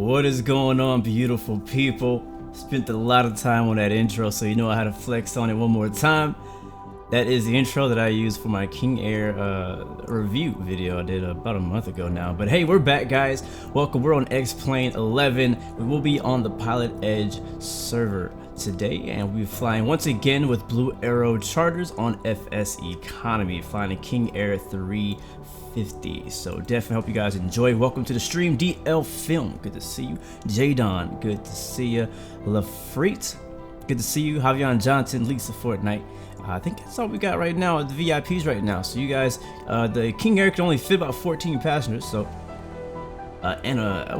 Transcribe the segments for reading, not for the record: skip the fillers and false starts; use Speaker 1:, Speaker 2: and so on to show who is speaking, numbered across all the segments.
Speaker 1: What is going on, beautiful people? Spent a lot of time on that intro, so you know how to flex on it one more time. That is the intro that I used for my King Air review video I did about a month ago now. But hey, we're back, guys. Welcome. We're on X-Plane 11. We will be on the Pilotedge server today, and we'll be flying once again with Blue Arrow charters on FSeconomy, flying a King Air 350. So definitely hope you guys enjoy. Welcome to the stream. DL Film, good to see you. Jadon, good to see you. Lafreet, good to see you. Javion Johnson, Lisa Fortnite. I think that's all we got right now at the VIPs right now. So you guys, the King Air can only fit about 14 passengers, so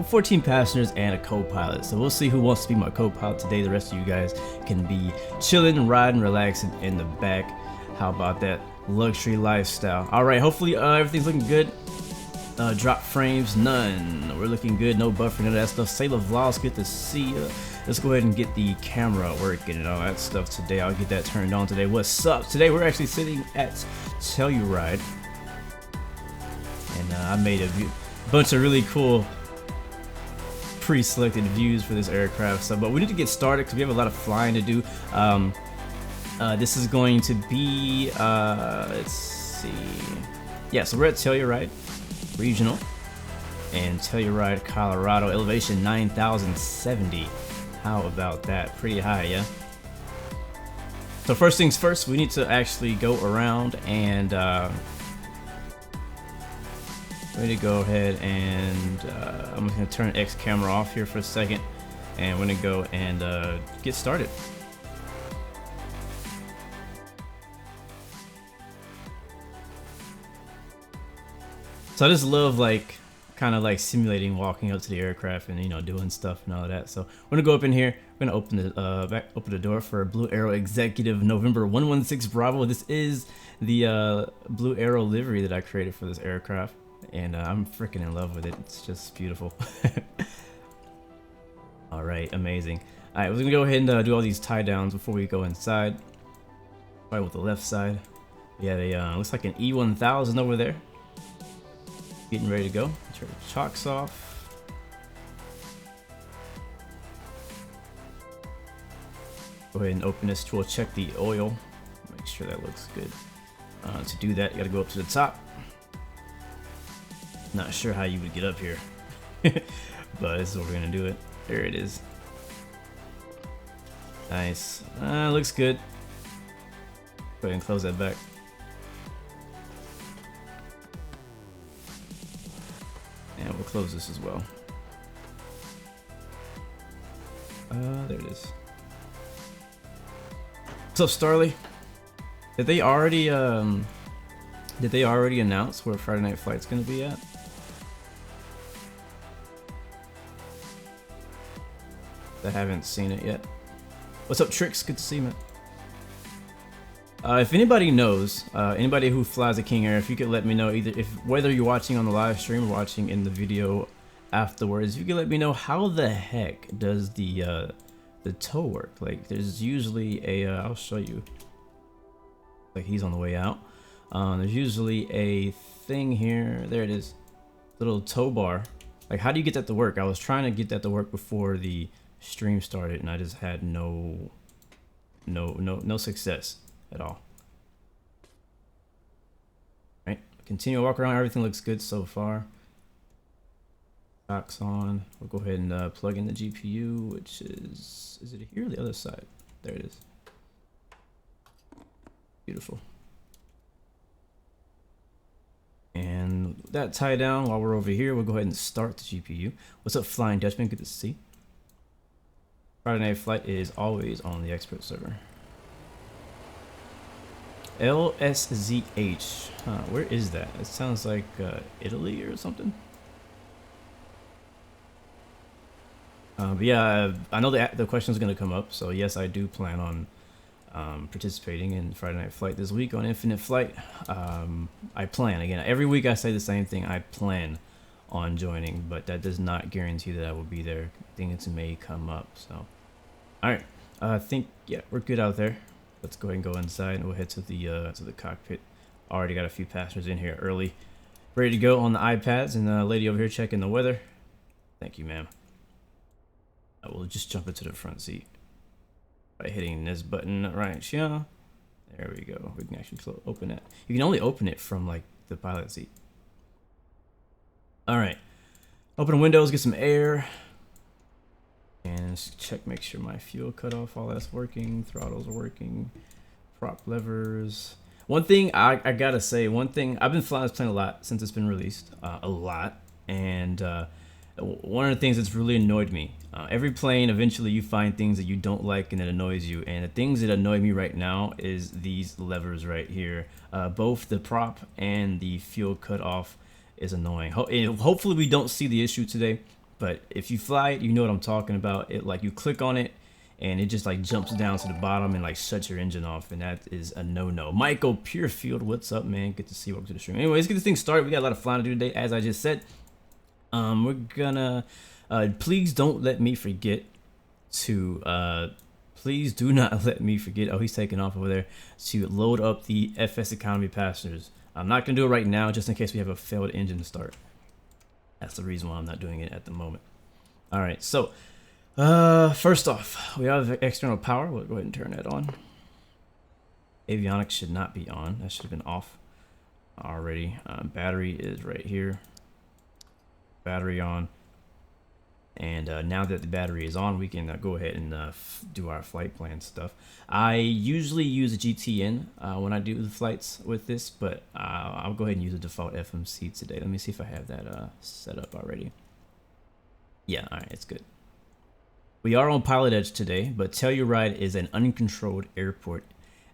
Speaker 1: 14 passengers and a co-pilot. So we'll see who wants to be my co-pilot today. The rest of you guys can be chilling, riding, relaxing in the back. How about that luxury lifestyle? All right, hopefully everything's looking good. Drop frames, none. We're looking good. No buffering, none of that stuff. Sailor Vlogs, good to see you. Let's go ahead and get the camera working and all that stuff today. I'll get that turned on today. What's up? Today we're actually sitting at Telluride, and I made a bunch of really cool pre-selected views for this aircraft. So, but we need to get started because we have a lot of flying to do. This is going to be let's see. Yeah, so we're at Telluride Regional and Telluride, Colorado. Elevation 9,070. How about that? Pretty high, yeah? So first things first, we need to actually go around and we need to go ahead and I'm going to turn X camera off here for a second, and we're going to go and get started. So I just love kind of like simulating walking up to the aircraft and, you know, doing stuff and all of that. So we're gonna go up in here. We're gonna open the door for Blue Arrow Executive November 116 Bravo. This is the Blue Arrow livery that I created for this aircraft, and I'm freaking in love with it. It's just beautiful. All right, amazing. All right, we're gonna go ahead and do all these tie downs before we go inside. Right with the left side, we have a looks like an E1000 over there. Getting ready to go. Turn the chocks off. Go ahead and open this. We'll check the oil. Make sure that looks good. To do that, you gotta go up to the top. Not sure how you would get up here, but this is what we're gonna do it. There it is. Nice. Looks good. Go ahead and close that back. And we'll close this as well. There it is. What's up, Starly? Did they already announce where Friday Night Flight's gonna be at? I haven't seen it yet. What's up, Tricks? Good to see you, man. If anybody knows, anybody who flies a King Air, if you could let me know, whether you're watching on the live stream or watching in the video afterwards, if you could let me know how the heck does the tow work. Like, there's usually a I'll show you. Like, he's on the way out. There's usually a thing here. There it is, little tow bar. Like, how do you get that to work? I was trying to get that to work before the stream started, and I just had no success at all. Right, continue to walk around. Everything looks good so far. Box on. We'll go ahead and plug in the GPU, which is it here or the other side? There it is. Beautiful. And that tie down while we're over here, we'll go ahead and start the GPU. What's up, Flying Dutchman? Good to see. Friday Night Flight is always on the expert server. LSZH. Huh, where is that? It sounds like Italy or something. But yeah, I know the question is going to come up. So yes, I do plan on participating in Friday Night Flight this week on Infinite Flight. I plan, again, every week I say the same thing. I plan on joining, but that does not guarantee that I will be there. Things may come up. So, all right. I think, yeah, we're good out there. Let's go ahead and go inside, and we'll head to the cockpit. Already got a few passengers in here early, ready to go on the iPads, and the lady over here checking the weather. Thank you, ma'am. I will just jump into the front seat by hitting this button right here. There we go. We can actually open it. You can only open it from like the pilot seat. All right. Open the windows, get some air. And check, make sure my fuel cutoff, all that's working. Throttles are working. Prop levers. One thing I gotta say, one thing, I've been flying this plane a lot since it's been released. A lot. And one of the things that's really annoyed me, every plane, eventually you find things that you don't like and it annoys you. And the things that annoy me right now is these levers right here. Both the prop and the fuel cutoff is annoying. Hopefully we don't see the issue today. But if you fly it, you know what I'm talking about. It like you click on it and it just like jumps down to the bottom and like shuts your engine off, and that is a no-no. Michael Purefield, what's up, man? Good to see you. Welcome to the stream. Anyway, let's get this thing started. We got a lot of flying to do today, as I just said. We're gonna please don't let me forget to please do not let me forget. Oh, he's taking off over there to load up the FSeconomy passengers. I'm not gonna do it right now, just in case we have a failed engine start. That's the reason why I'm not doing it at the moment. All right, so first off, we have external power. We'll go ahead and turn that on. Avionics should not be on. That should have been off already. Battery is right here. Battery on. And now that the battery is on, we can go ahead and do our flight plan stuff. I usually use a GTN when I do the flights with this, but I'll go ahead and use a default FMC today. Let me see if I have that set up already. Yeah, all right, it's good. We are on Pilotedge today, but Telluride is an uncontrolled airport,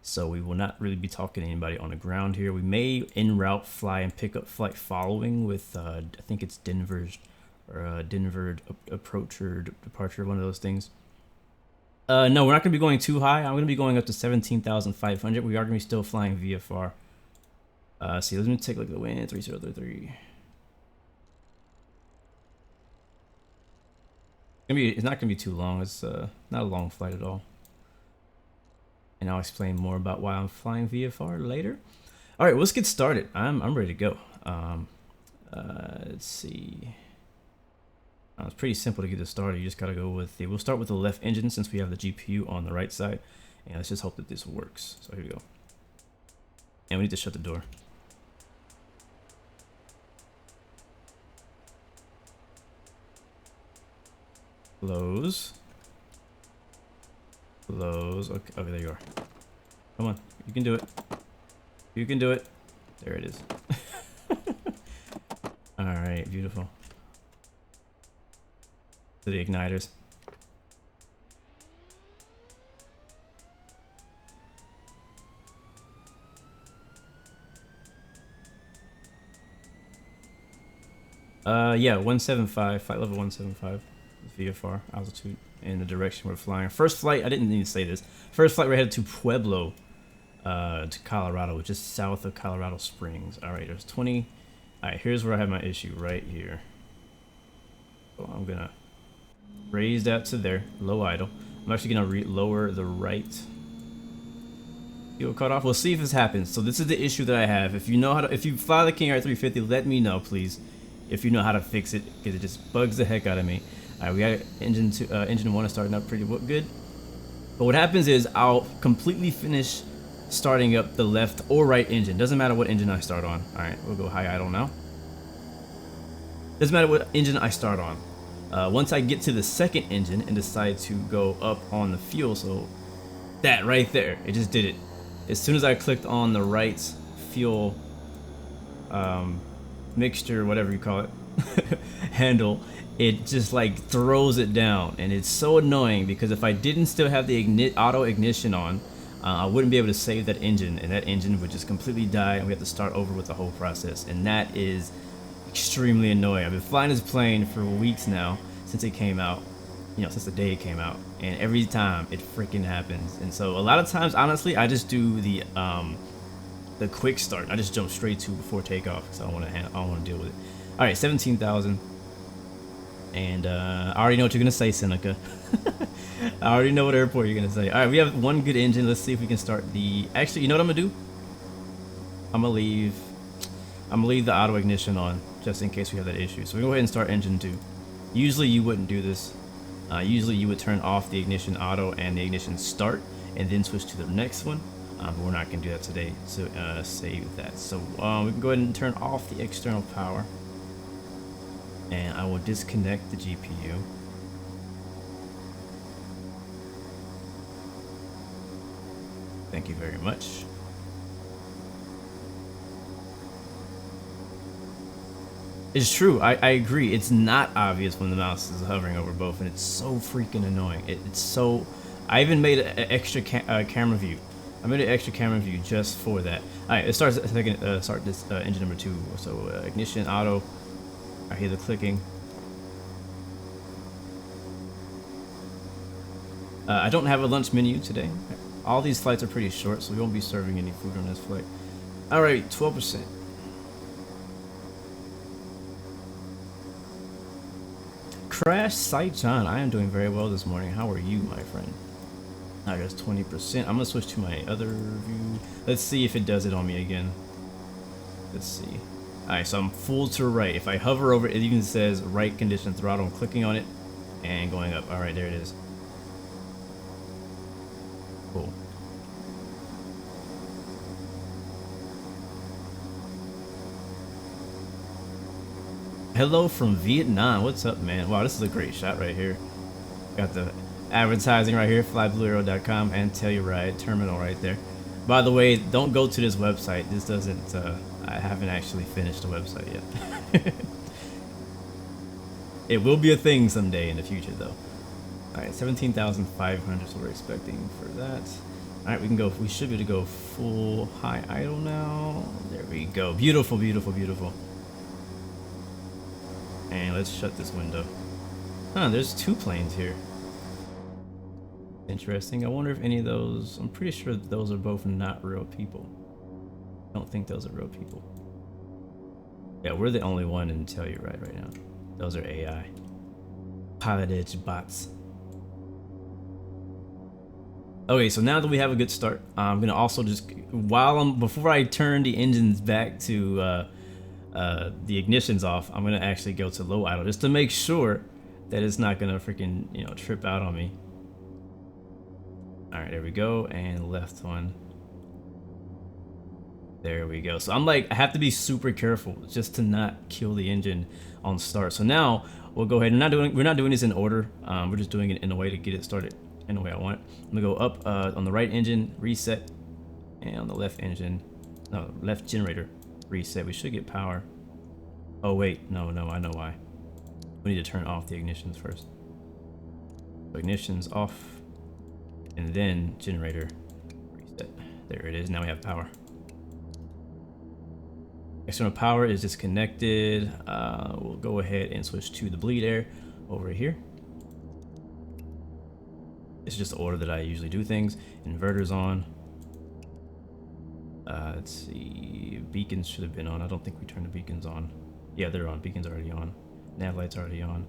Speaker 1: so we will not really be talking to anybody on the ground here. We may en route fly and pick up flight following with, I think it's Denver's, or Denver approach or departure, one of those things. No, we're not going to be going too high. I'm going to be going up to 17,500. We are going to be still flying VFR. See, let me take a look at the wind. 3033. It's not going to be too long. It's not a long flight at all. And I'll explain more about why I'm flying VFR later. All right, let's get started. I'm ready to go. Let's see. It's pretty simple to get this started. You just gotta go with the. We'll start with the left engine since we have the GPU on the right side, and let's just hope that this works. So here we go. And we need to shut the door. Close. Close. Okay, okay, there you are. Come on, you can do it. You can do it. There it is. All right, beautiful. To the igniters. Yeah, 175, flight level 175, VFR, altitude, in the direction we're flying. First flight, I didn't need to say this. First flight, we're headed to Pueblo, to Colorado, which is south of Colorado Springs. All right, there's 20. All right, here's where I have my issue, right here. So I'm gonna raise that to there, low idle. I'm actually gonna lower the right fuel cutoff. We'll see if this happens. So this is the issue that I have. If you know how to, if you fly the King Air 350, let me know, please. If you know how to fix it, because it just bugs the heck out of me. All right, we got engine one is starting up pretty good. But what happens is I'll completely finish starting up the left or right engine. Doesn't matter what engine I start on. All right, we'll go high idle now. Doesn't matter what engine I start on. Once I get to the second engine and decide to go up on the fuel, so that right there, it just did it. As soon as I clicked on the right fuel mixture, whatever you call it, handle, it just like throws it down, and it's so annoying because if I didn't still have the auto ignition on, I wouldn't be able to save that engine, and that engine would just completely die, and we have to start over with the whole process, and that is extremely annoying. I've been flying this plane for weeks now since it came out, you know, since the day it came out, and every time it freaking happens. And so a lot of times, honestly, I just do the quick start. I just jump straight to before takeoff because I don't want to deal with it. All right, 17,000, and I already know what you're gonna say, Seneca. I already know what airport you're gonna say. All right, we have one good engine. Let's see if we can start the. Actually, you know what I'm gonna do? I'm gonna leave the auto ignition on just in case we have that issue. So we go ahead and start engine 2. Usually you wouldn't do this. Usually you would turn off the ignition auto and the ignition start and then switch to the next one, but we're not going to do that today, so save that. So we can go ahead and turn off the external power, and I will disconnect the GPU. Thank you very much. It's true. I agree. It's not obvious when the mouse is hovering over both, and it's so freaking annoying. It's so. I even made an extra camera view. I made an extra camera view just for that. All right, it starts. Start this engine number 2. So ignition auto. I hear the clicking. I don't have a lunch menu today. All these flights are pretty short, so we won't be serving any food on this flight. All right, 12%. Crash Sight John, I am doing very well this morning. How are you, my friend? I guess 20%. I'm gonna switch to my other view. Let's see if it does it on me again. Let's see. Alright, so I'm full to right. If I hover over it, it even says right condition throttle. I'm clicking on it and going up. Alright, there it is. Cool. Hello from Vietnam. What's up, man? Wow, this is a great shot right here. Got the advertising right here, flybluearrow.com and Telluride terminal right there. By the way, don't go to this website. This doesn't, I haven't actually finished the website yet. It will be a thing someday in the future, though. All right, 17,500 is what we're expecting for that. All right, we can go, we should be able to go full high idle now. There we go. Beautiful, beautiful, beautiful. And let's shut this window. Huh, there's 2 planes here. Interesting. I wonder if any of those... I'm pretty sure those are both not real people. I don't think those are real people. Yeah, we're the only one in Telluride right now. Those are AI. Pilotedge bots. Okay, so now that we have a good start, I'm gonna also just... Before I turn the engines back to... the ignition's off, I'm gonna actually go to low idle just to make sure that it's not gonna freaking, you know, trip out on me. All right, there we go, and left one. There we go. So I'm like, I have to be super careful just to not kill the engine on start. So now we'll go ahead. We're not doing this in order. We're just doing it in a way to get it started in the way I want. I'm gonna go up on the right engine, reset, and on the left engine, no, left generator. Reset. We should get power. Oh wait, no, I know why. We need to turn off the ignitions first. So ignition's off, and then generator reset. There it is. Now we have power. External power is disconnected. We'll go ahead and switch to the bleed air over here. It's just the order that I usually do things. Inverter's on. Let's see, beacons should have been on. I don't think we turned the beacons on. Yeah, they're on. Beacons already on. Nav light's already on.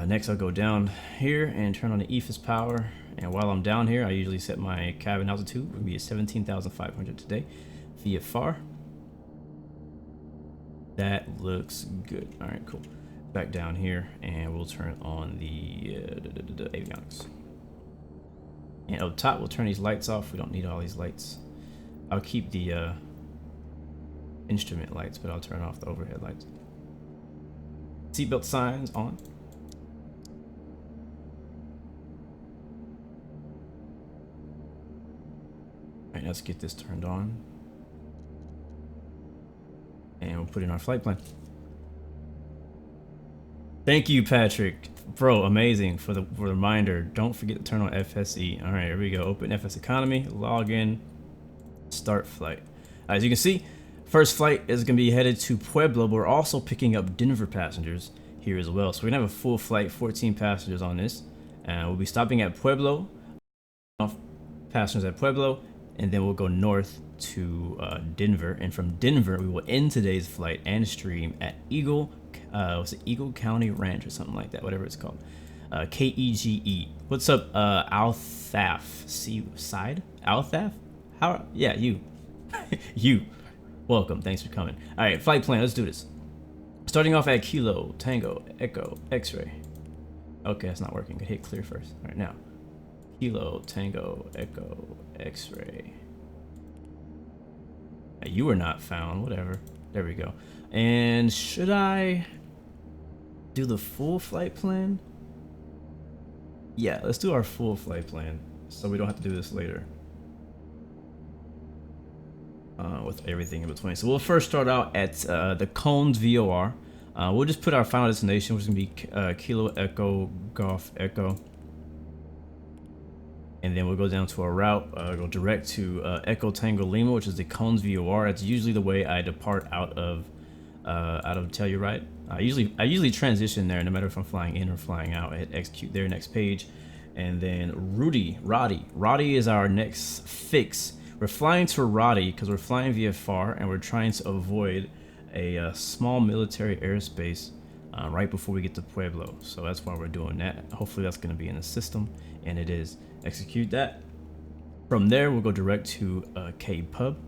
Speaker 1: Next I'll go down here and turn on the EFIS power. And while I'm down here, I usually set my cabin altitude. We're gonna be at 17,500 today via FAR. That looks good. All right, cool. Back down here and we'll turn on the avionics. And up top, we'll turn these lights off. We don't need all these lights. I'll keep the instrument lights, but I'll turn off the overhead lights. Seatbelt signs on. Alright, let's get this turned on. And we'll put in our flight plan. Thank you, Patrick. Bro, amazing for the reminder. Don't forget to turn on FSE. Alright, here we go. Open FSeconomy, log in. Start flight. As you can see, first flight is going to be headed to Pueblo, but we're also picking up Denver passengers here as well. So we're going to have a full flight, 14 passengers on this. And we'll be stopping at Pueblo, passengers at Pueblo, and then we'll go north to Denver. And from Denver, we will end today's flight and stream at Eagle County Ranch or something like that, whatever it's called. Kege. What's up, Althaf? Seaside? Althaf? How? Yeah, you. You. Welcome. Thanks for coming. All right, flight plan. Let's do this. Starting off at Kilo, Tango, Echo, X-Ray. Okay, that's not working. Hit clear first. All right, now. Kilo, Tango, Echo, X-ray. You were not found. Whatever. There we go. And should I do the full flight plan? Yeah, let's do our full flight plan so we don't have to do this later. With everything in between. So we'll first start out at the Cones VOR. We'll just put our final destination, which is going to be Kilo Echo Golf Echo. And then we'll go down to our route, go direct to Echo Tango Lima, which is the Cones VOR. That's usually the way I depart out of Telluride. I usually transition there, no matter if I'm flying in or flying out. I hit execute there, next page. And then Roddy is our next fix. We're flying to Roddy because we're flying VFR and we're trying to avoid a small military airspace right before we get to Pueblo. So that's why we're doing that. Hopefully that's going to be in the system, and it is. Execute that. From there, we'll go direct to K Pub,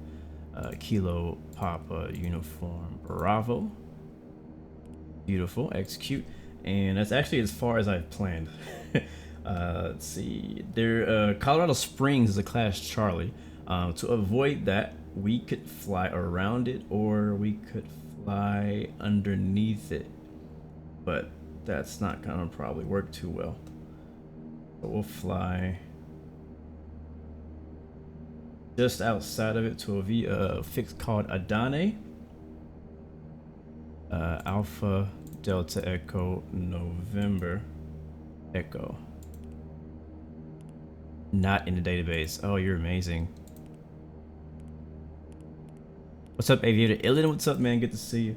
Speaker 1: Kilo Papa Uniform Bravo. Beautiful. Execute. And that's actually as far as I've planned. Let's see. There, Colorado Springs is a Class Charlie. To avoid that, we could fly around it or we could fly underneath it, but that's not gonna probably work too well. So we'll fly just outside of it to a fix called Adane. Alpha Delta Echo November Echo. Not in the database. Oh, you're amazing. What's up, Aviator Illidan? What's up, man? Good to see you.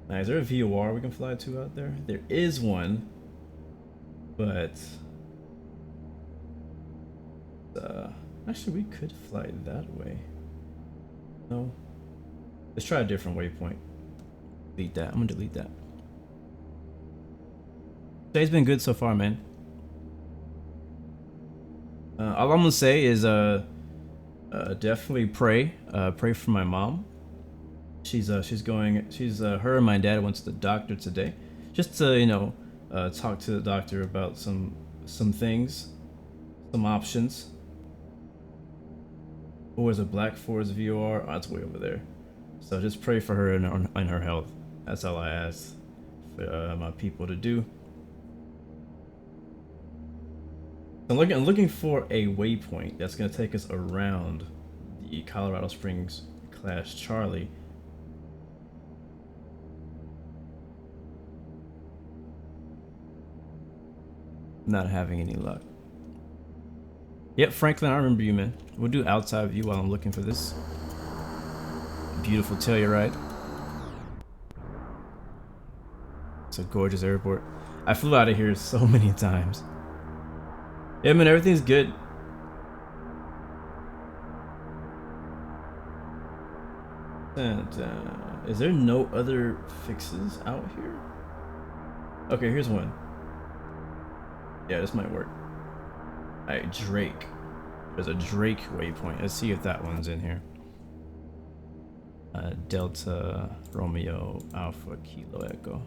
Speaker 1: Is there a VOR we can fly to out there? There is one, but actually we could fly that way. No, let's try a different waypoint. Delete that. I'm gonna delete that. Today's been good so far, man. All I'm gonna say is definitely pray for my mom. She's her and my dad went to the doctor today, just to talk to the doctor about some things, some options. What was a Black Forest VOR? Oh, it's way over there. So just pray for her and her health. That's all I ask for my people to do. I'm looking for a waypoint that's going to take us around the Colorado Springs Class Charlie. Not having any luck. Yep, Franklin, I remember you, man. We'll do outside view while I'm looking for this beautiful Telluride. It's a gorgeous airport. I flew out of here so many times. Yeah, man, everything's good. And is there no other fixes out here? Okay, here's one. Yeah, this might work. Alright, Drake. There's a Drake waypoint. Let's see if that one's in here. Delta Romeo Alpha Kilo Echo.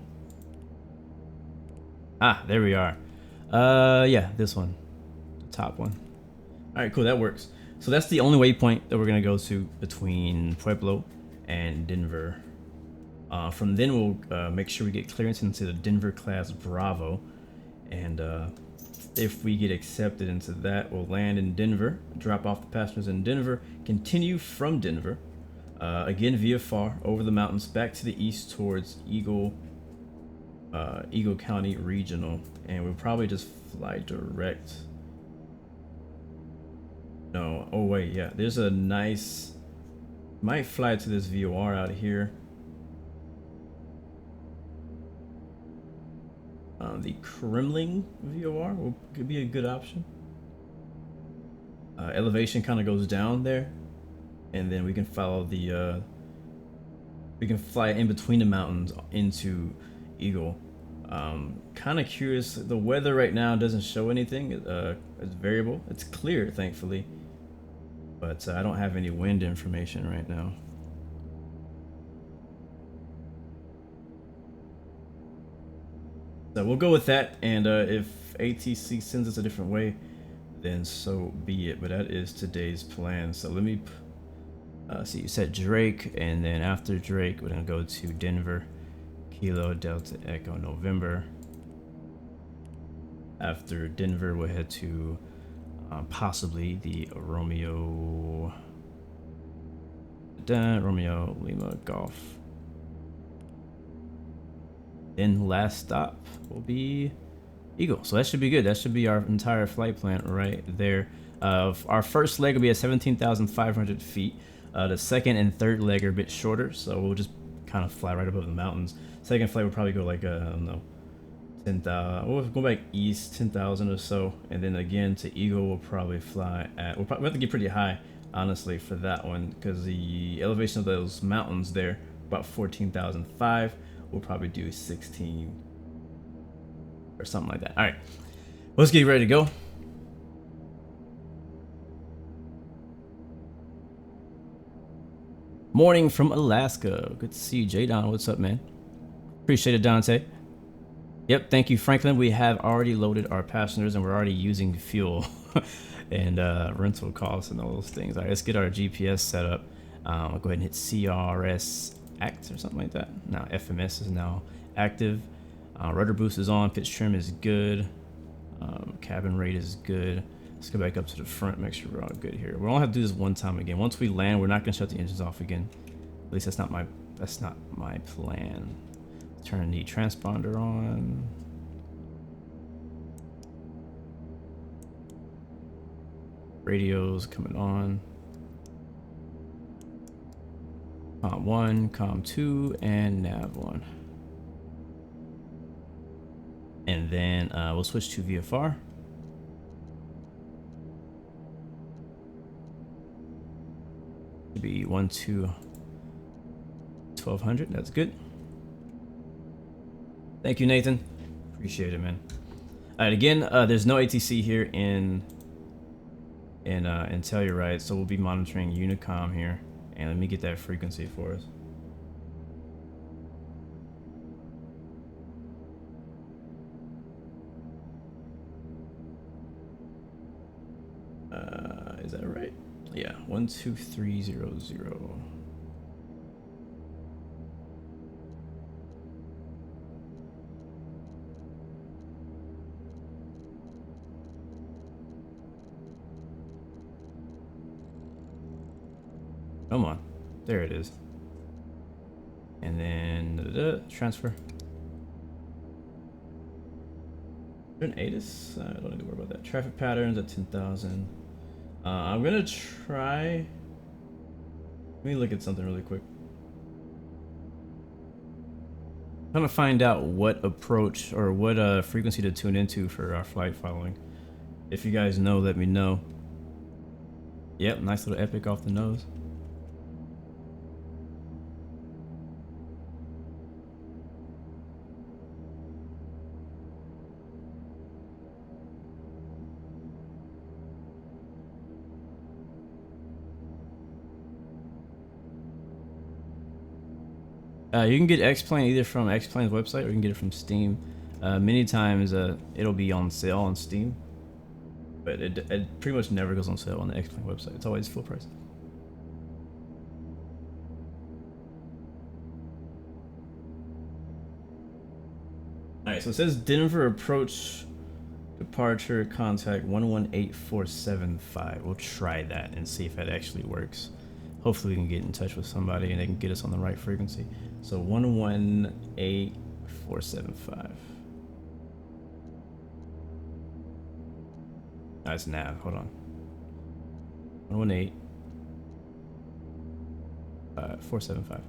Speaker 1: Ah, there we are. Yeah, this one. The top one. Alright, cool, that works. So that's the only waypoint that we're gonna go to between Pueblo and Denver. From then we'll make sure we get clearance into the Denver class Bravo, and if we get accepted into that, we'll land in Denver, drop off the passengers in Denver, continue from Denver, again via far over the mountains back to the east towards Eagle County Regional, and we'll probably just fly direct. No, oh wait, yeah, there's a nice, might fly to this VOR out here. The Kremlin VOR could be a good option. Elevation kind of goes down there, and then we can follow the we can fly in between the mountains into Eagle. Kind of curious, the weather right now doesn't show anything. It's variable. It's clear, thankfully, but I don't have any wind information right now. So we'll go with that, and if ATC sends us a different way, then so be it. But that is today's plan. So let me see, you said Drake, and then after Drake we're gonna go to Denver, Kilo Delta Echo November. After Denver we'll head to possibly the Romeo Lima Golf. Then last stop will be Eagle. So that should be good. That should be our entire flight plan right there. Our first leg will be at 17,500 feet. The second and third leg are a bit shorter, so we'll just kind of fly right above the mountains. Second flight will probably go like, I don't know, 10,000. We'll go back east 10,000 or so, and then again to Eagle we'll probably fly at, we'll have to get pretty high, honestly, for that one, because the elevation of those mountains there, about 14,005. We'll probably do 16 or something like that. All right, let's get ready to go. Morning from Alaska. Good to see you, J Don. What's up, man? Appreciate it, Dante. Yep, thank you, Franklin. We have already loaded our passengers and we're already using fuel and rental costs and all those things. All right, let's get our GPS set up. I'll go ahead and hit CRS Act or something like that. Now FMS is now active. Rudder boost is on. Pitch trim is good. Cabin rate is good. Let's go back up to the front. Make sure we're all good here. We'll only have to do this one time again. Once we land, we're not gonna shut the engines off again. At least that's not my plan. Turn the transponder on. Radios coming on. COM 1, COM 2, and nav 1. And then we'll switch to VFR. Should be 1200. That's good. Thank you, Nathan. Appreciate it, man. All right, again, there's no ATC here in Telluride, so we'll be monitoring Unicom here. And let me get that frequency for us. Is that right? Yeah, 12300. Come on, there it is. And then transfer. An ATIS? I don't need to worry about that. Traffic patterns at 10,000. I'm gonna try. Let me look at something really quick. I'm trying to find out what approach or what frequency to tune into for our flight following. If you guys know, let me know. Yep, nice little epic off the nose. You can get X-Plane either from X-Plane's website or you can get it from Steam. Many times it'll be on sale on Steam, but it pretty much never goes on sale on the X-Plane website. It's always full price. Alright, so it says Denver approach departure contact 118475. We'll try that and see if that actually works. Hopefully we can get in touch with somebody and they can get us on the right frequency. So 118475. That's nav. Hold on. 118 475.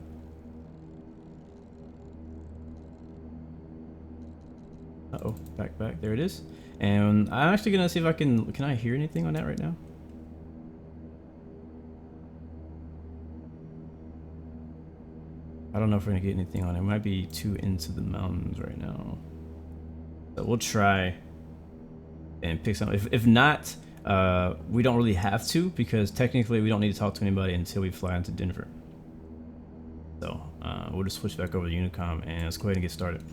Speaker 1: Uh-oh, back. There it is. And I'm actually gonna see if I can I hear anything on that right now? I don't know if we're gonna get anything on it. It might be too into the mountains right now. So we'll try and pick something. If not, we don't really have to, because technically we don't need to talk to anybody until we fly into Denver. So we'll just switch back over to Unicom and let's go ahead and get started.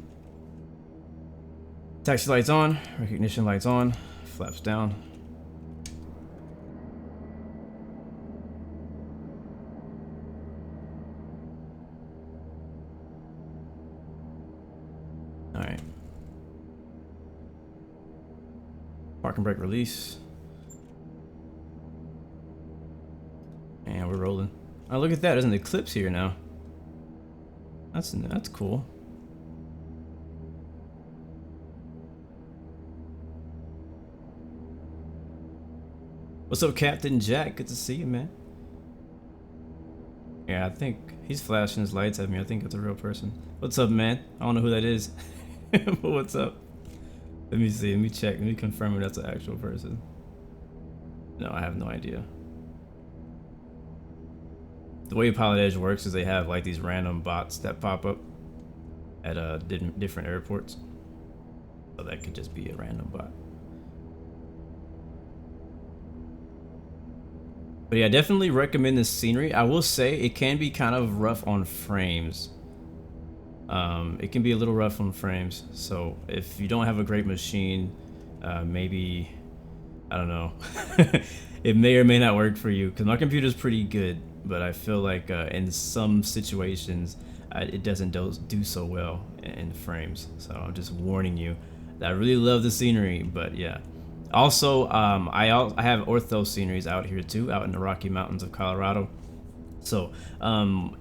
Speaker 1: Taxi lights on, recognition lights on, flaps down. All right. Parking brake release. And we're rolling. Oh, look at that, there's an eclipse here now. That's cool. What's up, Captain Jack? Good to see you, man. Yeah, I think he's flashing his lights at me. I think it's a real person. What's up, man? I don't know who that is. But what's up? Let me see. Let me check. Let me confirm if that's an actual person. No, I have no idea. The way Pilotedge works is they have like these random bots that pop up at different airports. So that could just be a random bot. But yeah, I definitely recommend this scenery. I will say it can be kind of rough on frames. It can be a little rough on frames. So if you don't have a great machine, maybe, I don't know. It may or may not work for you because my computer's pretty good. But I feel like in some situations it doesn't do so well in frames. So I'm just warning you that I really love the scenery, but yeah. Also, I have ortho sceneries out here too, out in the Rocky Mountains of Colorado. So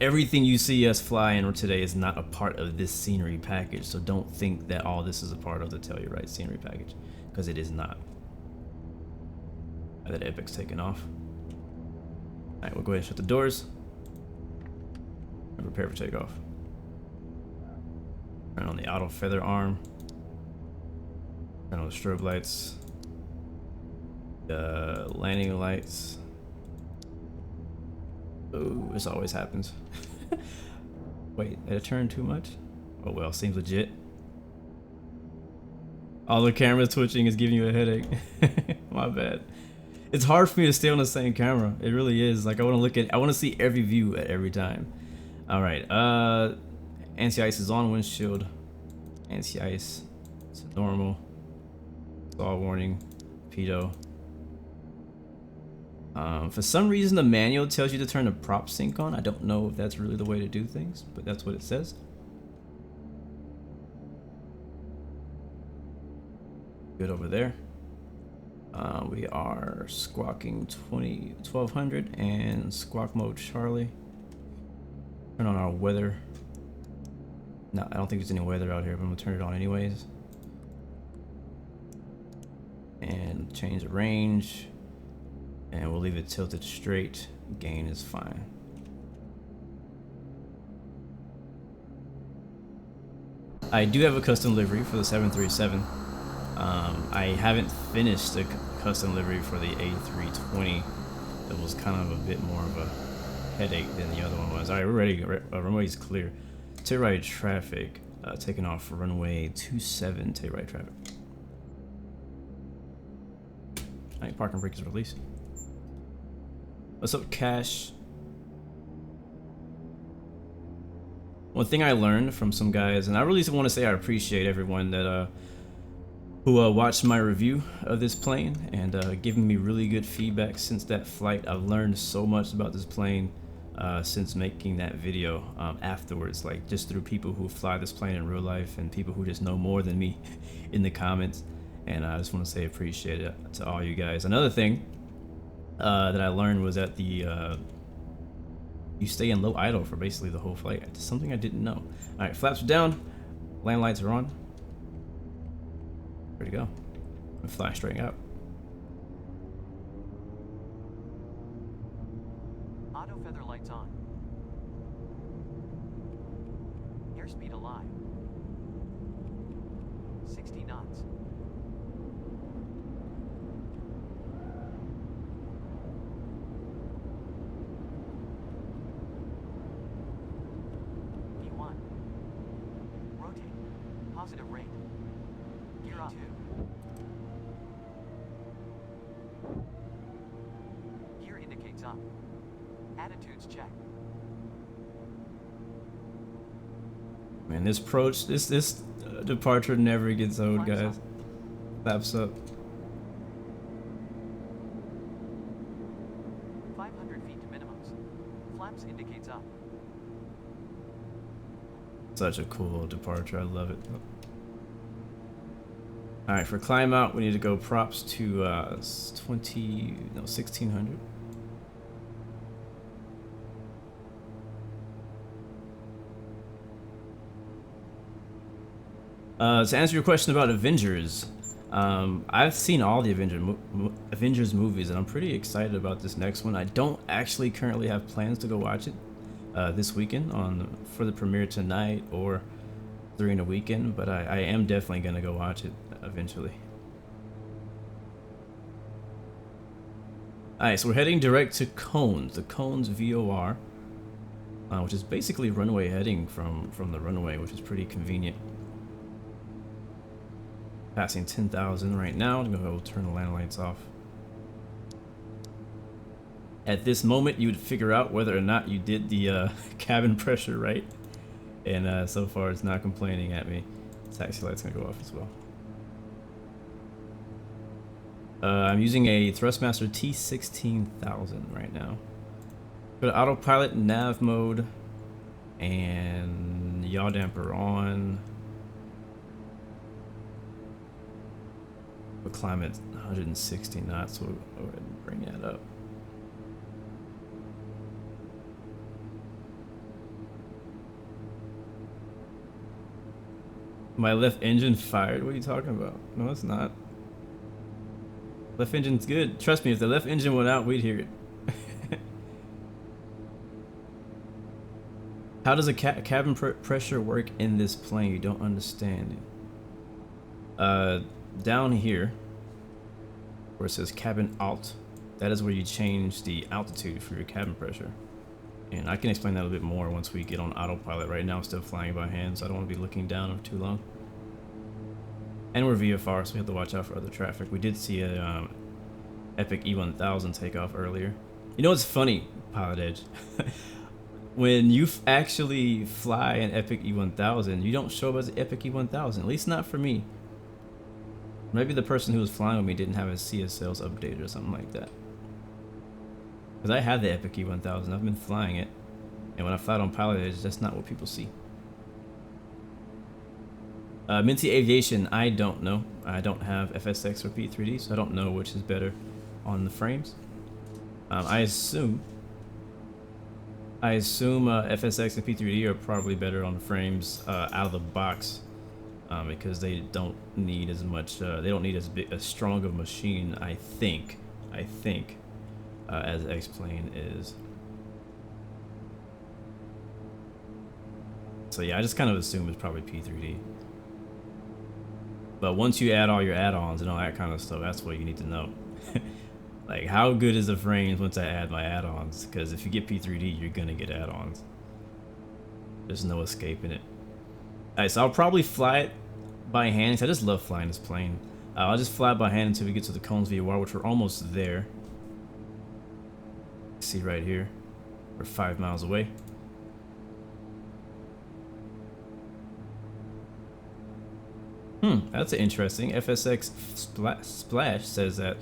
Speaker 1: everything you see us flying today is not a part of this scenery package. So don't think that all this is a part of the Telluride scenery package, because it is not. That Epic's taking off. Alright, we'll go ahead and shut the doors and prepare for takeoff. Turn on the auto feather arm. Turn on the strobe lights. The landing lights. Ooh, this always happens. Wait, did I turn too much? Oh well, seems legit. All the cameras twitching is giving you a headache. My bad. It's hard for me to stay on the same camera. It really is. Like I want to see every view at every time. All right. Anti-ice is on windshield. Anti-ice. It's normal. Saw warning. Pedo. For some reason, the manual tells you to turn the prop sync on. I don't know if that's really the way to do things, but that's what it says. Good over there. We are squawking 1200 and squawk mode Charlie. Turn on our weather. No, I don't think there's any weather out here, but I'm gonna turn it on anyways. And change the range. And we'll leave it tilted straight. Gain is fine. I do have a custom livery for the 737. I haven't finished the custom livery for the A320. It was kind of a bit more of a headache than the other one was. All right, we're ready. Runway's clear. Take right traffic. Taking off for runway 27. Take right traffic. All right, parking brake is released. What's up, Cash? One thing I learned from some guys, and I really want to say I appreciate everyone that who watched my review of this plane and giving me really good feedback since that flight. I've learned so much about this plane since making that video afterwards, like just through people who fly this plane in real life and people who just know more than me in the comments. And I just want to say appreciate it to all you guys. Another thing that I learned was that you stay in low idle for basically the whole flight. It's something I didn't know. All right, flaps are down, land lights are on. Ready to go. I'm flying straight out.
Speaker 2: Auto feather lights on. Airspeed alive. 60 knots. E1. Rotate. Positive rate. Gear up. 2. Gear indicates up. Attitudes check.
Speaker 1: Man, this approach, this Departure never gets old, guys. Flaps up.
Speaker 2: 500 feet to minimums. Flaps indicates up.
Speaker 1: Such a cool departure. I love it. All right, for climb out, we need to go props to 1600. To answer your question about Avengers, I've seen all the Avengers movies, and I'm pretty excited about this next one. I don't actually currently have plans to go watch it this weekend for the premiere tonight or during the weekend, but I am definitely gonna go watch it eventually. All right, so we're heading direct to Cones, the Cones VOR, which is basically runway heading from the runway, which is pretty convenient. Passing 10,000 right now. I'm gonna go turn the landing lights off. At this moment, you would figure out whether or not you did the cabin pressure right, and so far it's not complaining at me. Taxi light's gonna go off as well. I'm using a Thrustmaster T16000 right now. Go to autopilot, nav mode, and yaw damper on. We'll climb at 160 knots, so we'll go ahead and bring that up. My left engine fired? What are you talking about? No, it's not. Left engine's good. Trust me, if the left engine went out, we'd hear it. How does a cabin pressure work in this plane? You don't understand it. Down here, where it says cabin alt, that is where you change the altitude for your cabin pressure. And I can explain that a bit more once we get on autopilot. Right now I'm still flying by hand, so I don't want to be looking down for too long. And we're VFR, so we have to watch out for other traffic. We did see a Epic E1000 take off earlier. You know what's funny, Pilotedge? When you actually fly an Epic E1000, you don't show up as an Epic E1000, at least not for me. Maybe the person who was flying with me didn't have his CSLs updated or something like that. Because I had the Epic E1000, I've been flying it. And when I fly it on Pilotedge, that's not what people see. Minty Aviation, I don't know. I don't have FSX or P3D, so I don't know which is better on the frames. I assume FSX and P3D are probably better on the frames out of the box. Because they don't need as much, they don't need as strong of a machine, I think, as X-Plane is. So yeah, I just kind of assume it's probably P3D. But once you add all your add-ons and all that kind of stuff, that's what you need to know. Like, how good is the frames once I add my add-ons? Because if you get P3D, you're gonna get add-ons. There's no escaping it. Alright, so I'll probably fly it by hand, because I just love flying this plane. I'll just fly it by hand until we get to the Cones VOR, which we're almost there. See right here, we're 5 miles away. That's interesting. FSX Splash says that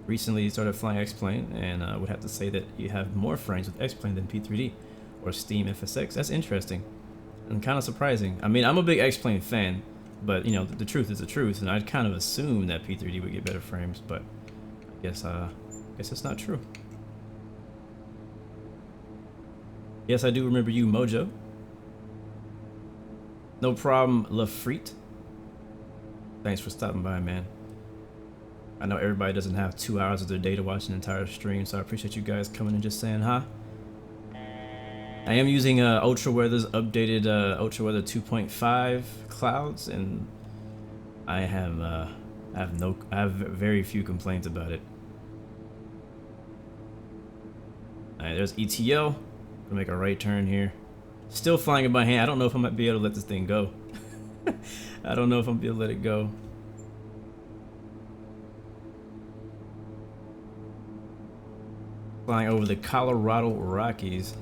Speaker 1: recently you started flying X-Plane, and would have to say that you have more frames with X-Plane than P3D or Steam FSX. That's interesting and kind of surprising. I mean, I'm a big X-Plane fan, but you know, the truth is the truth, and I'd kind of assume that P3D would get better frames, but I guess that's not true. Yes, I do remember you, Mojo. No problem, Lafreet. Thanks for stopping by, man. I know everybody doesn't have 2 hours of their day to watch an entire stream, so I appreciate you guys coming and just saying hi. I am using Ultraweather's updated Ultraweather 2.5 clouds, and I have very few complaints about it. Alright, there's ETL. Gonna make a right turn here. Still flying it by hand. I don't know if I might be able to let this thing go. I don't know if I'm gonna be able to let it go. Flying over the Colorado Rockies.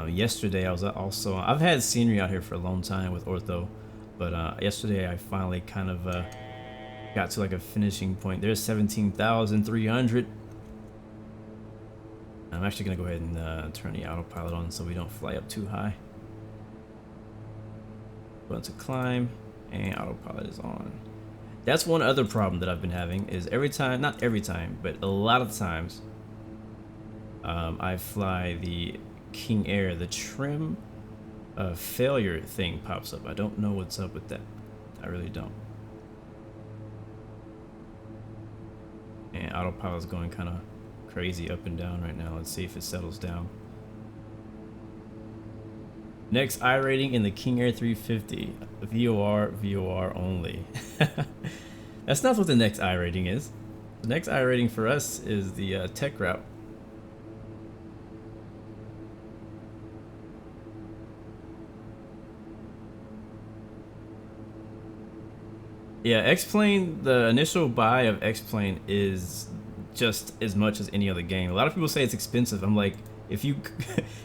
Speaker 1: Yesterday I was also, I've had scenery out here for a long time with Ortho. But yesterday I finally kind of got to like a finishing point. There's 17,300. I'm actually gonna go ahead and turn the autopilot on so we don't fly up too high. Go into climb, and autopilot is on. That's one other problem that I've been having is every time, not every time, but a lot of times, I fly the King Air, the trim failure thing pops up. I don't know what's up with that. I really don't. And autopilot's going kind of crazy up and down right now. Let's see if it settles down. Next I rating in the King Air 350, VOR only. That's not what the next I rating is. The next I rating for us is the tech route. Yeah, X-Plane, the initial buy of X-Plane is just as much as any other game. A lot of people say it's expensive. I'm like, if you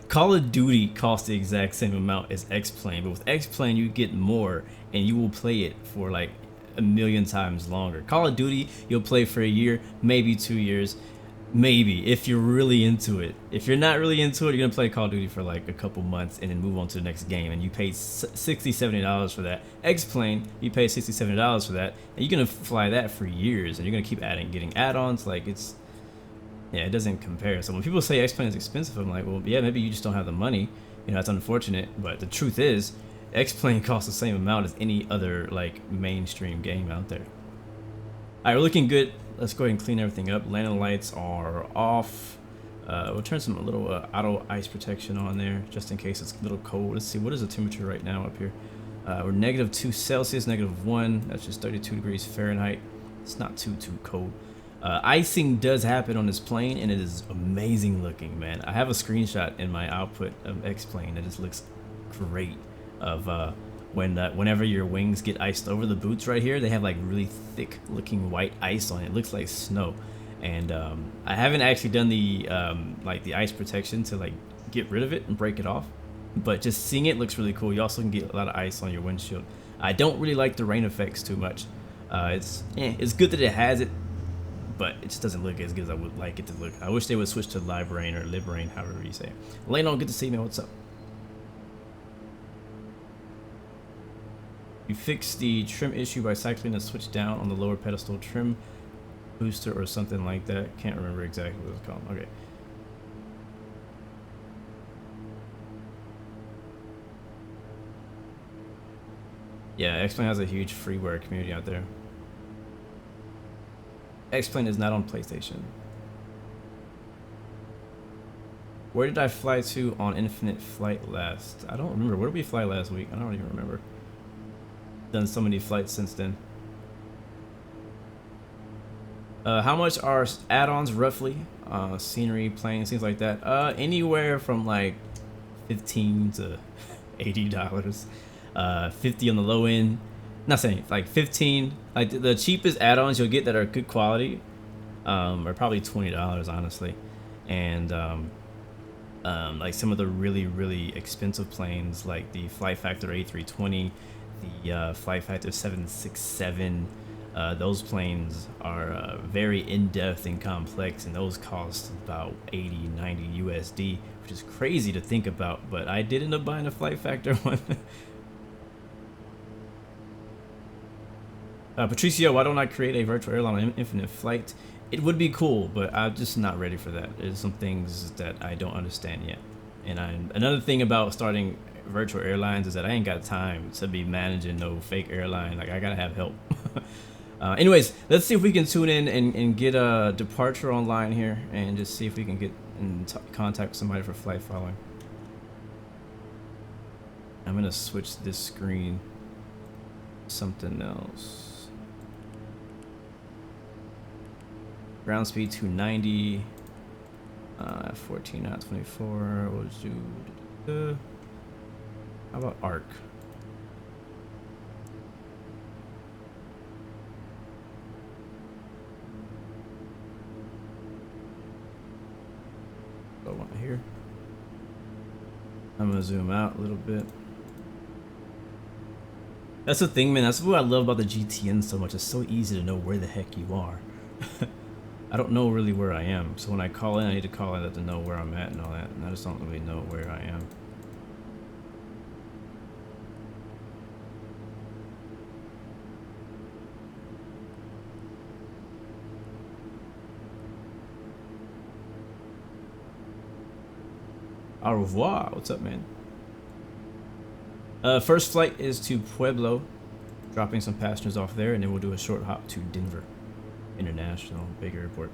Speaker 1: Call of Duty costs the exact same amount as X-Plane, but with X-Plane you get more and you will play it for like a million times longer. Call of Duty you'll play for a year, maybe 2 years, maybe if you're really into it. If you're not really into it, you're gonna play Call of Duty for like a couple months and then move on to the next game, and you pay $60-70 for that. X-Plane, you pay $60-70 for that, and you're gonna fly that for years, and you're gonna keep getting add-ons. Like, it's, yeah, it doesn't compare. So when people say X-Plane is expensive, I'm like, well, yeah, maybe you just don't have the money. You know, that's unfortunate, but the truth is, X-Plane costs the same amount as any other like mainstream game out there. All right, we're looking good. Let's go ahead and clean everything up. Landing lights are off. We'll turn some little auto ice protection on there just in case it's a little cold. Let's see, what is the temperature right now up here? We're -2 Celsius, -1. That's just 32 degrees Fahrenheit. It's not too cold. Icing does happen on this plane, and it is amazing looking, man. I have a screenshot in my output of X-Plane that just looks great of whenever your wings get iced over. The boots right here, they have like really thick looking white ice on it. It looks like snow. And I haven't actually done the like the ice protection to like get rid of it and break it off, but just seeing it looks really cool. You also can get a lot of ice on your windshield. I don't really like the rain effects too much. It's good that it has it, but it just doesn't look as good as I would like it to look. I wish they would switch to live rain or lib rain, however you say it. Leno, good to see you, man. What's up? You fix the trim issue by cycling the switch down on the lower pedestal trim booster or something like that. Can't remember exactly what it's called. Okay. Yeah, X-Plane has a huge freeware community out there. X-Plane is not on PlayStation. Where did I fly to on Infinite Flight last? I don't remember. Where did we fly last week? I don't even remember. Done so many flights since then. How much are add-ons roughly? Scenery, planes, things like that. Anywhere from like $15 to $80. 50 on the low end. Not saying like 15. Like the cheapest add-ons you'll get that are good quality are probably $20, honestly. And like some of the really expensive planes, like the Flight Factor A320, the Flight Factor 767. Those planes are very in-depth and complex, and those cost about 80-90 USD, which is crazy to think about, but I did end up buying a Flight Factor one. Patricio, why don't I create a virtual airline on Infinite Flight? It would be cool, but I'm just not ready for that. There's some things that I don't understand yet. And another thing about starting virtual airlines is that I ain't got time to be managing no fake airline. Like, I gotta have help. Anyways, let's see if we can tune in and get a departure online here, and just see if we can get in contact with somebody for flight following. I'm gonna switch this screen to something else. Ground speed 290, 14 knots, 24. We'll just do. How about arc? Go on here. I'm gonna zoom out a little bit. That's the thing, man. That's what I love about the GTN so much. It's so easy to know where the heck you are. I don't know really where I am. So when I call in, I need to call in to know where I'm at and all that. And I just don't really know where I am. Au revoir. What's up, man? First flight is to Pueblo, dropping some passengers off there, and then we'll do a short hop to Denver International, big airport.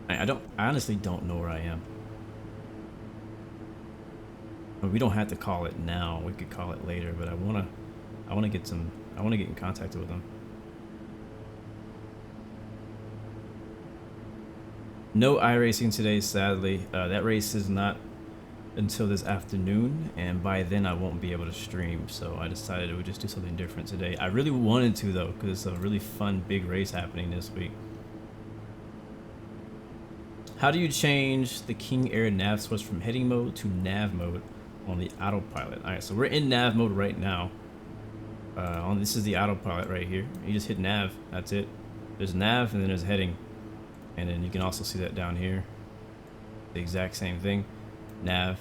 Speaker 1: I honestly don't know where I am. But we don't have to call it now. We could call it later, but I wanna get in contact with them. No iRacing today, sadly. That race is not until this afternoon, and by then I won't be able to stream, so I decided we would just do something different today. I really wanted to, though, because it's a really fun big race happening this week. How do you change the King Air nav switch from heading mode to nav mode on the autopilot? Alright, so we're in nav mode right now. This is the autopilot right here. You just hit nav, that's it. There's nav and then there's heading. And then you can also see that down here. The exact same thing. Nav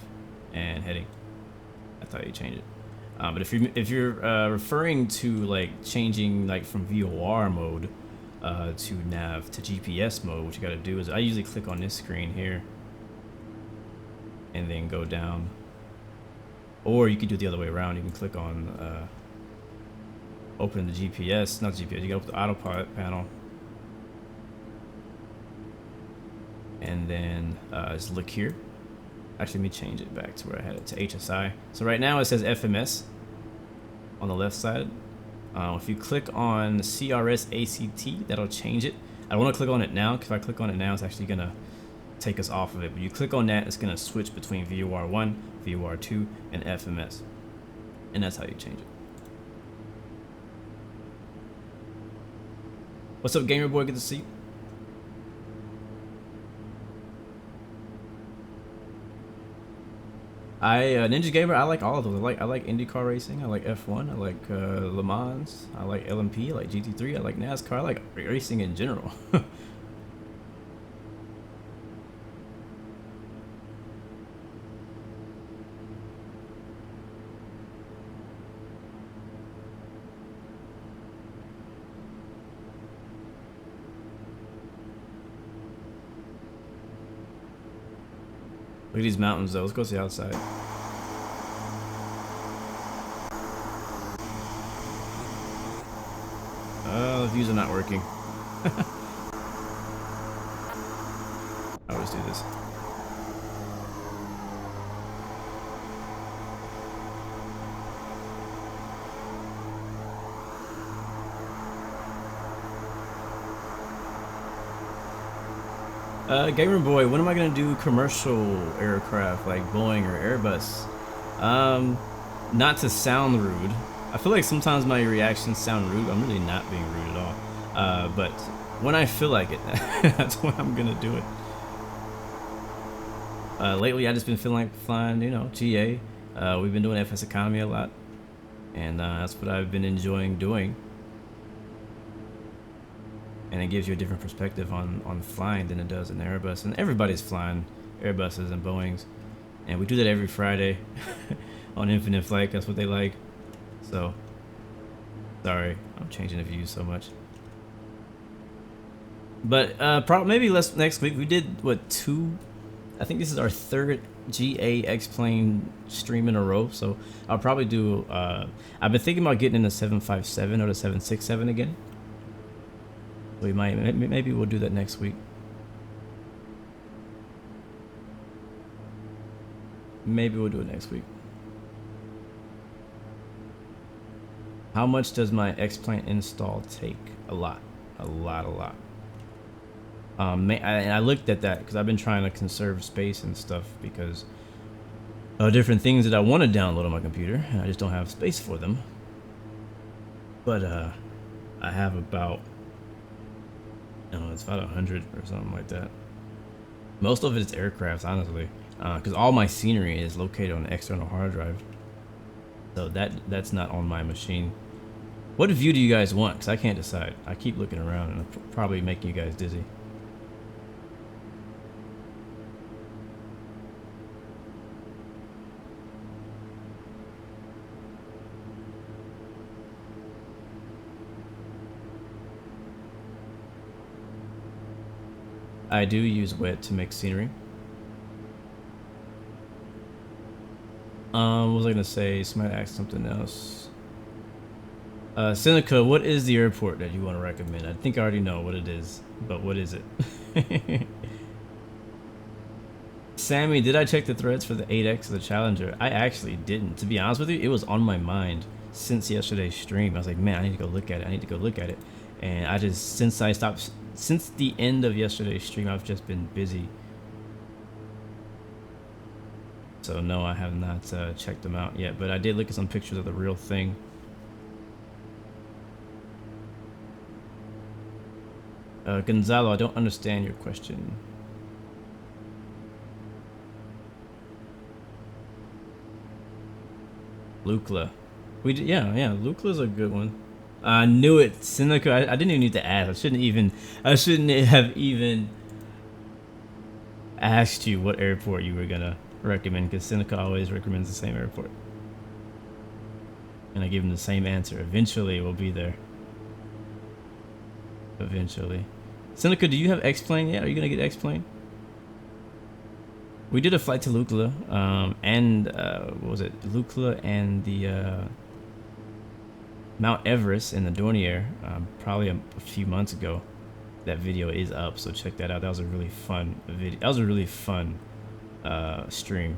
Speaker 1: and heading. That's how you change it. But if you're referring to like changing like from VOR mode to nav to GPS mode, what you got to do is I usually click on this screen here and then go down. Or you could do it the other way around. You can click on open the GPS, not GPS. You go up the autopilot panel. And then just look here. Actually, let me change it back to where I had it, to HSI. So right now it says FMS on the left side. If you click on CRS ACT, that'll change it. I don't want to click on it now, because if I click on it now, it's actually going to take us off of it. But you click on that, it's going to switch between VOR1, VOR2, and FMS. And that's how you change it. What's up, Gamer Boy? Good to see you. Ninja Gamer, I like all of those. I like IndyCar racing. I like F1. I like Le Mans. I like LMP. I like GT3. I like NASCAR. I like racing in general. Look at these mountains, though. Let's go see outside. The views are not working. I always do this. Gamer Boy, when am I gonna do commercial aircraft like Boeing or Airbus? Not to sound rude. I feel like sometimes my reactions sound rude. I'm really not being rude at all. But when I feel like it, that's when I'm gonna do it. Lately, I just been feeling like flying, you know, GA. We've been doing FSeconomy a lot, and that's what I've been enjoying doing. And it gives you a different perspective on flying than it does in Airbus. And everybody's flying Airbuses and Boeings. And we do that every Friday on Infinite Flight. That's what they like. So, sorry, I'm changing the views so much. But maybe next week. We did, what, 2? I think this is our 3rd GA X-Plane stream in a row. So, I'll probably do, I've been thinking about getting in the 757 or the 767 again. We might, maybe we'll do that next week. Maybe we'll do it next week. How much does my X-Plane install take? A lot. I looked at that because I've been trying to conserve space and stuff because of different things that I want to download on my computer, and I just don't have space for them. But I have about, it's about 100 or something like that. Most of it is aircrafts, honestly. because all my scenery is located on an external hard drive. So that's not on my machine. What view do you guys want? Because I can't decide. I keep looking around and I'm probably making you guys dizzy. I do use wet to make scenery. What was I gonna say? Somebody asked something else. Seneca, what is the airport that you want to recommend? I think I already know what it is, but what is it? Sammy, did I check the threads for the 8X of the Challenger? I actually didn't. To be honest with you, it was on my mind since yesterday's stream. I was like, man, I need to go look at it. I need to go look at it. And I just, since the end of yesterday's stream, I've just been busy. So no, I have not checked them out yet, but I did look at some pictures of the real thing. Gonzalo, I don't understand your question. Lukla. Yeah, Lukla's a good one. I knew it, Seneca. I didn't even need to ask. I shouldn't have even asked you what airport you were gonna recommend, because Seneca always recommends the same airport. And I give him the same answer. Eventually we'll be there. Eventually. Seneca, do you have X-Plane yet? Are you gonna get X-Plane? We did a flight to Lukla, and what was it? Lukla and the Mount Everest in the Dornier, probably a few months ago. That video is up, so check that out. That was a really fun video. That was a really fun stream.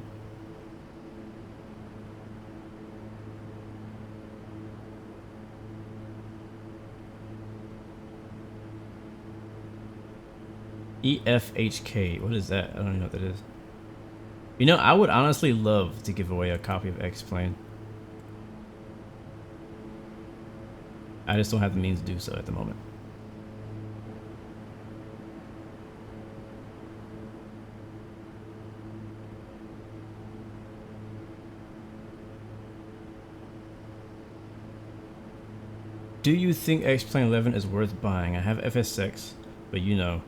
Speaker 1: EFHK, what is that? I don't even know what that is. You know, I would honestly love to give away a copy of X-Plane. I just don't have the means to do so at the moment. Do you think X-Plane 11 is worth buying? I have FSX, but you know.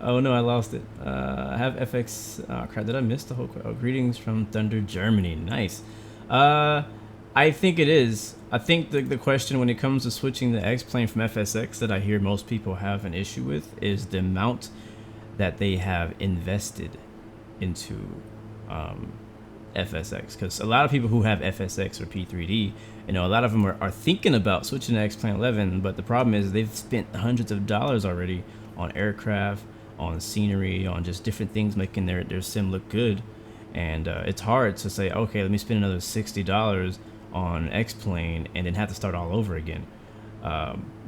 Speaker 1: Oh no, I lost it. I have FX. Oh crap, did I miss the whole? Oh, greetings from Thunder, Germany. Nice. I think it is. I think the question when it comes to switching the X-Plane from FSX that I hear most people have an issue with is the amount that they have invested into FSX. Because a lot of people who have FSX or P3D, you know, a lot of them are thinking about switching to X-Plane 11, but the problem is they've spent hundreds of dollars already on aircraft, on scenery, on just different things making their sim look good. And it's hard to say, okay, let me spend another $60 on X-Plane and then have to start all over again.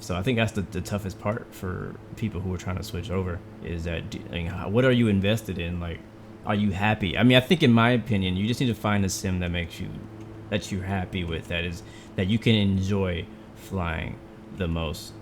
Speaker 1: So I think that's the toughest part for people who are trying to switch over, is that, I mean, what are you invested in? Like, are you happy? I mean, I think in my opinion, you just need to find a sim that makes you, that you're happy with, that you can enjoy flying the most.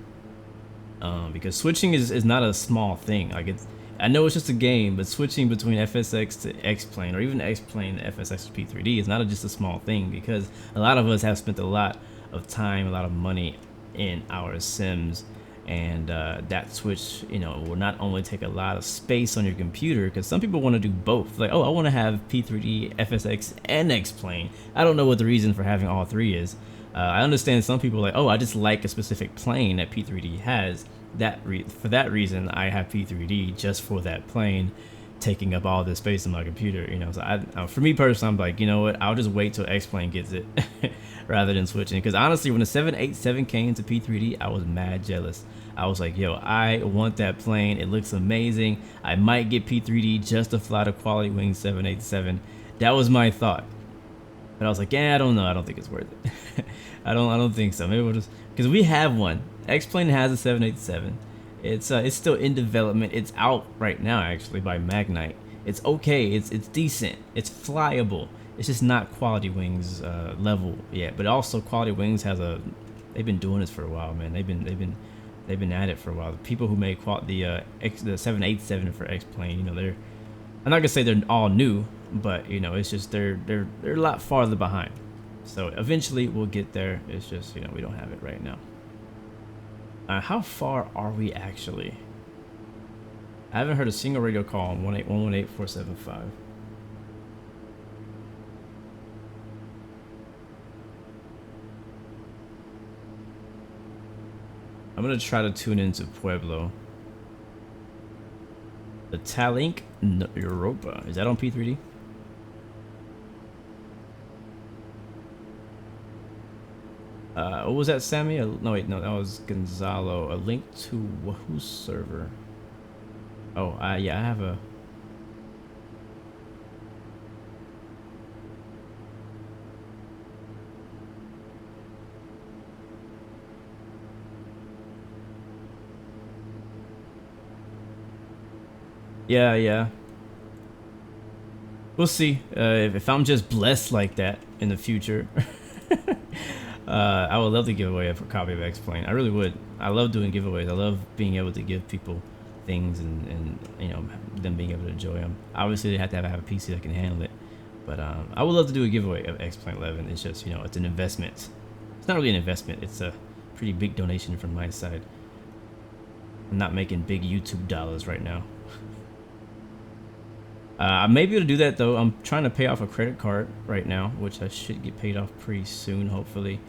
Speaker 1: Because switching is not a small thing. Like, I know it's just a game, but switching between FSX to X-Plane, or even X-Plane to FSX to P3D, is not just a small thing, because a lot of us have spent a lot of time, a lot of money in our sims, and that switch, you know, will not only take a lot of space on your computer, because some people want to do both. Like, oh, I want to have P3D, FSX, and X-Plane. I don't know what the reason for having all three is. I understand some people are like, oh, I just like a specific plane that P3D has. For that reason, I have P3D just for that plane taking up all this space in my computer, you know. So for me personally, I'm like, you know what, I'll just wait till X-Plane gets it rather than switching. Because honestly, when the 787 came to P3D, I was mad jealous. I was like, yo, I want that plane. It looks amazing. I might get P3D just to fly the Quality Wing 787. That was my thought. But I was like, yeah, I don't know. I don't think it's worth it. I don't think so. Maybe we'll just, because we have one. X-Plane has a 787. It's still in development. It's out right now actually by Magnite. It's okay. It's decent. It's flyable. It's just not Quality Wings level yet. But also Quality Wings has a. They've been doing this for a while, man. They've been at it for a while. The people who made the 787 for X-Plane, you know, I'm not gonna say they're all new, but you know, it's just they're a lot farther behind. So eventually we'll get there. It's just, you know, we don't have it right now. How far are we actually? I haven't heard a single radio call on 18118-475. I'm gonna try to tune into Pueblo. The Talink Europa. Is that on P3D? What was that, Sammy? No, wait, no, that was Gonzalo. A link to whose server? Oh, yeah, I have a... Yeah. We'll see. If I'm just blessed like that in the future, I would love to give away a copy of X-Plane. I really would. I love doing giveaways. I love being able to give people things and you know, them being able to enjoy them. Obviously, they have to have a PC that can handle it. But I would love to do a giveaway of X-Plane 11. It's just, you know, it's an investment. It's not really an investment. It's a pretty big donation from my side. I'm not making big YouTube dollars right now. I may be able to do that though. I'm trying to pay off a credit card right now, which I should get paid off pretty soon, hopefully.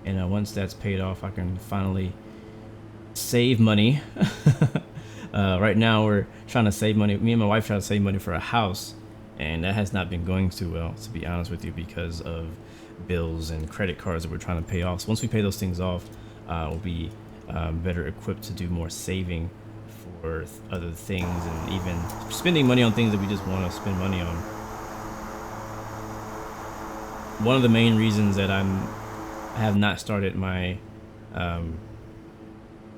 Speaker 1: And once that's paid off, I can finally save money. Right now, we're trying to save money. Me and my wife trying to save money for a house, and that has not been going too well, to be honest with you, because of bills and credit cards that we're trying to pay off. So once we pay those things off, we'll be better equipped to do more saving for other things, and even spending money on things that we just want to spend money on. One of the main reasons that I have not started my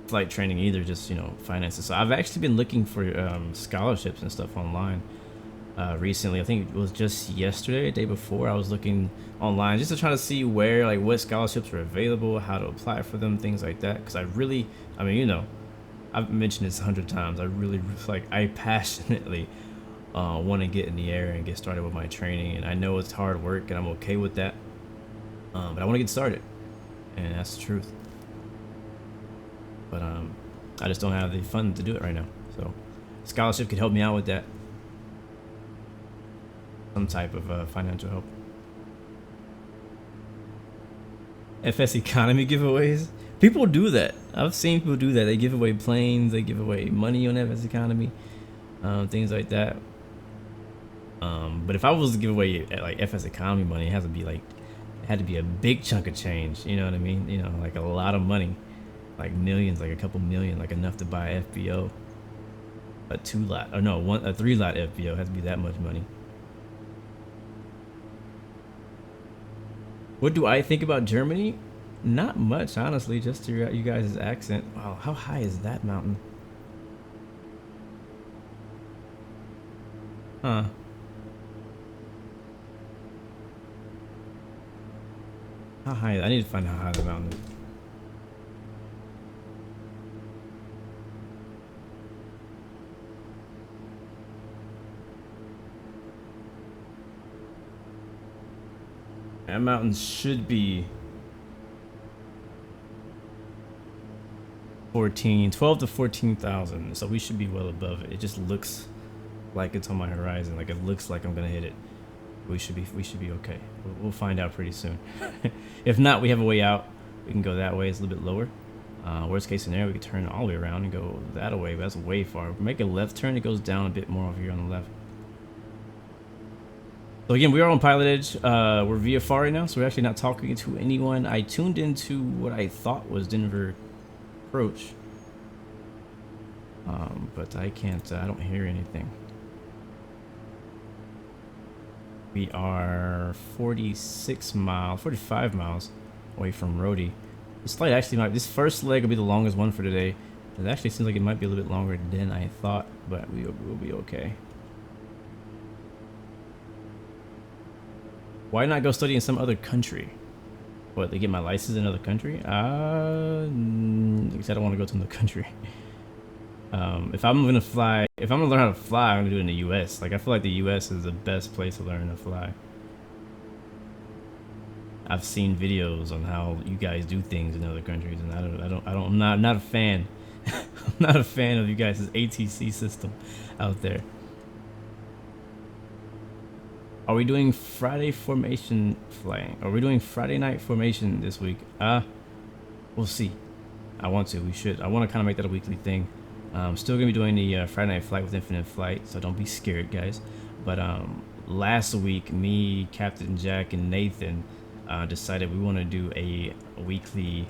Speaker 1: flight training either, just, you know, finances. So I've actually been looking for scholarships and stuff online recently. I think it was just yesterday, the day before, I was looking online just to try to see where, like, what scholarships are available, how to apply for them, things like that. Because I mean, you know, I've mentioned this 100 times. I passionately want to get in the air and get started with my training, and I know it's hard work, and I'm okay with that. But I want to get started, and that's the truth. But I just don't have the funds to do it right now. So scholarship could help me out with that. Some type of financial help. FSeconomy giveaways. People do that. I've seen people do that. They give away planes. They give away money on FSeconomy. Things like that. But if I was to give away like FSeconomy money, it had to be a big chunk of change. You know what I mean? You know, like a lot of money, like millions, like a couple million, like enough to buy FBO. A 3-lot FBO has to be that much money. What do I think about Germany? Not much, honestly, just to you guys' accent. Wow, how high is that mountain? Huh. How high? I need to find out how high the mountain is. That mountain should be 12 to 14,000. So we should be well above it. It just looks like it's on my horizon. Like it looks like I'm gonna hit it. We should be okay. We'll find out pretty soon. If not, we have a way out. We can go that way. It's a little bit lower. Worst case scenario, we could turn all the way around and go that way, but that's way far. If we make a left turn, it goes down a bit more over here on the left. So again, we are on Pilotedge. We're VFR right now, so we're actually not talking to anyone. I tuned into what I thought was Denver approach, but I can't. I don't hear anything. We are 45 miles away from Rhodey. This flight actually this first leg will be the longest one for today. It actually seems like it might be a little bit longer than I thought, but we'll be okay. Why not go study in some other country? What, they get my license in another country? Because I don't want to go to another country. If I'm gonna fly, if I'm gonna learn how to fly, I'm gonna do it in the U.S. Like I feel like the U.S. is the best place to learn to fly. I've seen videos on how you guys do things in other countries, and I'm not a fan. I'm not a fan of you guys' ATC system out there. Are we doing Friday formation flying? Are we doing Friday night formation this week? We'll see. I want to. We should. I want to kind of make that a weekly thing. I'm still gonna be doing the Friday night flight with Infinite Flight, so don't be scared, guys. But last week, me, Captain Jack, and Nathan decided we want to do a weekly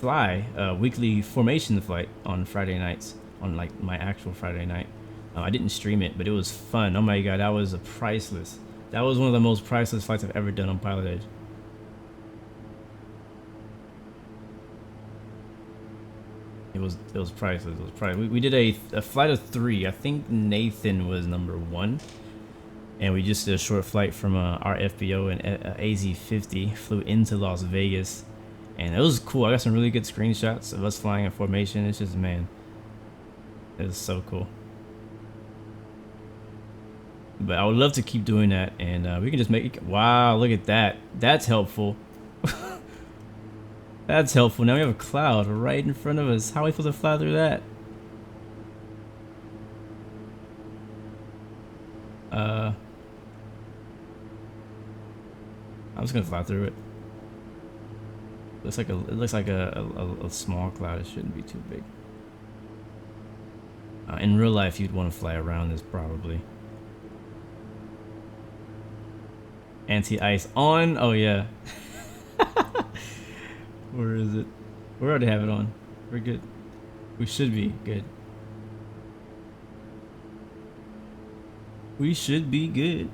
Speaker 1: weekly formation flight on Friday nights, on like my actual Friday night. I didn't stream it, but it was fun. Oh my god, that was priceless. That was one of the most priceless flights I've ever done on Pilotedge. It was priceless. It was priceless. We did a flight of 3. I think Nathan was number 1, and we just did a short flight from our FBO and AZ50. Flew into Las Vegas, and it was cool. I got some really good screenshots of us flying in formation. It's just, man, it was so cool. But I would love to keep doing that, and we can just make it. Wow, look at that. That's helpful. That's helpful. Now we have a cloud right in front of us. How are we supposed to fly through that? I'm just gonna fly through it. It looks like a small cloud. It shouldn't be too big. In real life, you'd want to fly around this probably. Anti-ice on. Oh yeah. Where is it? We already have it on. We're good. We should be good. We should be good.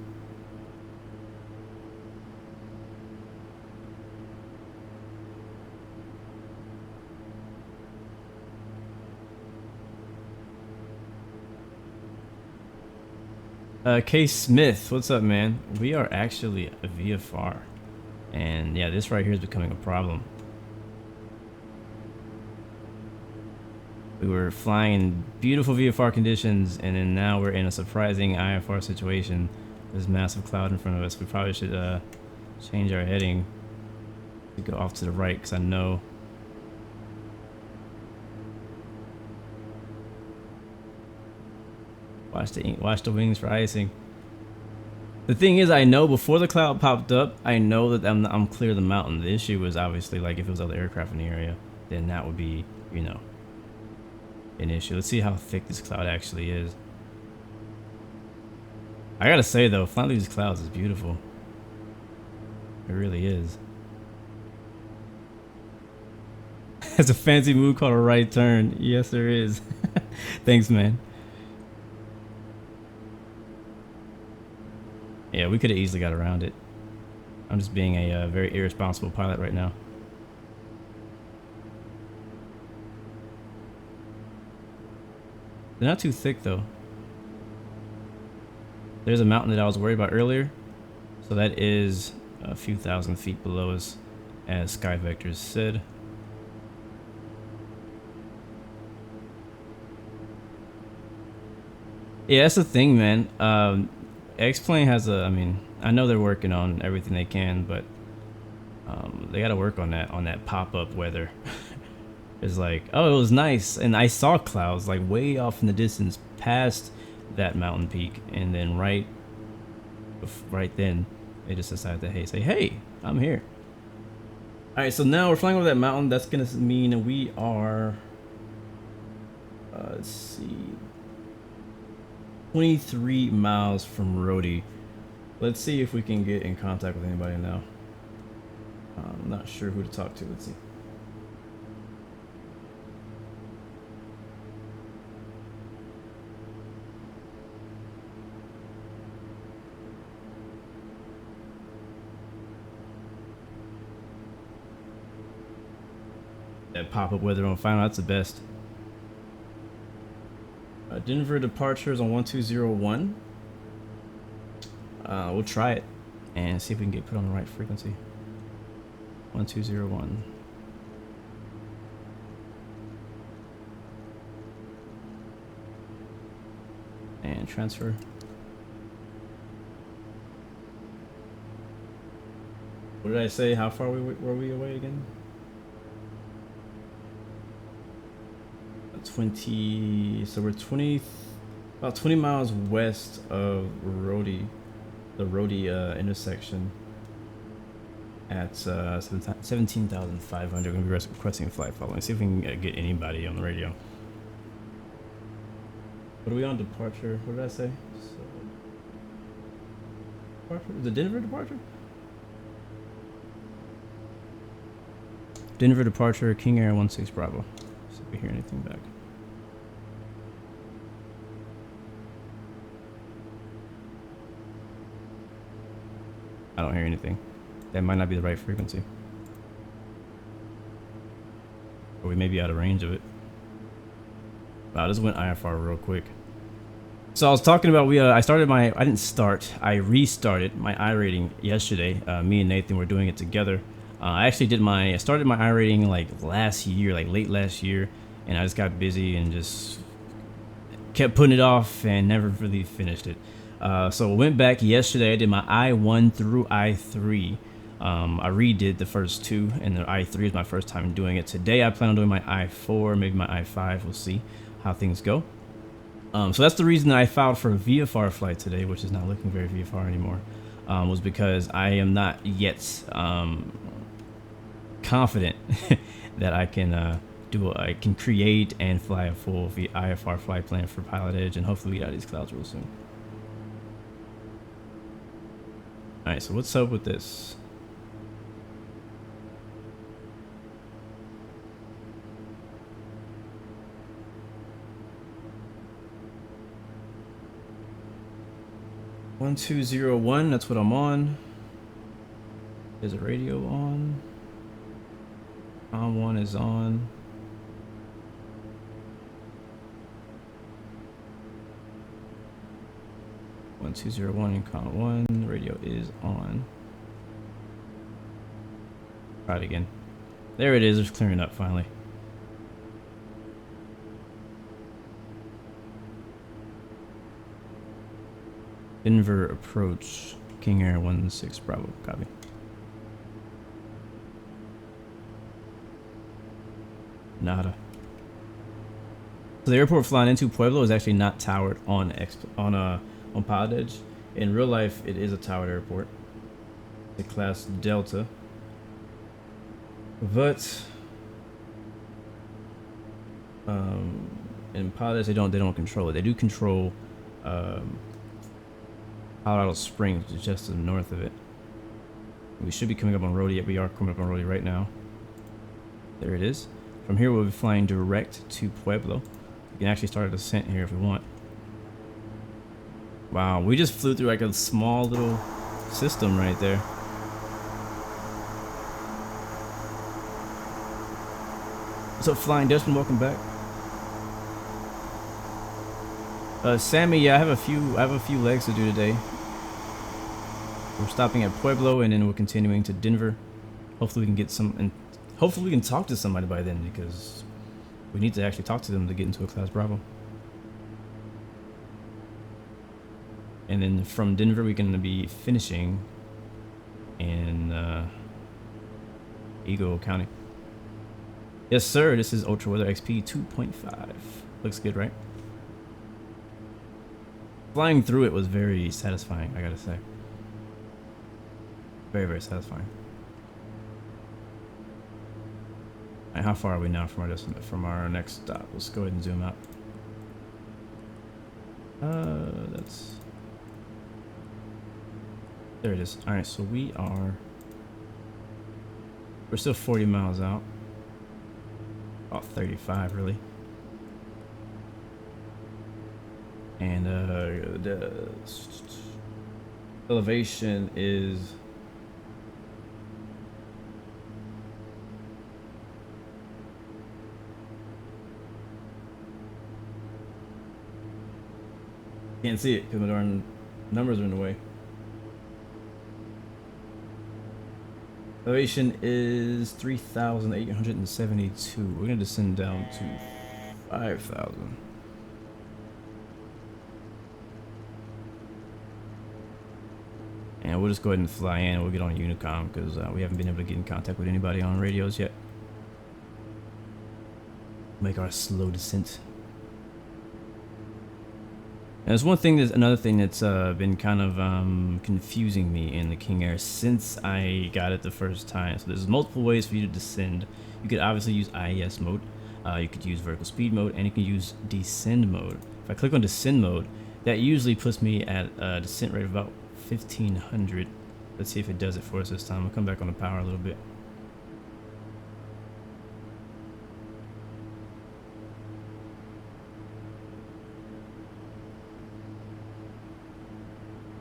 Speaker 1: K Smith, what's up, man? We are actually a VFR, and yeah, this right here is becoming a problem. We were flying in beautiful VFR conditions, and then now we're in a surprising IFR situation. There's a massive cloud in front of us. We probably should change our heading to go off to the right, because I know watch the wings for icing. The thing is, I know before the cloud popped up, I know that I'm clear of the mountain. The issue was obviously, like, if it was other aircraft in the area, then that would be, you know, an issue. Let's see how thick this cloud actually is. I gotta say though, flying through these clouds is beautiful. It really is. There's a fancy move called a right turn. Yes, there is. Thanks, man. Yeah, we could have easily got around it. I'm just being a very irresponsible pilot right now. They're not too thick though. There's a mountain that I was worried about earlier. So that is a few thousand feet below us, as Sky Vectors said. Yeah, that's the thing, man. X-Plane has I mean, I know they're working on everything they can, but they got to work on that pop-up weather. It's like, oh, it was nice, and I saw clouds like way off in the distance past that mountain peak, and then right then they just decided to say, hey, I'm here. All right, so now we're flying over that mountain. That's gonna mean we are let's see, 23 miles from Rhodey. Let's see if we can get in contact with anybody now. I'm not sure who to talk to. Let's see. That pop-up weather on final, that's the best. Denver departures on 1201. We'll try it and see if we can get put on the right frequency. 1201. transfer. What did I say? How far were we away again? 20. So we're about 20 miles west of the Rhodey intersection at 17,500. We're gonna be requesting flight following. See if we can get anybody on the radio. What are we on departure? What did I say? So, departure? The Denver departure? Denver departure, King Air 16 Bravo. See if we hear anything back. I don't hear anything. That might not be the right frequency. Or we may be out of range of it. Wow, this went IFR real quick. So I was talking about I restarted my iRating yesterday. Me and Nathan were doing it together. I actually started my iRating like last year, like late last year, and I just got busy and just kept putting it off and never really finished it. So I went back yesterday. I did my I1 through I3. I redid the first two, and the I3 is my first time doing it. Today I plan on doing my I4, maybe my I5. We'll see how things go. So that's the reason that I filed for a VFR flight today, which is not looking very VFR anymore, was because I am not yet confident that I can I can create and fly a full IFR flight plan for Pilotedge, and hopefully we get out of these clouds real soon. All right, so what's up with this? One 201. That's what I'm on. There's a radio on. One is on. One 201 in con 1. The radio is on. Try it again. There it is. It's clearing up finally. Denver approach. King Air 16 Bravo. Copy. Nada. So the airport flying into Pueblo is actually not towered on Pilotedge. In real life, it is a towered airport. The class Delta. But in Pilotedge, they don't control it. They do control Colorado Springs, which is just to the north of it. We should be coming up on Rhodey. We are coming up on Rhodey right now. There it is. From here, we'll be flying direct to Pueblo. We can actually start a descent here if we want. Wow, we just flew through like a small little system right there. What's up, Flying Dutchman? Welcome back. Sammy, yeah, I have a few legs to do today. We're stopping at Pueblo and then we're continuing to Denver. Hopefully we can get some, and hopefully we can talk to somebody by then, because we need to actually talk to them to get into a Class Bravo. And then from Denver we're going to be finishing in Eagle County. Yes sir, this is Ultra Weather XP 2.5. Looks good, right? Flying through it was very satisfying, I gotta say. Very, very satisfying. And how far are we now from our next stop? Let's go ahead and zoom out. There it is. All right, so we're still 40 miles out. About 35, really. And the elevation is can't see it because my darn numbers are in the way. Elevation is 3,872. We're gonna descend down to 5,000. And we'll just go ahead and fly in. We'll get on Unicom because we haven't been able to get in contact with anybody on radios yet. Make our slow descent. And there's another thing that's been kind of confusing me in the King Air since I got it the first time. So there's multiple ways for you to descend. You could obviously use IES mode. You could use vertical speed mode, and you can use descend mode. If I click on descend mode, that usually puts me at a descent rate of about 1500. Let's see if it does it for us this time. I'll come back on the power a little bit.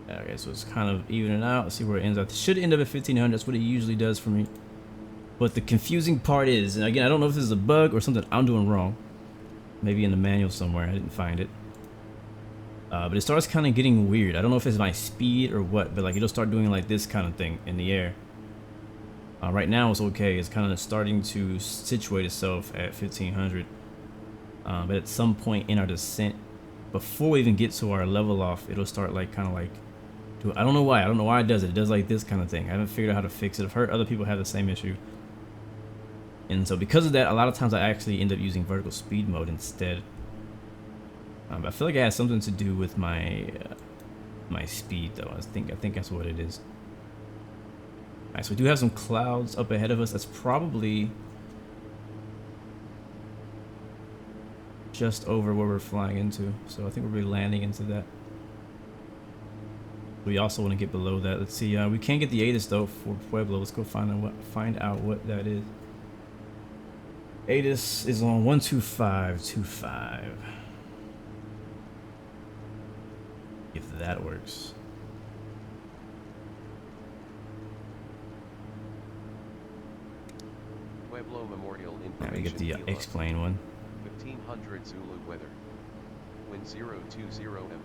Speaker 1: Okay, so it's kind of evening out. Let's see where it ends up. It should end up at 1500. That's what it usually does for me. But the confusing part is, and again, I don't know if this is a bug or something I'm doing wrong. Maybe in the manual somewhere. I didn't find it. But it starts kind of getting weird. I don't know if it's my speed or what, but like it'll start doing like this kind of thing in the air. Right now it's okay. It's kind of starting to situate itself at 1500. But at some point in our descent, before we even get to our level off, it'll start like kind of like, I don't know why. I don't know why it does it. It does like this kind of thing. I haven't figured out how to fix it. I've heard other people have the same issue. And so because of that, a lot of times I actually end up using vertical speed mode instead. I feel like it has something to do with my my speed though. I think that's what it is. Alright, so we do have some clouds up ahead of us. That's probably just over where we're flying into. So I think we'll be landing into that. We also want to get below that. Let's see. We can't get the ATIS though for Pueblo. Let's go find out what that is. ATIS is on 12525. If that works.
Speaker 3: Pueblo Memorial Information.
Speaker 1: Now we get the X-plane one.
Speaker 3: 1500 Zulu weather. Wind 020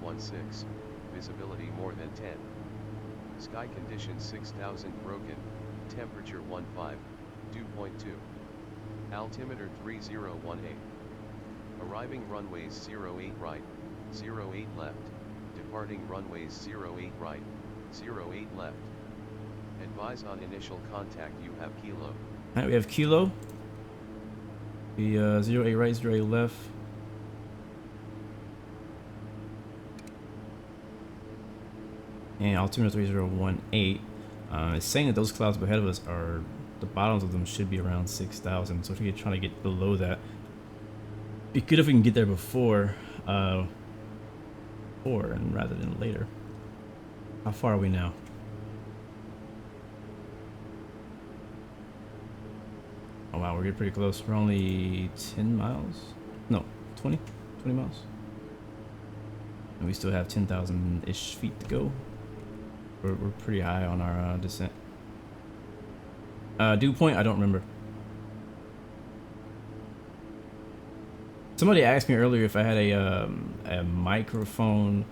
Speaker 3: M16. Visibility more than 10. Sky conditions 6000 broken. Temperature 15. Dew point 2. Altimeter 3018. Arriving runways 08 right, 08 left. Departing runways 08 right, 08 left. Advise on initial contact. You have Kilo.
Speaker 1: Alright, we have Kilo. The 08 right, 08 left. And altimeter 3018. It's saying that those clouds ahead of us are, the bottoms of them should be around 6,000. So if you're trying to get below that, it'd be good if we can get there before, and rather than later. How far are we now? Oh wow, we're getting pretty close. We're only 10 miles? No, 20 miles. And we still have 10,000-ish feet to go. We're pretty high on our descent. Dew point, I don't remember. Somebody asked me earlier if I had a microphone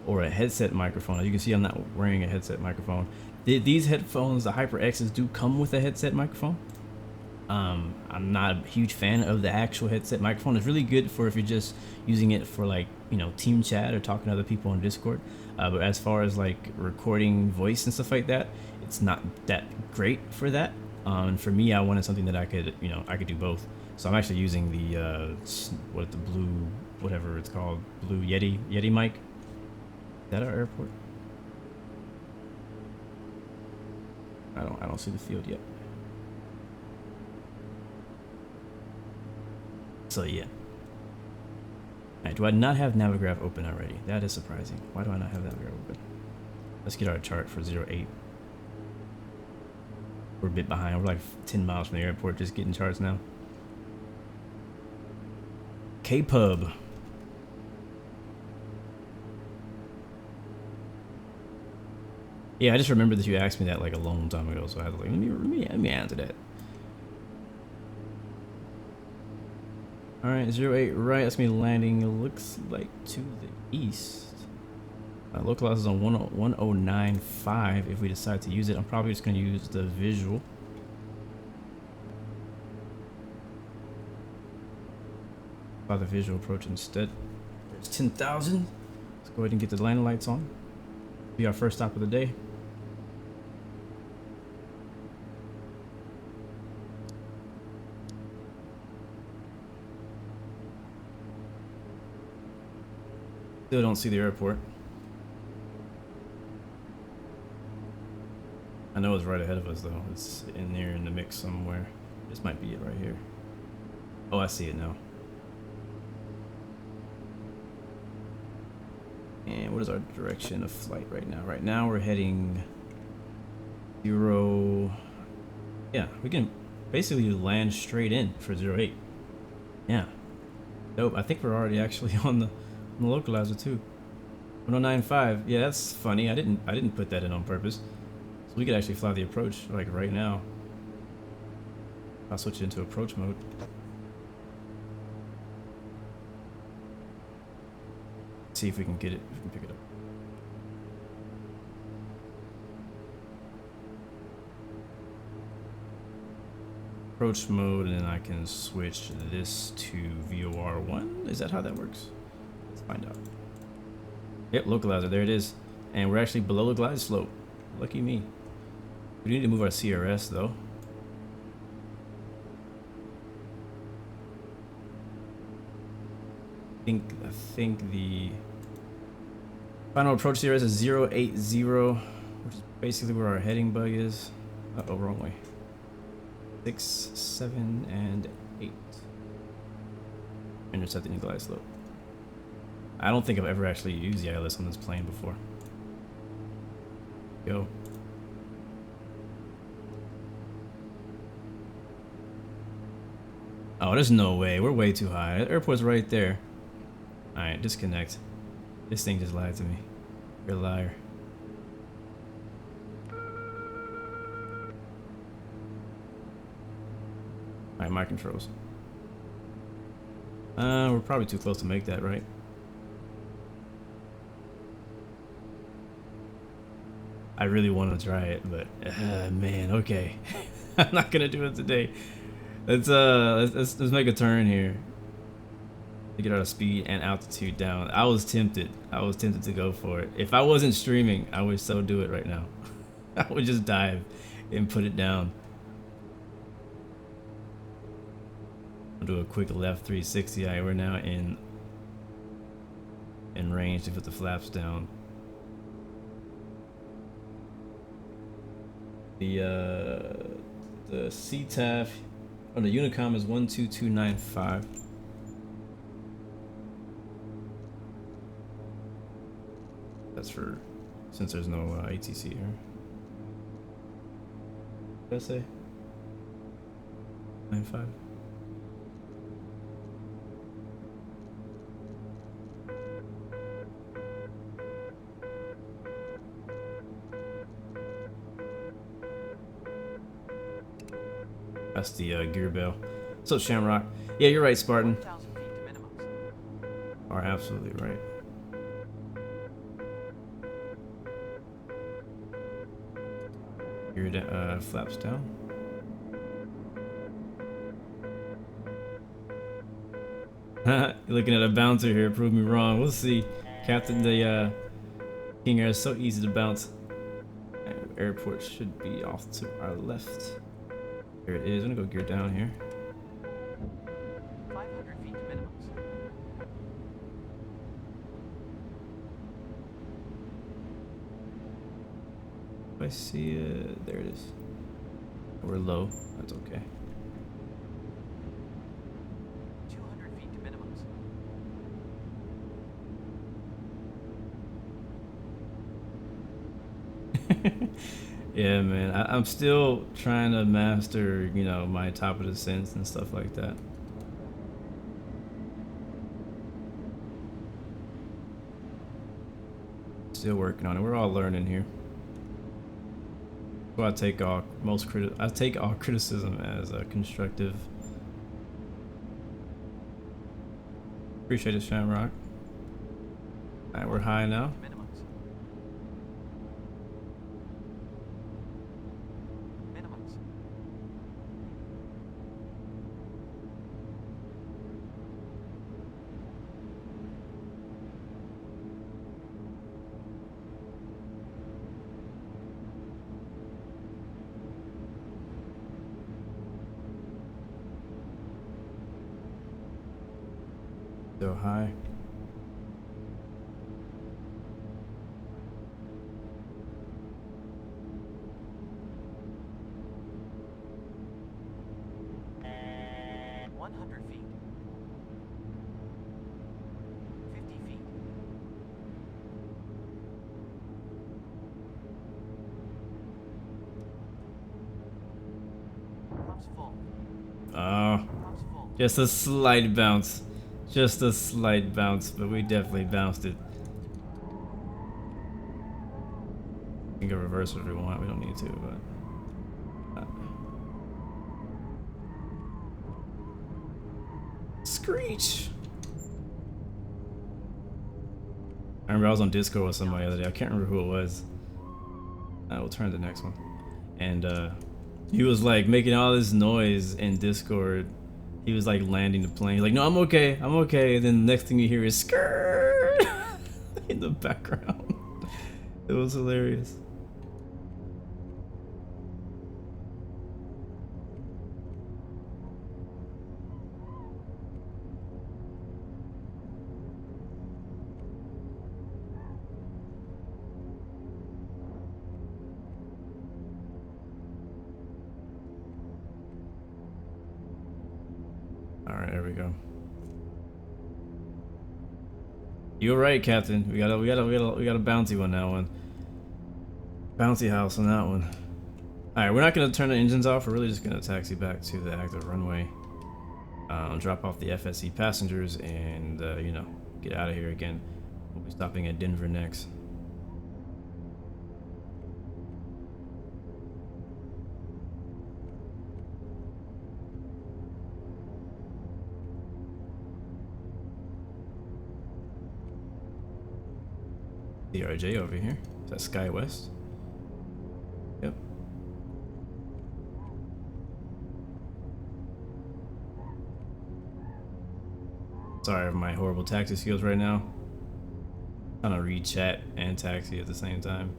Speaker 1: or a headset microphone. As you can see, I'm not wearing a headset microphone. These headphones, the HyperXs, do come with a headset microphone. I'm not a huge fan of the actual headset microphone. It's really good for if you're just using it for like, you know, team chat or talking to other people on Discord. But as far as like recording voice and stuff like that, it's not that great for that. And for me, I wanted something that I could, you know, I could do both. So I'm actually using the the blue, whatever it's called, blue Yeti mic. Is that our airport? I don't see the field yet. So yeah. Alright, do I not have Navigraph open already? That is surprising. Why do I not have Navigraph open? Let's get our chart for 08. We're a bit behind. We're like 10 miles from the airport, just getting charts now. K-Pub. Yeah, I just remembered that you asked me that like a long time ago, so I was like, let me answer that. Alright, 08 right, that's me landing, it looks like to the east. Localize is on 1095 if we decide to use it. I'm probably just going to use the visual. By the visual approach instead. There's 10,000. Let's go ahead and get the landing lights on. Be our first stop of the day. Still don't see the airport. I know it's right ahead of us though. It's in there in the mix somewhere. This might be it right here. Oh, I see it now. And what is our direction of flight right now? Right now we're heading 0. Yeah, we can basically land straight in for 08. Yeah. Dope. I think we're already actually on the localizer too. 1095. Yeah, that's funny. I didn't put that in on purpose. So we could actually fly the approach like right now. I'll switch it into approach mode. See if we can get it. If we can pick it up. Approach mode, and then I can switch this to VOR1. Is that how that works? Let's find out. Yep, localizer. There it is. And we're actually below the glide slope. Lucky me. We need to move our CRS though. I think the final approach CRS is 080, which is basically where our heading bug is. Uh-oh, wrong way. 6, 7, and 8. Intercepting the glide slope. I don't think I've ever actually used the ILS on this plane before. Go. Oh, there's no way. We're way too high. The airport's right there. Alright, disconnect. This thing just lied to me. You're a liar. Alright, my controls. We're probably too close to make that, right? I really want to try it, but man, okay. I'm not gonna do it today. Let's make a turn here to get our speed and altitude down. I was tempted to go for it. If I wasn't streaming, I would so do it right now. I would just dive and put it down. I'll do a quick left 360. Alright, we're now in range to put the flaps down. The CTAF on the Unicom is 12295. That's for since there's no ATC here. What did I say? 95. That's the gear bell. So Shamrock. Yeah, you're right, Spartan.
Speaker 2: 4,000 feet to minimums.
Speaker 1: Are absolutely right. Gear flaps down. You're looking at a bouncer here. Prove me wrong. We'll see. Captain, the King Air is so easy to bounce. Airport should be off to our left. Here it is. I'm gonna go gear down here.
Speaker 2: 500 feet to minimums.
Speaker 1: I see it. There it is. We're low. That's okay.
Speaker 2: 200 feet to minimums.
Speaker 1: Yeah, man. I'm still trying to master, you know, my top of the sense and stuff like that. Still working on it. We're all learning here. So I take all criticism as constructive. Appreciate it, Shamrock. All right, we're high now.
Speaker 2: Minimums. Minimums.
Speaker 1: So high.
Speaker 2: 100 feet. 50 feet. Props full.
Speaker 1: Oh,
Speaker 2: Props full.
Speaker 1: just a slight bounce. Just a slight bounce, but we definitely bounced it. We can go reverse if we want. We don't need to, but. Screech! I remember I was on Discord with somebody the other day. I can't remember who it was. We'll turn to the next one. And he was like making all this noise in Discord. He was like landing the plane. He's like, no, I'm okay. I'm okay. And then the next thing you hear is skirt in the background. It was hilarious. Alright, there we go. You're right, Captain. We got a bouncy on that one. Bouncy house on that one. Alright, we're not gonna turn the engines off, we're really just gonna taxi back to the active runway. Drop off the FSE passengers and you know, get out of here again. We'll be stopping at Denver next. DRJ over here. Is that Sky West? Yep. Sorry for my horrible taxi skills right now. I'm trying to read chat and taxi at the same time.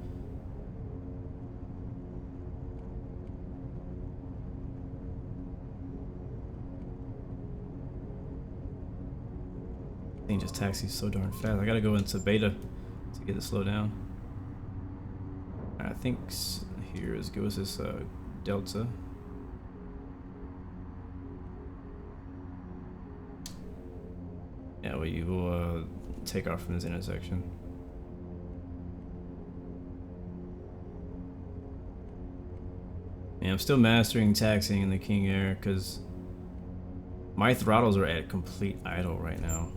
Speaker 1: I think just taxi's so darn fast. I gotta go into beta to get it slow down. I think here is give us this Delta. Yeah, we will take off from this intersection. Yeah, I'm still mastering taxiing in the King Air because my throttles are at complete idle right now.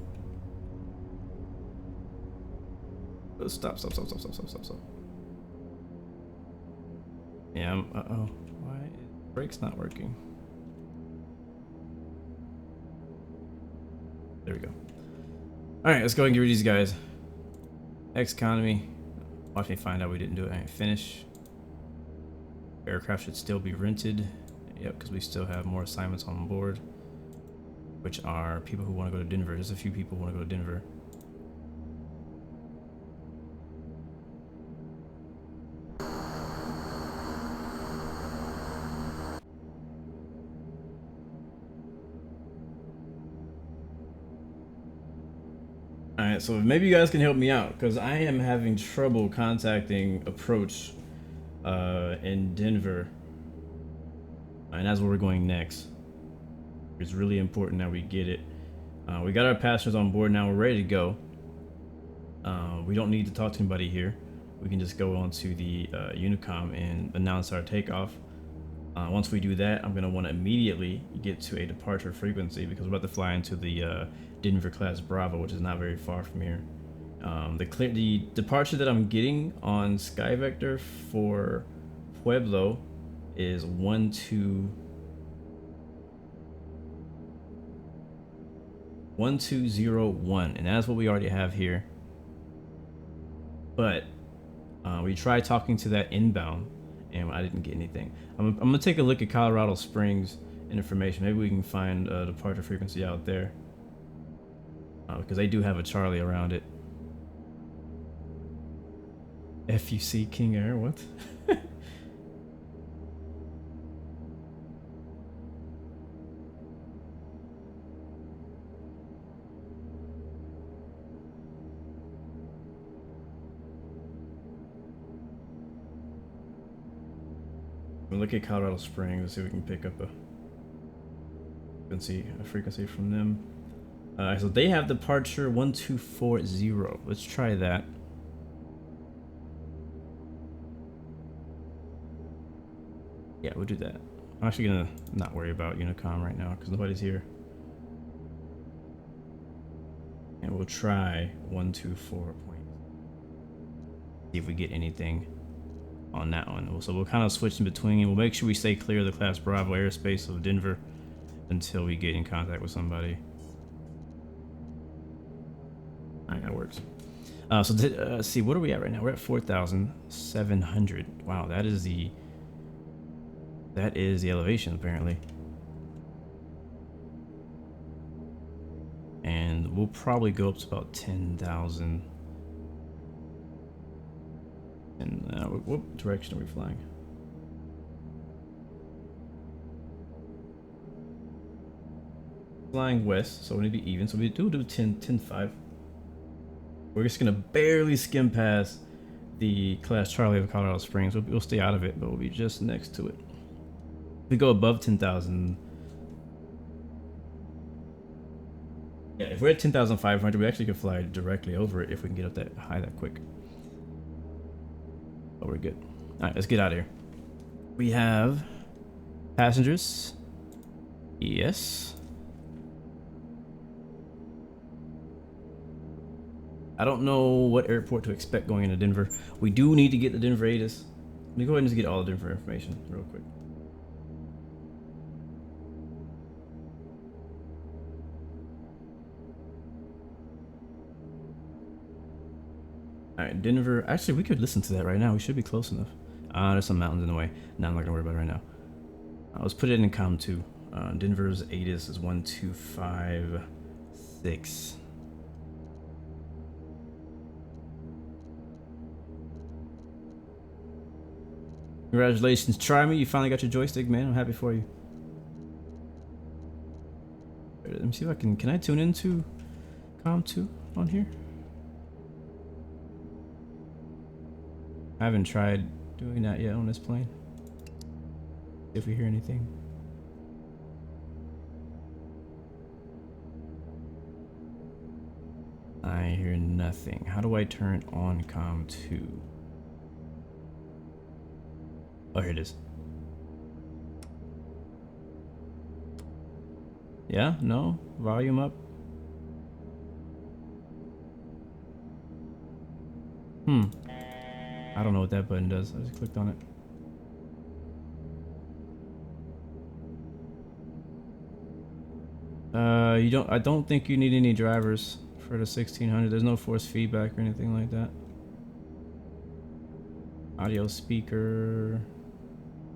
Speaker 1: Oh, stop. Yeah, uh-oh. Why is brakes not working? There we go. Alright, let's go ahead and get rid of these guys. Economy. Watch me find out we didn't do it. Alright, finish. Aircraft should still be rented. Yep, because we still have more assignments on board. Which are people who want to go to Denver. Just a few people who want to go to Denver. Alright, so maybe you guys can help me out because I am having trouble contacting Approach in Denver, and that's where we're going next. It's really important that we get it. We got our passengers on board now, we're ready to go. We don't need to talk to anybody here. We can just go onto the Unicom and announce our takeoff. Once we do that, I'm going to want to immediately get to a departure frequency because we're about to fly into the Denver class Bravo, which is not very far from here. The departure that I'm getting on SkyVector for Pueblo is 1201, and that's what we already have here. But we tried talking to that inbound, and I didn't get anything. I'm gonna take a look at Colorado Springs information. Maybe we can find a departure frequency out there. Because they do have a Charlie around it. FUC King Air, what? We'll look at Colorado Springs and see if we can pick up a frequency from them. So they have departure 1240. Let's try that. Yeah, we'll do that. I'm actually gonna not worry about Unicom right now because nobody's here. And we'll try 124. See if we get anything on that one. So we'll kind of switch in between, and we'll make sure we stay clear of the Class Bravo airspace of Denver until we get in contact with somebody. Alright, that works. So let's see, what are we at right now? We're at 4,700. Wow, that is the elevation apparently. And we'll probably go up to about 10,000. And what direction are we flying? Flying west, so we need to be even. So we do 10.5. We're just gonna barely skim past the Class Charlie of Colorado Springs. We'll stay out of it, but we'll be just next to it. If we go above 10,000, yeah, if we're at 10,500, we actually could fly directly over it if we can get up that high that quick. But we're good. All right, let's get out of here. We have passengers. Yes. I don't know what airport to expect going into Denver. We do need to get the Denver ATIS. Let me go ahead and just get all the Denver information real quick. Alright, Denver. Actually, we could listen to that right now. We should be close enough. There's some mountains in the way. No, I'm not going to worry about it right now. Let's put it in COM 2. Denver's ATIS is 1256. Congratulations, Tryme. You finally got your joystick, man. I'm happy for you. Let me see if I can I tune into COM 2 on here? I haven't tried doing that yet on this plane. If we hear anything. I hear nothing. How do I turn on COM 2? Oh, here it is. Yeah, no, volume up. I don't know what that button does. I just clicked on it. I don't think you need any drivers for the 1600. There's no force feedback or anything like that. Audio speaker.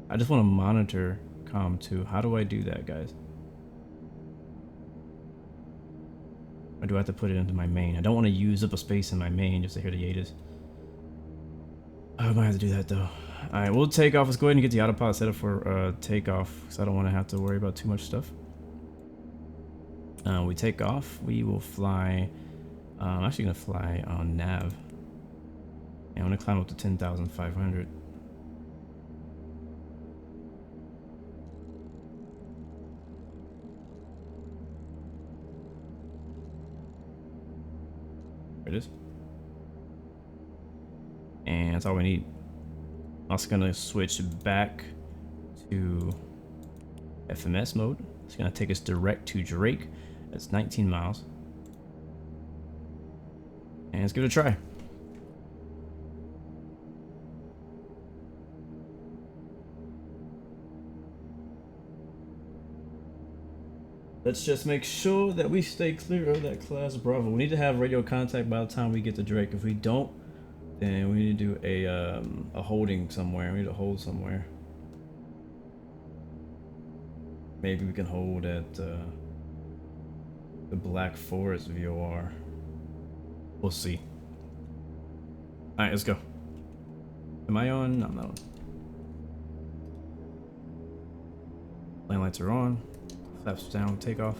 Speaker 1: I just want to monitor COM 2. How do I do that, guys? Or do I have to put it into my main? I don't want to use up a space in my main just to hear the ATIS. I might have to do that though. Alright, we'll take off. Let's go ahead and get the autopilot set up for takeoff because I don't want to have to worry about too much stuff. We take off. We will fly. I'm actually going to fly on nav. And I'm going to climb up to 10,500. There it is. And that's all we need. I'm also going to switch back to FMS mode. It's going to take us direct to Drake. That's 19 miles. And let's give it a try. Let's just make sure that we stay clear of that Class Bravo. We need to have radio contact by the time we get to Drake. If we don't, then we need to do a holding somewhere. We need to hold somewhere. Maybe we can hold at the Black Forest VOR. We'll see. Alright, let's go. Am I on? No, I'm not on. Lane lights are on. Flaps down, takeoff.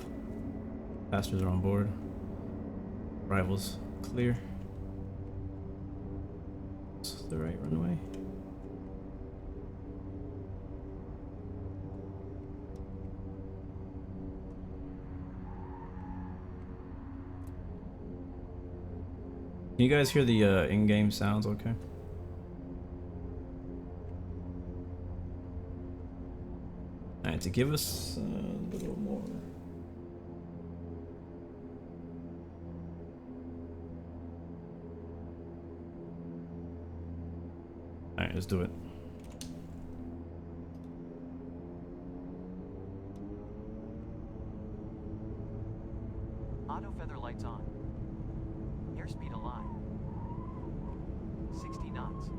Speaker 1: Passengers are on board. Arrivals clear. This is the right runway. Can you guys hear the in-game sounds okay? Alright, to give us a little more. Alright, let's do it.
Speaker 2: Auto feather lights on. Airspeed alive. 60 knots.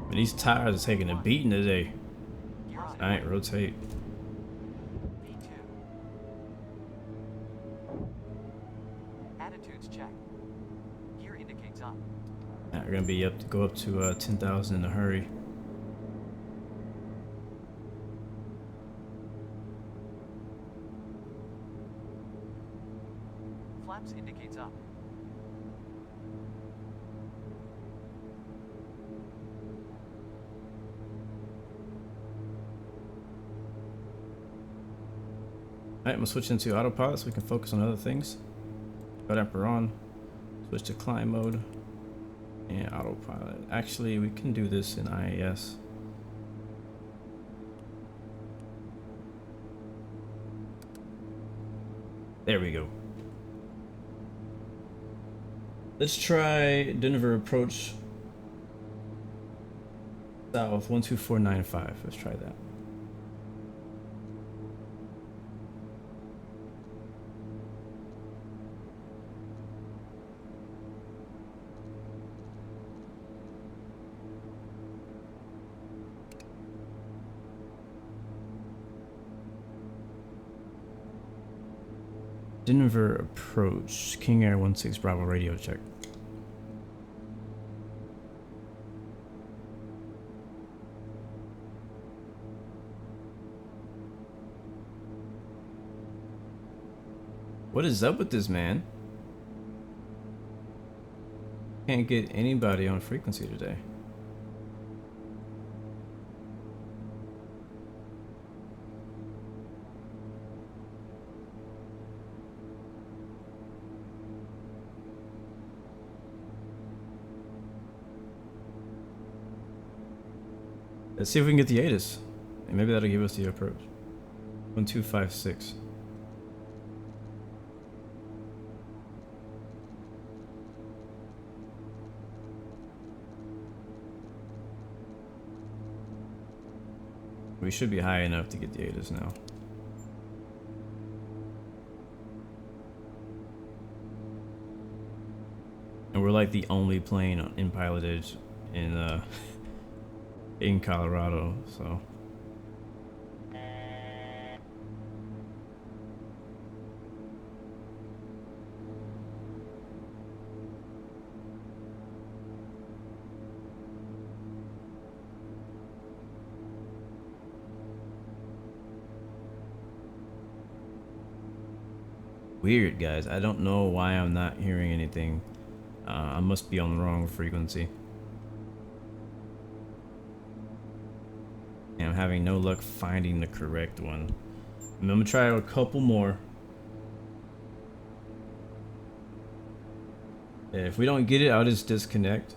Speaker 1: But these tires are taking a beating today.
Speaker 2: Gears in
Speaker 1: Alright,
Speaker 2: order.
Speaker 1: rotate.
Speaker 2: V2. Attitudes check. Gear indicates up.
Speaker 1: Alright, we're gonna be up to go up to 10,000 in a hurry.
Speaker 2: Flaps indicates up.
Speaker 1: Alright, I'm gonna switch into autopilot so we can focus on other things. Got Emperor on. Switch to climb mode. And autopilot. Actually, we can do this in IAS. There we go. Let's try Denver approach south 12495. Let's try that. Denver approach, King Air 16 Bravo radio check. What is up with this man? Can't get anybody on frequency today. Let's see if we can get the ATIS. And maybe that'll give us the approach. 1256. We should be high enough to get the ATIS now. And we're like the only plane in Pilotedge in Colorado, so. Weird, guys. I don't know why I'm not hearing anything. I must be on the wrong frequency. And I'm having no luck finding the correct one. I'm gonna try a couple more. If we don't get it, I'll just disconnect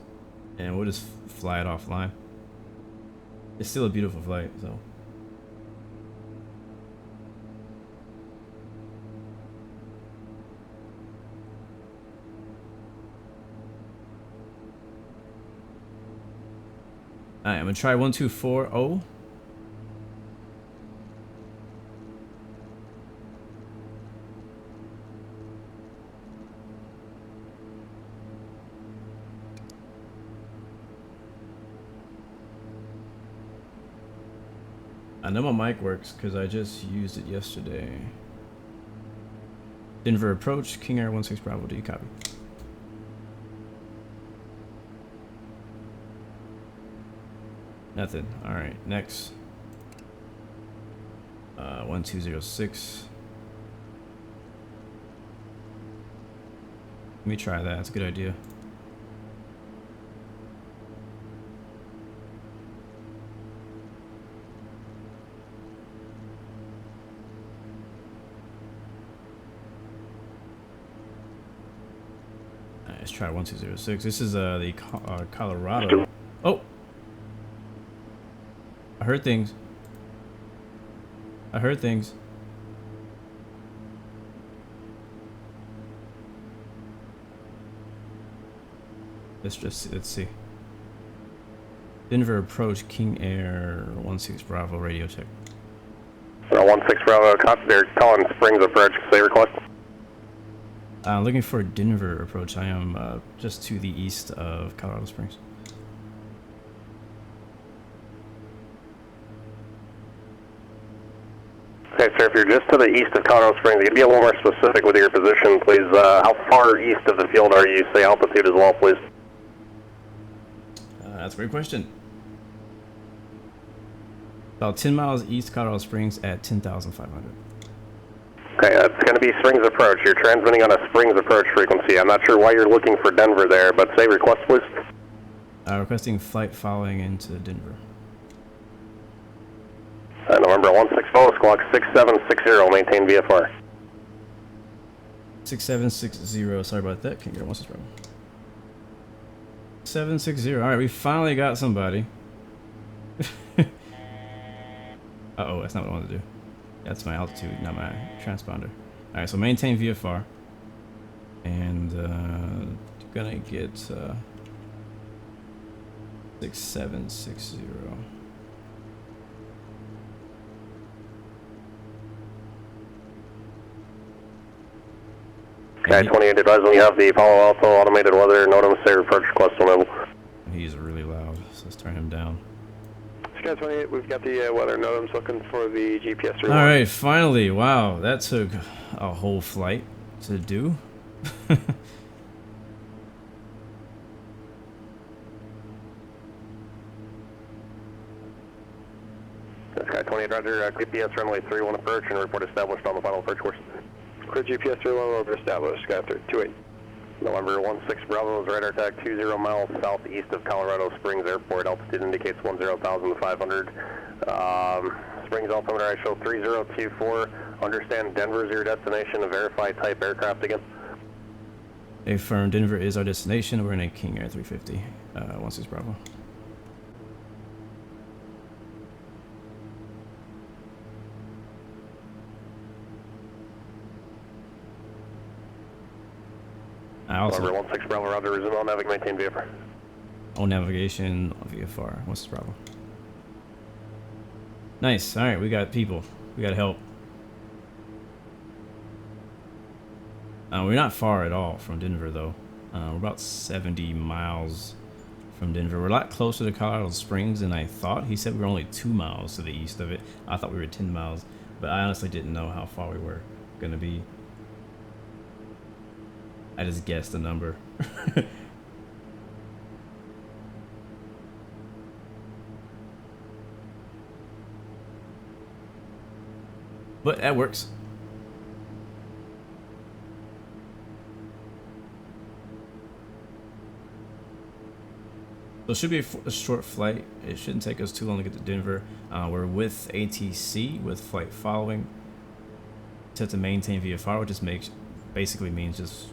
Speaker 1: and we'll just fly it offline. It's still a beautiful flight, so. Alright, I'm gonna try 1240. I know my mic works because I just used it yesterday. Denver approach, King Air 16 Bravo D, copy. Nothing. Alright, next. 1206. Let me try that, that's a good idea. Let's try 1206. This is the Colorado. Oh, I heard things. I heard things. Let's see. Denver approach, King Air 16 Bravo radio check.
Speaker 4: 16 Bravo, they're calling Springs approach, say request.
Speaker 1: Looking for Denver approach. I am just to the east of Colorado Springs.
Speaker 4: Okay, sir, if you're just to the east of Colorado Springs, you can be a little more specific with your position, please. How far east of the field are you? Say altitude as well, please.
Speaker 1: That's a great question. About 10 miles east Colorado Springs at 10,500.
Speaker 4: Okay, that's going to be Springs approach. You're transmitting on a Springs approach frequency. I'm not sure why you're looking for Denver there, but say request, please.
Speaker 1: Requesting flight following into Denver.
Speaker 4: November 16 Squawk 6760, maintain VFR.
Speaker 1: 6760, sorry about that. Can't get it once it's wrong. 760. Alright, we finally got somebody. Uh-oh, that's not what I wanted to do. That's my altitude, not my transponder. Alright, so maintain VFR. And gonna get 6760.
Speaker 4: Okay, 28 advise when you have the Palo Alto automated weather, NOTAM say approach request level.
Speaker 1: He's really loud, so let's turn him down.
Speaker 4: Sky 28, we've got the weather NOTAM's looking for the GPS.
Speaker 1: Alright, finally, wow, that took a whole flight to do.
Speaker 4: Sky 28, roger, GPS runway 31 approach and report established on the final approach course. Clear GPS 31 over established, Sky 28. November 16 Bravo is radar tag 20 miles southeast of Colorado Springs Airport. Altitude indicates 10,500. Springs altimeter I show 3024. Understand Denver is your destination. Verify type aircraft again.
Speaker 1: Affirm Denver is our destination. We're in a King Air 350. 16 Bravo.
Speaker 4: November 16 Bravo, roger, resume on navigation, maintain VFR.
Speaker 1: On navigation, VFR, 16 Bravo. Nice, alright, we got people. We got help. We're not far at all from Denver, though. We're about 70 miles from Denver. We're a lot closer to Colorado Springs than I thought. He said we were only 2 miles to the east of it. I thought we were 10 miles, but I honestly didn't know how far we were going to be. I just guessed the number. But that works. So it should be a short flight. It shouldn't take us too long to get to Denver. We're with ATC with flight following. Set to maintain VFR, which just basically means just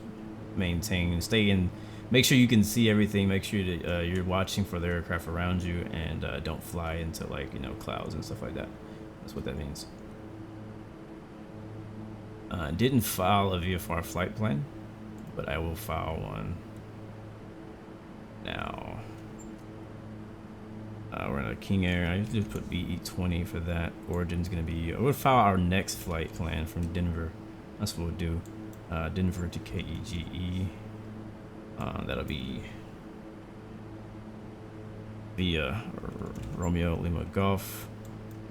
Speaker 1: maintain, stay in, make sure you can see everything, make sure that you're watching for the aircraft around you, and don't fly into, like, you know, clouds and stuff like that. That's what that means. Didn't file a VFR flight plan, but I will file one now. We're in a King Air. I usually put BE20 for that. Origin's gonna be, we'll file our next flight plan from Denver. That's what we'll do. Denver to KEGE. That'll be via Romeo Lima Golf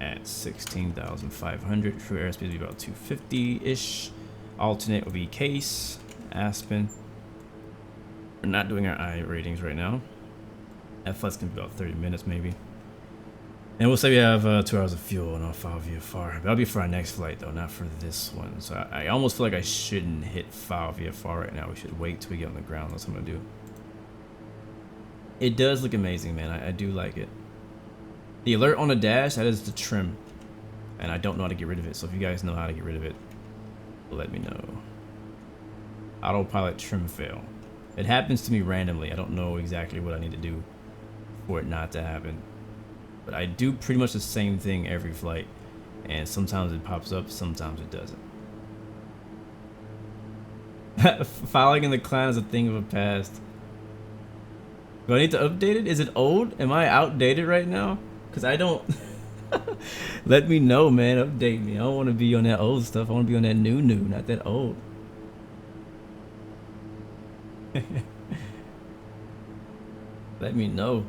Speaker 1: at 16,500. True airspeed will be about 250-ish. Alternate will be Case, Aspen. We're not doing our I ratings right now. That flight's gonna be about 30 minutes maybe. And we'll say we have 2 hours of fuel and I'll file VFR. That'll be for our next flight though, not for this one. So I almost feel like I shouldn't hit file VFR right now. We should wait till we get on the ground. That's what I'm gonna do. It does look amazing, man. I do like it. The alert on the dash, that is the trim. And I don't know how to get rid of it. So if you guys know how to get rid of it, let me know. Autopilot trim fail. It happens to me randomly. I don't know exactly what I need to do for it not to happen. But I do pretty much the same thing every flight. And sometimes it pops up, sometimes it doesn't. Filing in the clown is a thing of the past. Do I need to update it? Is it old? Am I outdated right now? Because I don't... Let me know, man. Update me. I don't want to be on that old stuff. I want to be on that new, not that old. Let me know.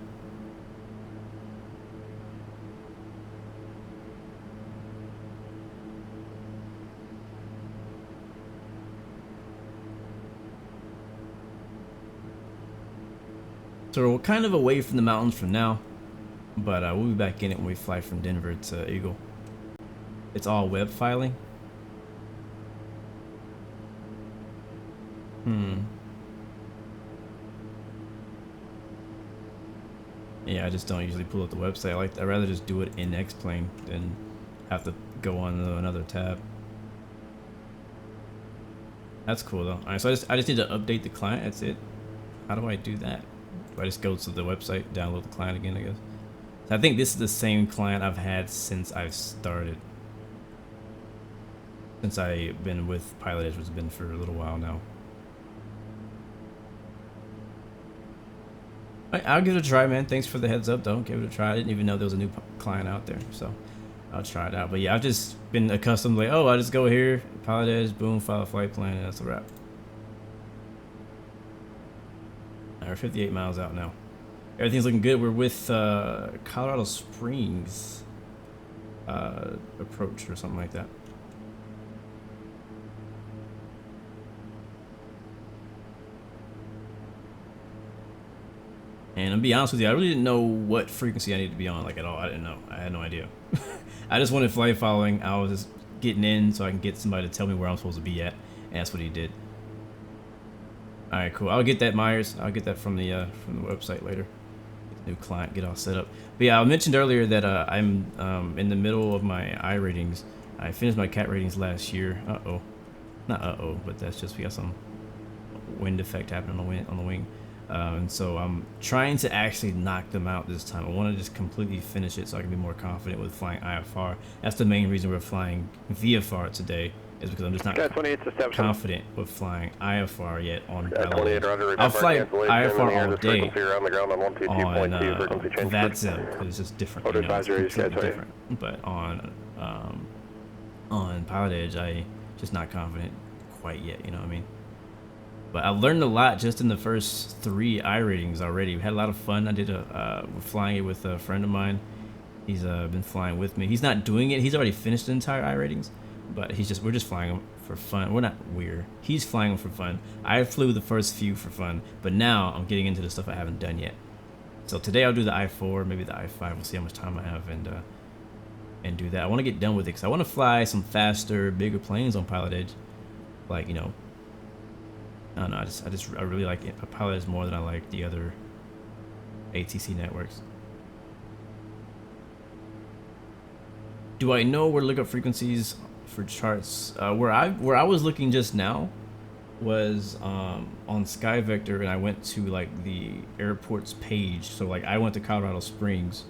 Speaker 1: So we're kind of away from the mountains for now, but we'll be back in it when we fly from Denver to Eagle. It's all web filing. Yeah, I just don't usually pull up the website. I'd rather just do it in X-Plane than have to go on another tab. That's cool though. Alright, so I just need to update the client. That's it. How do I do that? Do I just go to the website, download the client again, I guess? So I think this is the same client I've had since I've started. Since I've been with Pilotedge, which has been for a little while now. I'll give it a try, man. Thanks for the heads up, though. Give it a try. I didn't even know there was a new client out there, so I'll try it out. But yeah, I've just been accustomed, like, oh, I just go here, Pilotedge, boom, file a flight plan, and that's a wrap. We're 58 miles out now. Everything's looking good. We're with Colorado Springs approach or something like that. And I'll be honest with you, I really didn't know what frequency I needed to be on, like, at all. I didn't know. I had no idea. I just wanted flight following. I was just getting in so I can get somebody to tell me where I'm supposed to be at, and that's what he did. All right, cool. I'll get that Myers. I'll get that from the website later. Get the new client, get all set up. But yeah, I mentioned earlier that I'm in the middle of my I ratings. I finished my cat ratings last year. Not but that's just we got some wind effect happening on the wing. And so I'm trying to actually knock them out this time. I want to just completely finish it so I can be more confident with flying IFR. That's the main reason we're flying VFR today, is because I'm just not confident with flying IFR yet on Pilotedge. I'll fly IFR all day on Deadz Eyz, because it's just different. You know, it's completely different. But on Pilotedge, I just not confident quite yet. You know what I mean? But I learned a lot just in the first 3 I ratings already. We had a lot of fun. I did we're flying it with a friend of mine. He's been flying with me. He's not doing it. He's already finished the entire I ratings, but we're just flying them for fun. He's flying them for fun. I flew the first few for fun, but now I'm getting into the stuff I haven't done yet. So today I'll do the I4, maybe the I5. We'll see how much time I have and do that. I want to get done with it because I want to fly some faster, bigger planes on Pilotedge, like, you know. I don't know. I really like it. Pilotedge more than I like the other ATC networks. Do I know where to look up frequencies for charts? Where I was looking just now was on SkyVector, and I went to like the airport's page. So like I went to Colorado Springs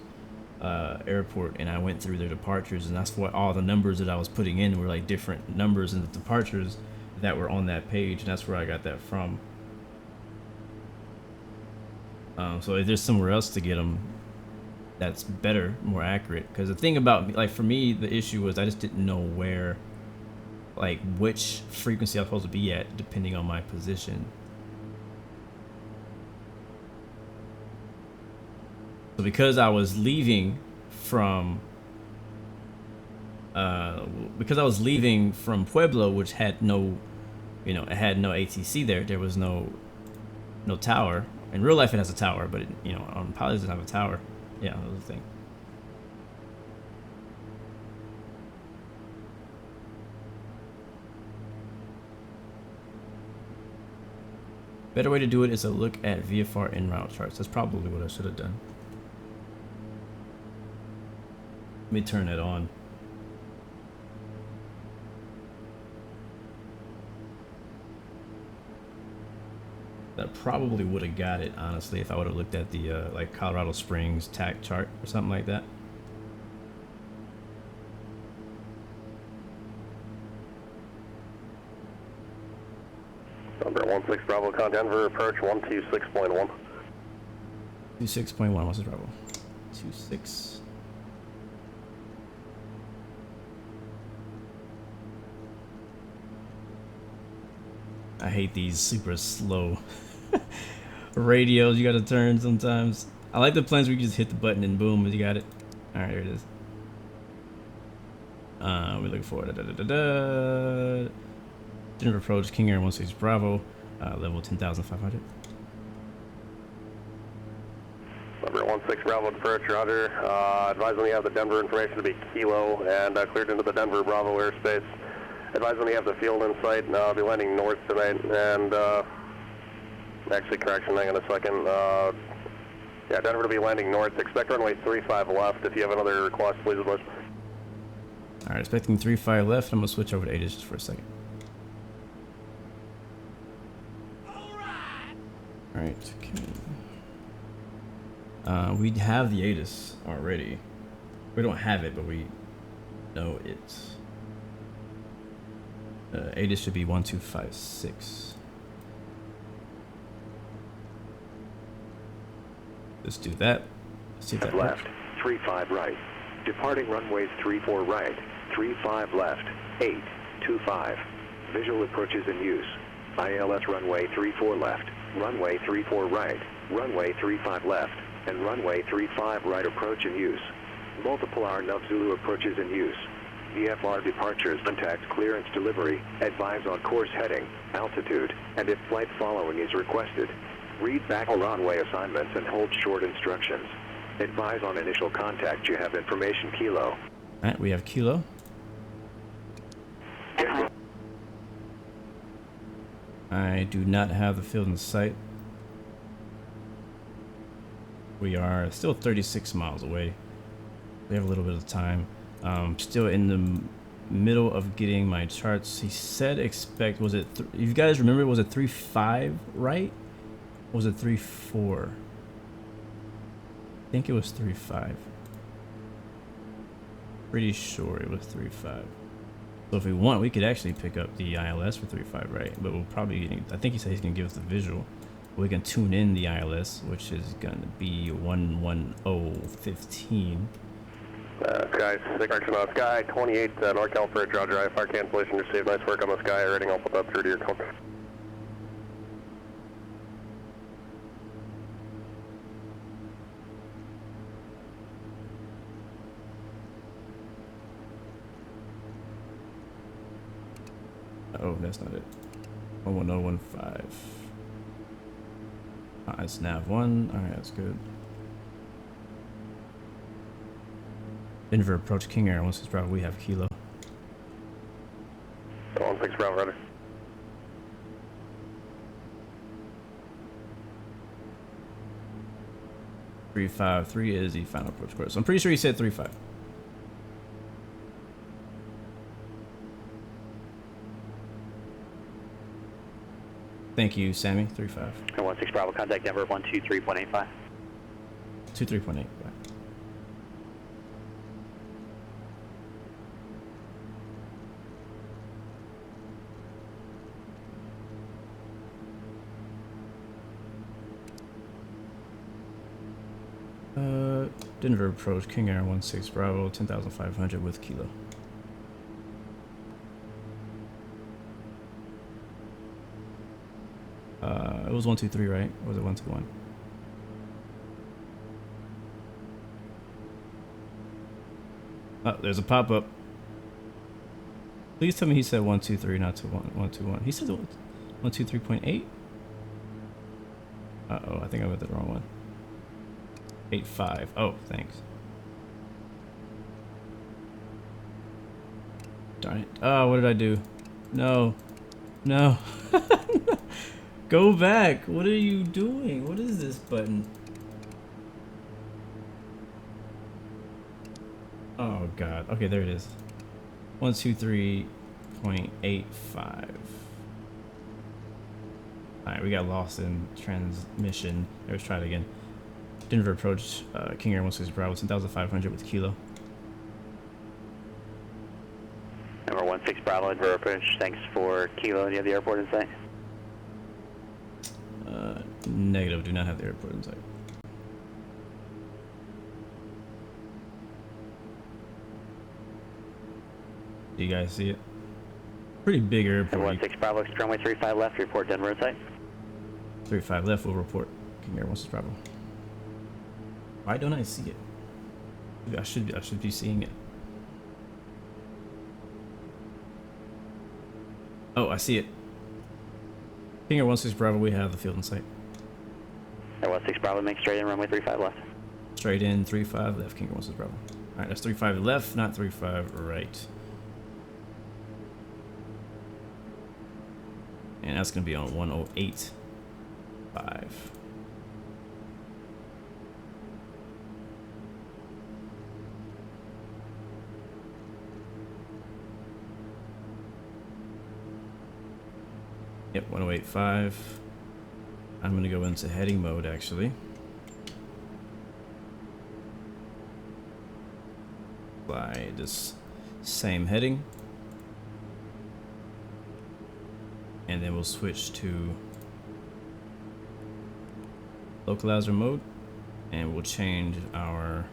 Speaker 1: airport, and I went through their departures, and that's what all the numbers that I was putting in were like different numbers in the departures that were on that page, and that's where I got that from. So if there's somewhere else to get them that's better, more accurate, because the thing about, like, for me, the issue was I just didn't know where, like, which frequency I was supposed to be at depending on my position. So because I was leaving from Pueblo, which had no, you know, it had no ATC there. There was no tower. In real life, it has a tower, but it, you know, on Pilotedge, it doesn't have a tower. Yeah, that was the thing. Better way to do it is to look at VFR en route charts. That's probably what I should have done. Let me turn it on. That probably would have got it, honestly, if I would have looked at the like Colorado Springs TAC chart or something like that.
Speaker 4: Number 16 Bravo, con Denver, approach 126.1.
Speaker 1: 26.1, what's the Bravo? 26. I hate these super slow radios you gotta turn sometimes. I like the planes where you just hit the button and boom, you got it. Alright, here it is. We're looking for Denver approach, King Air 16 Bravo, level 10,500.
Speaker 4: Number 16 Bravo, approach, roger. Advise when you have the Denver information to be Kilo and cleared into the Denver Bravo airspace. Advise when you have the field in sight. I'll be landing north tonight, and actually, correction, hang on a second. Yeah, Denver to be landing north. Expect runway 35 left. If you have another request, please advise.
Speaker 1: Alright, expecting 35 left. I'm gonna switch over to ATIS just for a second. Alright, okay. We have the ATIS already. We don't have it, but we know it. ATIS should be 1256. Let's do that. Let's see if that
Speaker 5: left,
Speaker 1: works.
Speaker 5: 35 right. Departing runways 34 right, 35 left, 825. Visual approaches in use. ILS runway 34 left, runway 34 right, runway 35 left, and runway 35 right approach in use. Multiple R-Nub Zulu approaches in use. VFR departures, contact clearance delivery, advise on course heading, altitude, and if flight following is requested. Read back runway assignments and hold short instructions. Advise on initial contact. You have information Kilo.
Speaker 1: Alright, we have Kilo. I do not have the field in sight. We are still 36 miles away. We have a little bit of time. Still in the middle of getting my charts. He said expect, was it, you guys remember, was it 3.5 right? Or was it 3.4? I think it was 3.5. Pretty sure it was 3.5. So if we want, we could actually pick up the ILS for 3.5 right? But we'll probably, I think he said he's gonna give us the visual. We can tune in the ILS, which is gonna be 11015.
Speaker 4: Sky 6, Sky 28, Langkemper, draw dry, fire cancellation, received, nice work on the Sky, rating, I'll put that through to your code.
Speaker 1: Oh, that's not it. 11015. It's nav 1, alright, that's good. Denver approach King Air 16 Bravo, we have Kilo.
Speaker 4: 16 Bravo, ready.
Speaker 1: .353 is the final approach course. I'm pretty sure he said 3.5. Thank you, Sammy. 3.5.
Speaker 6: 16 Bravo, contact Denver 123.85.
Speaker 1: 23.8. Right. Denver approach King Air 16 Bravo, 10,500 with Kilo. It was 123, right? Or was it 121? Oh, there's a pop-up. Please tell me he said 123, not 121. He said 123.8. Uh-oh, I think I went the wrong one. 8.5. Oh, thanks. Darn it. Oh, what did I do? No. No. Go back. What are you doing? What is this button? Oh, God. Okay, there it is. 123.85. Alright, we got lost in transmission. Let's try it again. Denver approach, King Air 16 Bravo, 10,500 with kilo.
Speaker 6: Number 16 Bravo, Denver approach. Thanks for kilo. Do you have the airport in sight?
Speaker 1: Negative, do not have the airport in sight. Do you guys see it? Pretty big airport.
Speaker 6: Number 16 Bravo, runway 35 left, report Denver in sight.
Speaker 1: 35 left, we'll report King Air 16 Bravo. Why don't I see it? I should be seeing it. Oh, I see it. King Air 16 Bravo, we have the field in sight.
Speaker 6: Number 16 Bravo, make straight in, runway 35 left.
Speaker 1: Straight in, 35 left, King Air 16 Bravo. Alright, that's 35 left, not 35 right. And that's gonna be on 108.5. Yep, 108.5. I'm gonna go into heading mode actually. Fly this same heading. And then we'll switch to localizer mode. And we'll change our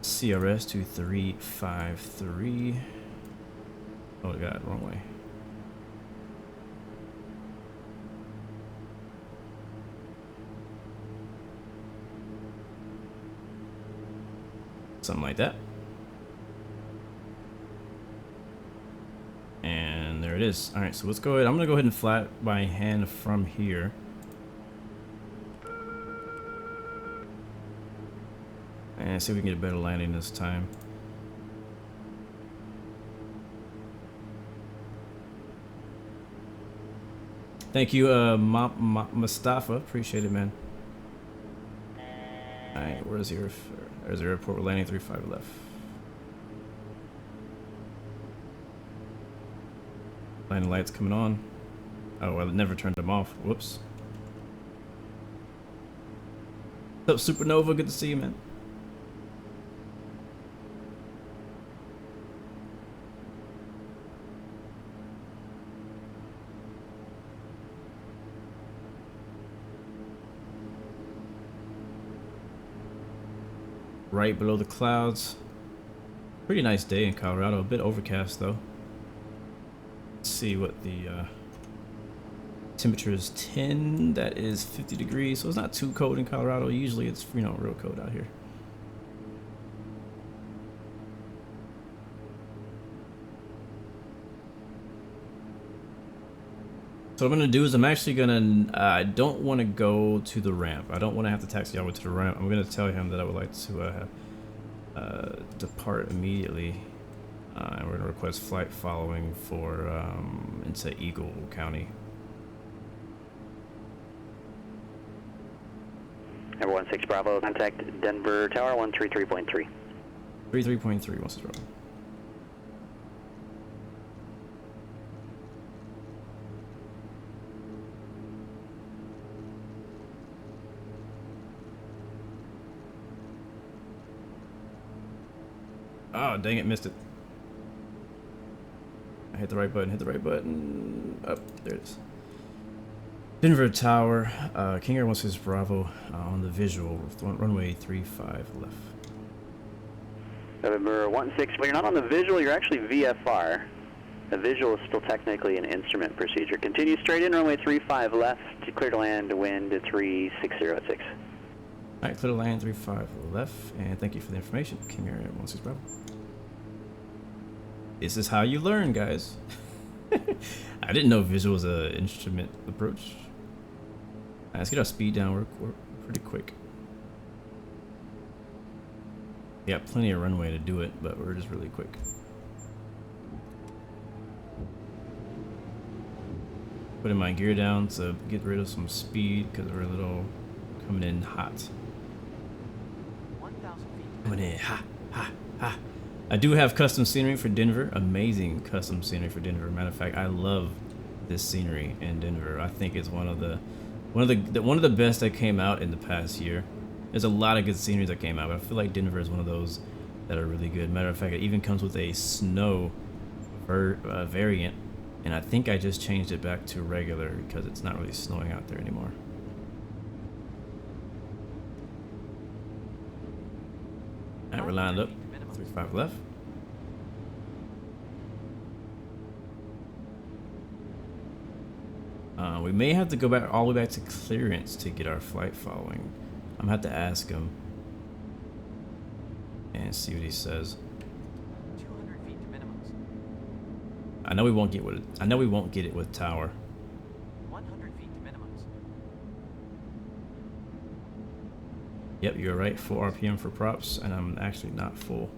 Speaker 1: CRS to 353. Oh god, wrong way. Something like that. And there it is. Alright, so let's go ahead. I'm gonna go ahead and fly it by hand from here. And see if we can get a better landing this time. Thank you, Mustafa. Appreciate it, man. Alright, where's your... There's the airport. We're landing 35 left. Landing lights coming on. Oh, I never turned them off. Whoops. What's up, Supernova? Good to see you, man. Right below the clouds. Pretty nice day in Colorado. A bit overcast though. Let's see what the temperature is. 10. That is 50 degrees. So it's not too cold in Colorado. Usually it's, you know, real cold out here. So what I'm gonna do is I'm actually gonna, I don't want to go to the ramp. I don't want to have to taxi all the way to the ramp. I'm gonna tell him that I would like to depart immediately. And we're gonna request flight following for into Eagle County.
Speaker 6: Number 16 Bravo, contact Denver Tower 133.3.
Speaker 1: 33.3 wants to drop. Oh, dang it, missed it. I hit the right button, hit the right button. Up, there it is. Denver Tower, King Air 16 Bravo on the visual, runway 35 left.
Speaker 6: November 16, well, you're not on the visual, you're actually VFR. The visual is still technically an instrument procedure. Continue straight in, runway 35 left, clear to land, wind 3606.
Speaker 1: Alright, clear to land 35 left, and thank you for the information, King Air 16 Bravo. This is how you learn, guys. I didn't know visual was an instrument approach. Right, let's get our speed down. We're pretty quick. We got plenty of runway to do it, but we're just really quick. Putting my gear down to get rid of some speed because we're a little coming in hot.
Speaker 2: 1,000 feet.
Speaker 1: Coming in ha ha ha. I do have custom scenery for Denver. Amazing custom scenery for Denver. Matter of fact, I love this scenery in Denver. I think it's one of the best that came out in the past year. There's a lot of good sceneries that came out, but I feel like Denver is one of those that are really good. Matter of fact, it even comes with a snow variant, and I think I just changed it back to regular because it's not really snowing out there anymore. Alright, we're lined up. 35 left. We may have to go back all the way back to clearance to get our flight following. I'm gonna have to ask him and see what he says.
Speaker 2: 200 feet to minimums.
Speaker 1: I know we won't get with I know we won't get it with tower.
Speaker 2: 100 feet to minimums.
Speaker 1: Yep, you're right. Full RPM for props, and I'm actually not full.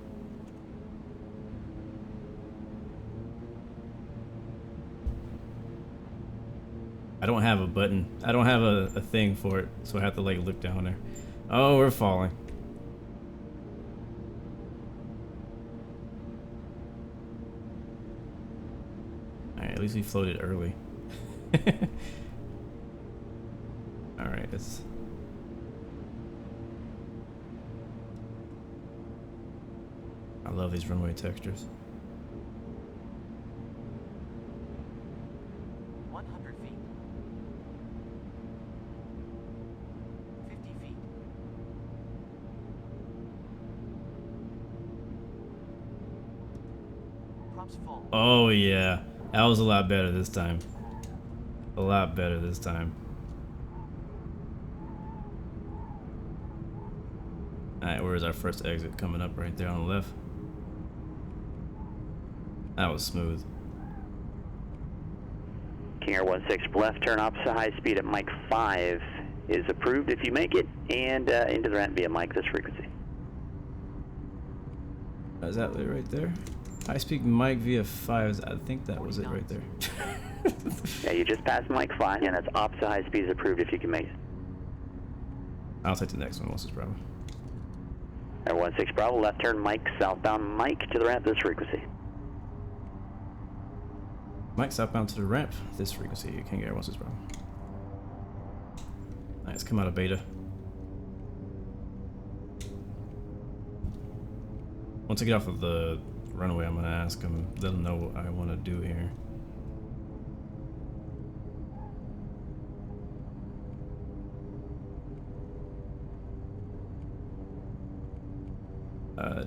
Speaker 1: I don't have a button. I don't have a thing for it, so I have to like look down there. Oh, we're falling. Alright, at least we floated early. Alright, let's... I love these runway textures.
Speaker 2: 100 feet. 50 feet. Props full.
Speaker 1: Oh yeah, that was a lot better this time. A lot better this time. Alright, where's our first exit? Coming up right there on the left. That was smooth.
Speaker 6: King Air 16 left, turn opposite high speed at Mike 5 is approved if you make it, and into the ramp via Mike this frequency.
Speaker 1: Is that it right there? High speed Mike via 5, I think that was it right there.
Speaker 6: Yeah, you just passed Mike 5, and that's opposite high speed is approved if you can make it.
Speaker 1: I'll take the next one once it's Bravo.
Speaker 6: Air 16 Bravo, left turn Mike, southbound Mike to the ramp this frequency.
Speaker 1: Mike southbound to the ramp, this frequency, King Air 16 Bravo. Alright, let's come out of beta. Once I get off of the runway, I'm gonna ask him, let him know what I want to do here.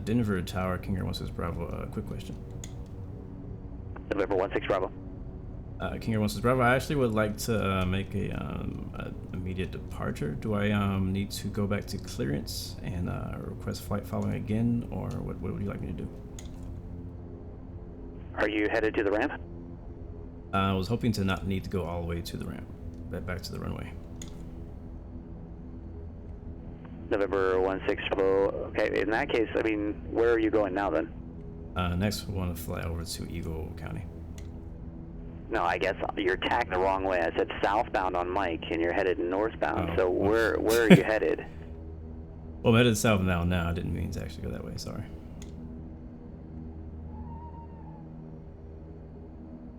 Speaker 1: Denver Tower, King Air 16 Bravo, quick question.
Speaker 6: November 16 Bravo.
Speaker 1: King Air 16 Bravo, I actually would like to make a immediate departure. Do I need to go back to clearance and request flight following again, or what would you like me to do?
Speaker 6: Are you headed to the ramp?
Speaker 1: I was hoping to not need to go all the way to the ramp, back to the runway.
Speaker 6: November 16 Bravo. Okay, in that case, I mean, where are you going now then?
Speaker 1: Next, we want to fly over to Eagle County.
Speaker 6: No, I guess you're tagged the wrong way. I said southbound on Mike, and you're headed northbound.
Speaker 1: Oh,
Speaker 6: so
Speaker 1: well.
Speaker 6: where are you headed?
Speaker 1: Well, I'm headed southbound now. I didn't mean to actually go that way. Sorry.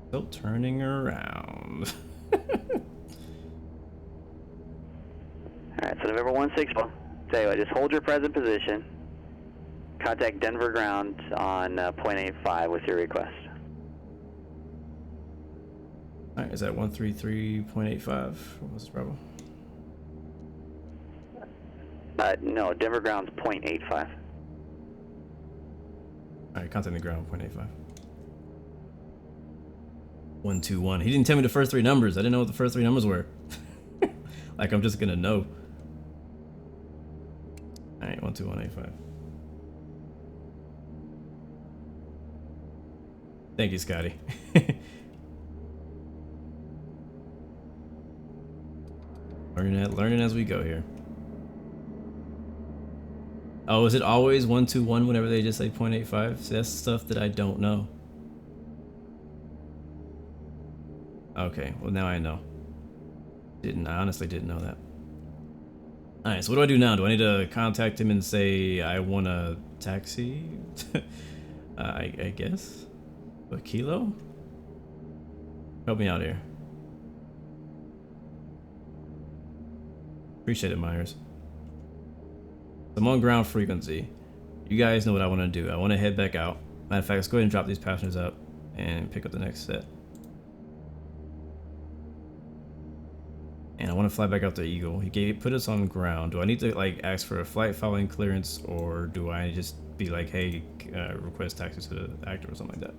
Speaker 1: Still turning around.
Speaker 6: All right, so November 16. Tell you what, just hold your present position. Contact Denver ground on 0.85 with your request.
Speaker 1: Alright, is that 133.85? What's the problem?
Speaker 6: No, Denver ground's 0.85.
Speaker 1: Alright, contact the ground 0.85. 121. He didn't tell me the first three numbers. I didn't know what the first three numbers were. Like I'm just gonna know. Alright, 121.85. Thank you, Scotty. Learning as we go here. Oh, is it always 121 whenever they just say 0.85? See, that's stuff that I don't know. Okay, well now I know. I honestly didn't know that. Alright, so what do I do now? Do I need to contact him and say I want a taxi? I guess? A kilo? Help me out here. Appreciate it, Myers. I'm on ground frequency. You guys know what I want to do. I want to head back out. Matter of fact, let's go ahead and drop these passengers up and pick up the next set. And I want to fly back out to Eagle. He put us on ground. Do I need to like ask for a flight following clearance, or do I just be like, hey, request taxi to the actor or something like that?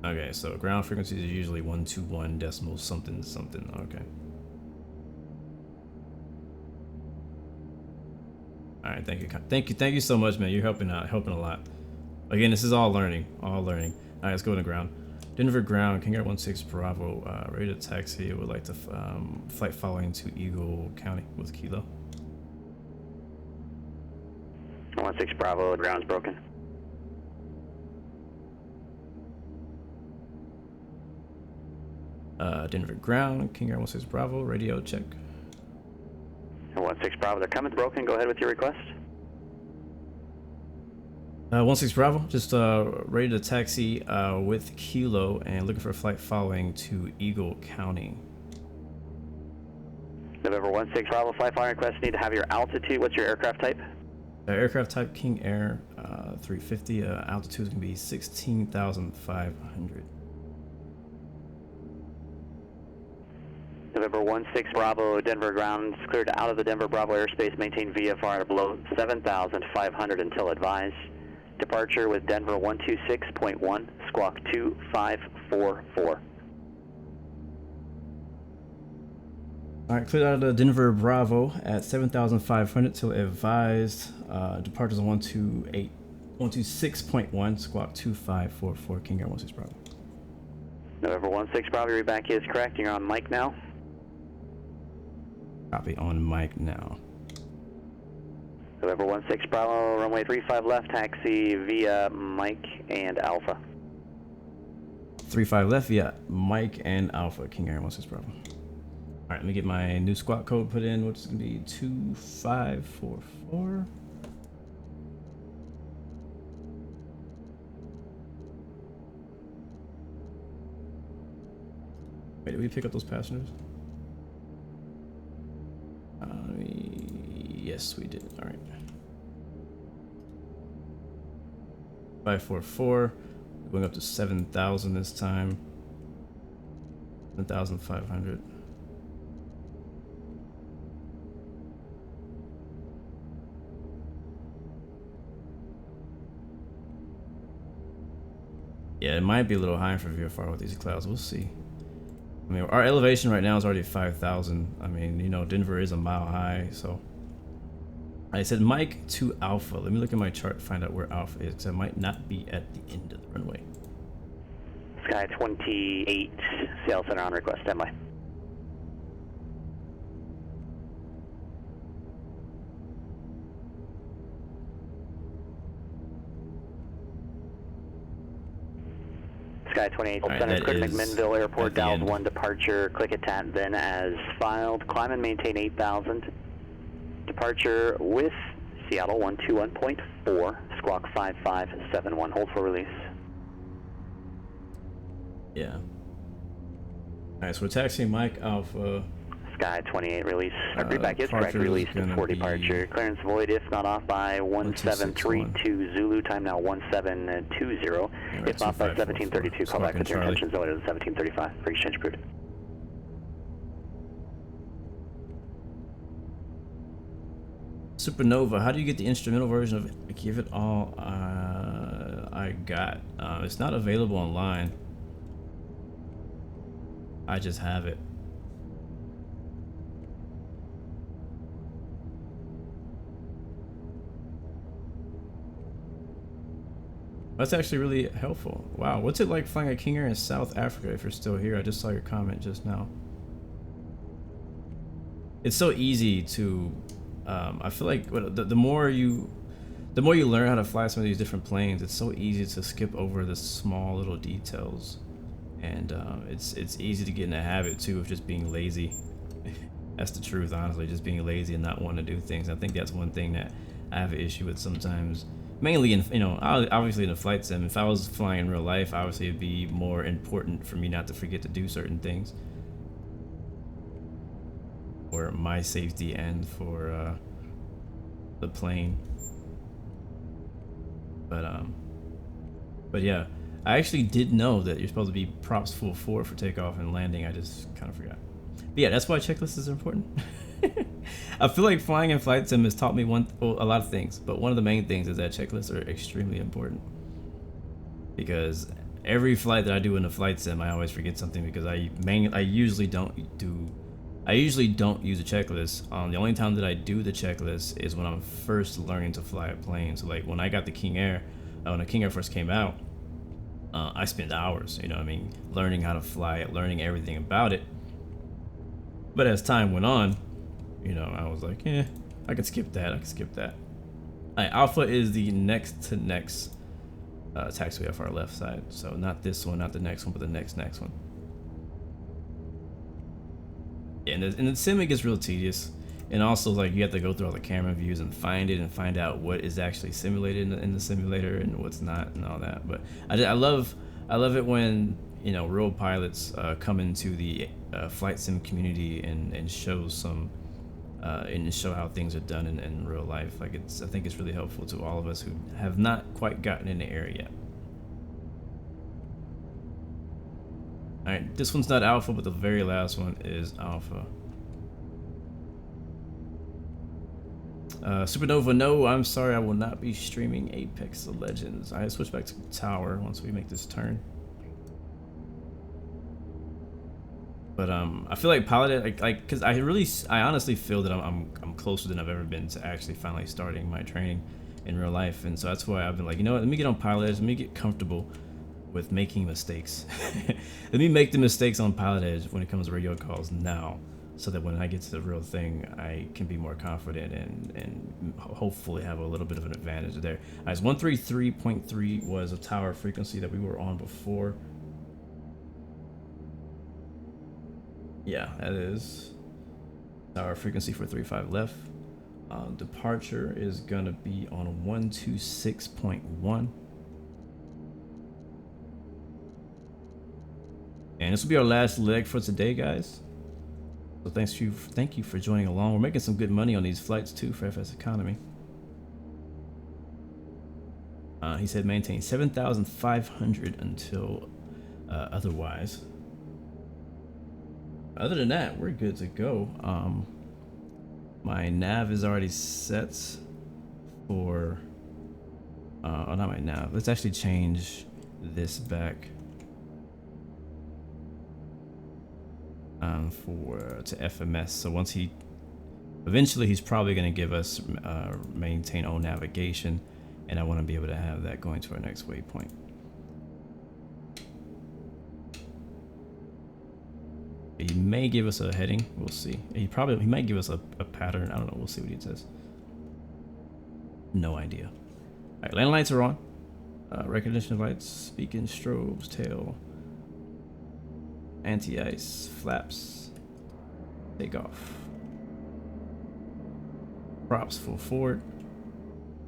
Speaker 1: Okay, so ground frequencies are usually 121 decimal something something. Okay. All right, thank you so much, man. You're helping out, helping a lot. Again, this is all learning, all learning. All right, let's go to ground. Denver ground, King Air 16 Bravo, ready to taxi. Would like to flight following to Eagle County with Kilo.
Speaker 6: 16 Bravo, ground's broken.
Speaker 1: Denver ground, King Air 16 Bravo, radio check.
Speaker 6: 16 Bravo, they're coming, broken. Go ahead with your request.
Speaker 1: 16 Bravo, just ready to taxi with Kilo and looking for a flight following to Eagle County.
Speaker 6: November 16 Bravo, flight following request. Need to have your altitude. What's your aircraft type?
Speaker 1: Aircraft type King Air 350. Altitude is going to be 16,500.
Speaker 6: November 16 Bravo, Denver ground is cleared out of the Denver Bravo airspace. Maintain VFR below 7,500 until advised. Departure with Denver 126.1, Squawk 2544.
Speaker 1: Alright, cleared out of the Denver Bravo at 7,500 till advised. Departures on 126.1, Squawk 2544, King Air 16 Bravo.
Speaker 6: November 16 Bravo, your readback is correct. You're on mic now.
Speaker 1: Copy, on mic now.
Speaker 6: November 16 Bravo, runway 35 left, taxi via Mike and Alpha.
Speaker 1: 35 left via Mike and Alpha, King Air 16 Bravo. Alright, let me get my new squawk code put in, which is going to be 2544. Wait, did we pick up those passengers? Yes, we did. All right. 544. Going up to 7,000 this time. 7,500. Yeah, it might be a little high for VFR with these clouds. We'll see. I mean, our elevation right now is already 5,000. I mean, you know, Denver is a mile high, so. I said Mike to Alpha. Let me look at my chart to find out where Alpha is, because I might not be at the end of the runway.
Speaker 6: Sky 28, Seattle Center on request, standby. Sky 28,
Speaker 1: right,
Speaker 6: Center, click
Speaker 1: is
Speaker 6: McMinnville Airport, Dallas
Speaker 1: end.
Speaker 6: 1 departure, click ATAT then as filed, climb and maintain 8,000. Departure with Seattle 121.4, Squawk 5571, hold for release.
Speaker 1: Yeah. Alright, so we're taxiing Mike Alpha.
Speaker 6: Sky 28 release. Our readback is correct,
Speaker 1: departure is
Speaker 6: release
Speaker 1: gonna
Speaker 6: for
Speaker 1: be
Speaker 6: departure. Clearance void if not off by 1732 Zulu, time now 1720. If not by 1732, call back with your intentions noted at 1735 for exchange approved.
Speaker 1: Supernova, how do you get the instrumental version of Give It All I Got? It's not available online. I just have it. That's actually really helpful. Wow, what's it like flying a King Air in South Africa if you're still here? I just saw your comment just now. It's so easy to I feel like the more you learn how to fly some of these different planes, it's so easy to skip over the small little details, and it's easy to get in a habit too of just being lazy. That's the truth, honestly, just being lazy and not wanting to do things. I think that's one thing that I have an issue with sometimes, mainly in, you know, obviously in a flight sim. If I was flying in real life, obviously it'd be more important for me not to forget to do certain things for my safety and for the plane. But yeah, I actually did know that you're supposed to be props full forward for takeoff and landing. I just kind of forgot. But yeah, that's why checklists are important. I feel like flying in flight sim has taught me a lot of things, but one of the main things is that checklists are extremely important. Because every flight that I do in a flight sim, I always forget something because I usually don't use a checklist. The only time that I do the checklist is when I'm first learning to fly a plane. So like when I got the King Air, when the King Air first came out, I spent hours, you know what I mean, learning how to fly it, learning everything about it. But as time went on, you know, I was like, I could skip that. Alright, Alpha is the next to next taxiway off our left side. So not this one, not the next one, but the next one. Yeah, and the sim, it gets real tedious. And also, like, you have to go through all the camera views and find it and find out what is actually simulated in the simulator and what's not and all that. But I love it when, you know, real pilots come into the flight sim community and show some and show how things are done in real life. Like, I think it's really helpful to all of us who have not quite gotten in the air yet. All right, this one's not Alpha, but the very last one is Alpha. Supernova, no, I'm sorry, I will not be streaming Apex Legends. I switch back to Tower once we make this turn. But I feel like Piloted, like, cause I honestly feel that I'm closer than I've ever been to actually finally starting my training in real life, and so that's why I've been like, you know what, let me get on Pilotedge, let me get comfortable with making mistakes. Let me make the mistakes on Pilotedge when it comes to radio calls now, so that when I get to the real thing, I can be more confident and hopefully have a little bit of an advantage there. As 133.3 was a tower frequency that we were on before. Yeah, that is tower frequency for 35 left. Departure is gonna be on 126.1. And this will be our last leg for today, guys. So thank you for joining along. We're making some good money on these flights too for FSeconomy. He said maintain 7,500 until otherwise. Other than that, we're good to go. My nav is already set for oh, not my nav. Let's actually change this back to FMS. So once eventually he's probably going to give us maintain own navigation, and I want to be able to have that going to our next waypoint. He may give us a heading, we'll see. He might give us a pattern, I don't know, we'll see what he says. No idea. All right, landing lights are on. Recognition lights, beacon, strobes, tail, anti-ice, flaps, take off. Props full forward,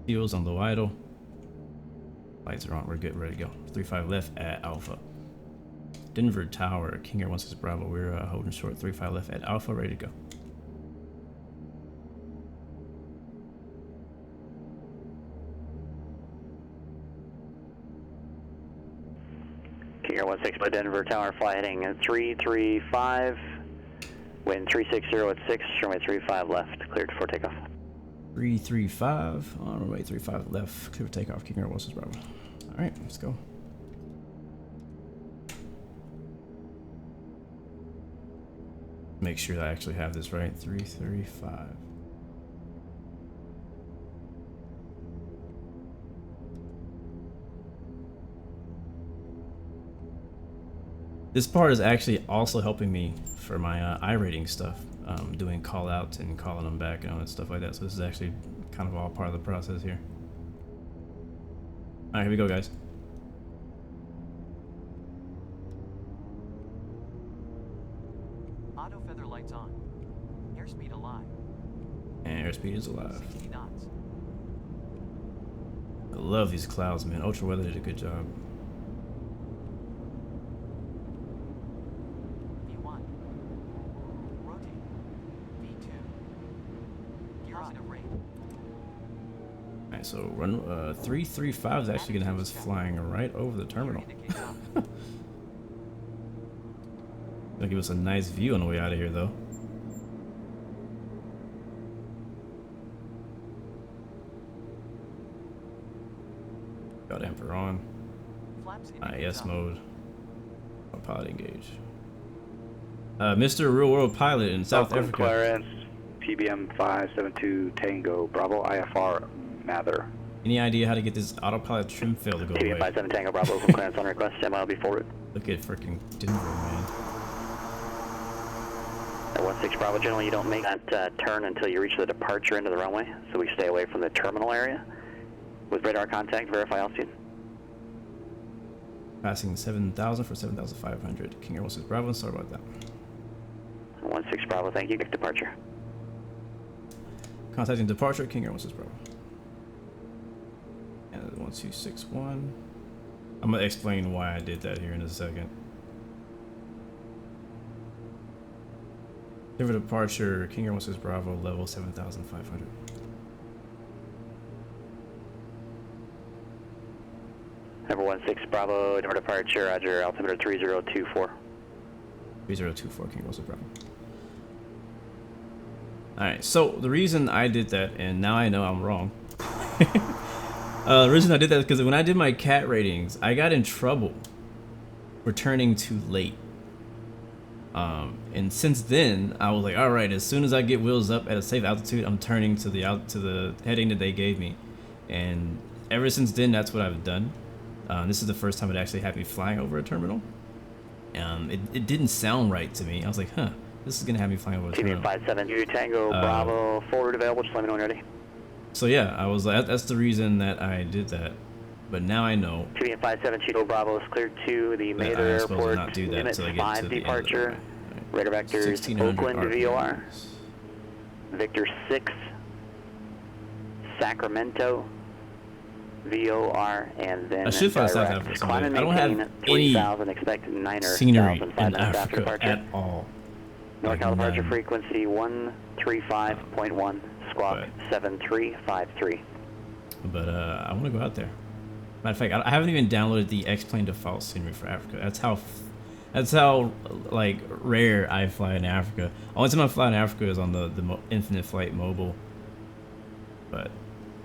Speaker 1: heels on low idle. Lights are on, we're good, ready to go. 35 left at Alpha. Denver Tower, King Air 16 Bravo, we're holding short, 35 left at Alpha, ready to go.
Speaker 6: King Air 16 by Denver Tower, fly heading at 335, wind 360 at 6, runway 35 left, cleared for takeoff.
Speaker 1: 335, on runway 35 left, clear for takeoff, King Air 16 Bravo. All right, let's go. Make sure that I actually have this right. 335. This part is actually also helping me for my iRating stuff, doing call outs and calling them back and all that stuff like that. So this is actually kind of all part of the process here. All right, here we go, guys.
Speaker 2: Auto feather lights on. Airspeed alive.
Speaker 1: And airspeed is alive.
Speaker 2: 60 knots.
Speaker 1: I love these clouds, man. Ultra Weather did a good job.
Speaker 2: V1. Rotate. V2. Gear positive rate.
Speaker 1: Alright, so run 335 is actually gonna have us flying right over the terminal.
Speaker 2: Indicates up.
Speaker 1: Gonna give us a nice view on the way out of here, though. Got Emperor on.
Speaker 2: Flaps indicate
Speaker 1: IS
Speaker 2: up.
Speaker 1: mode. Pilot engage. Mr. Real World Pilot in South Africa.
Speaker 7: Claris, PBM 572 Tango Bravo IFR Mather.
Speaker 1: Any idea how to get this autopilot trim fail to go
Speaker 6: TB
Speaker 1: away?
Speaker 6: 57 Tango Bravo from clearance on request. MIL be forward.
Speaker 1: Look at freaking Denver, man.
Speaker 6: At 16 Bravo, generally you don't make that turn until you reach the departure into the runway, so we stay away from the terminal area. With radar contact, verify altitude.
Speaker 1: Passing 7,000 for 7,500. King Air 16 Bravo, sorry about that.
Speaker 6: 16 Bravo, thank you. Departure.
Speaker 1: Contacting departure, King Air 16 Bravo. And 1261. I'm gonna explain why I did that here in a second. Denver departure, King Air 16 Bravo, level 7,500.
Speaker 6: Number 16 Bravo, Denver departure, roger, altimeter 3024.
Speaker 1: 3024, King Air 16 Bravo. Alright, so the reason I did that, and now I know I'm wrong. The reason I did that is because when I did my cat ratings, I got in trouble for turning too late. And since then, I was like, all right, as soon as I get wheels up at a safe altitude, I'm turning to the heading that they gave me. And ever since then, that's what I've done. This is the first time it actually had me flying over a terminal. It didn't sound right to me. I was like, huh, this is gonna have me flying over a terminal.
Speaker 6: TB 572 Tango Bravo, forward available. Just let me know when you're ready.
Speaker 1: So yeah, I was like, that's the reason that I did that. But now I know.
Speaker 6: TB 572 Bravo is cleared to the Mather Airport.
Speaker 1: Not do that
Speaker 6: Limit
Speaker 1: until I get
Speaker 6: 5
Speaker 1: to the
Speaker 6: departure.
Speaker 1: end of the
Speaker 6: Radar vectors
Speaker 1: 1600
Speaker 6: Oakland VOR.
Speaker 1: RPMs.
Speaker 6: Victor 6, Sacramento, VOR, and then
Speaker 1: I should fly to South
Speaker 6: direct.
Speaker 1: Africa
Speaker 6: Climb
Speaker 1: someday.
Speaker 6: and
Speaker 1: I don't have
Speaker 6: maintain
Speaker 1: any
Speaker 6: 3,000, expect 9 or
Speaker 1: scenery
Speaker 6: 1,000, 5
Speaker 1: in
Speaker 6: minutes after
Speaker 1: Africa
Speaker 6: departure.
Speaker 1: at all.
Speaker 6: NorCal
Speaker 1: Like
Speaker 6: departure
Speaker 1: none.
Speaker 6: frequency 135.1, Squawk
Speaker 1: But-
Speaker 6: 7353.
Speaker 1: But I want to go out there. Matter of fact, I haven't even downloaded the X-Plane default scenery for Africa. That's how like rare I fly in Africa. Only time I fly in Africa is on the Infinite Flight mobile. But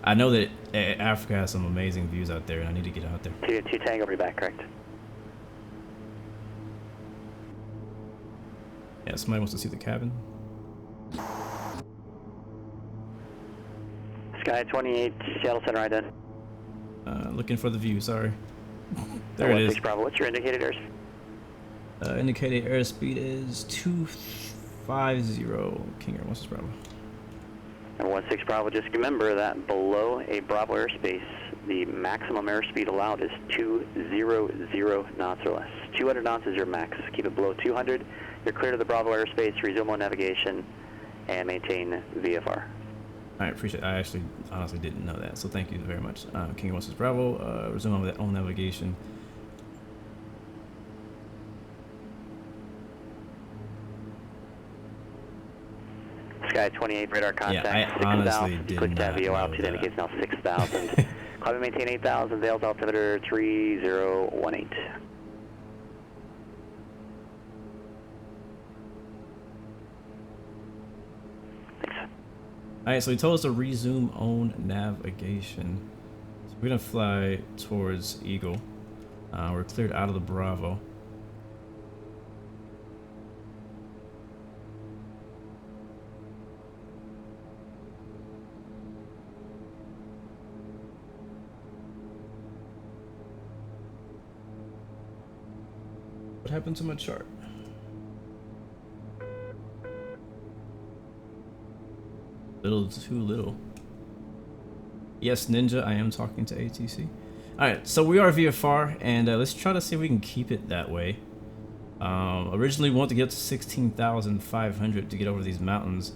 Speaker 1: I know that Africa has some amazing views out there, and I need to get out there.
Speaker 6: 2 Tango, be back, correct.
Speaker 1: Yeah, somebody wants to see the cabin.
Speaker 6: Sky 28, Seattle Center, right then.
Speaker 1: Looking for the view, sorry. There it is.
Speaker 6: 16 Bravo, what's your indicated airs?
Speaker 1: Indicated airspeed is 250, King Air 16 Bravo.
Speaker 6: And 16 Bravo, just remember that below a Bravo airspace, the maximum airspeed allowed is 200 knots or less. 200 knots is your max. Keep it below 200. You're clear to the Bravo airspace, resume on navigation, and maintain VFR.
Speaker 1: I appreciate it. I actually honestly didn't know that, so thank you very much. King Air 16 Bravo, resume on navigation.
Speaker 6: Sky 28, radar contact,
Speaker 1: Yeah, I honestly
Speaker 6: 6,000.
Speaker 1: did
Speaker 6: Click
Speaker 1: not
Speaker 6: that VO
Speaker 1: know
Speaker 6: altitude
Speaker 1: that.
Speaker 6: indicates now 6,000. Climb and maintain 8,000, Vales altimeter 3018. Thanks.
Speaker 1: Alright, so he told us to resume on navigation. So we're gonna fly towards Eagle. We're cleared out of the Bravo. What happened to my chart? Little too little. Yes, Ninja, I am talking to ATC. Alright, so we are VFR, and let's try to see if we can keep it that way. Originally we wanted to get up to 16,500 to get over these mountains.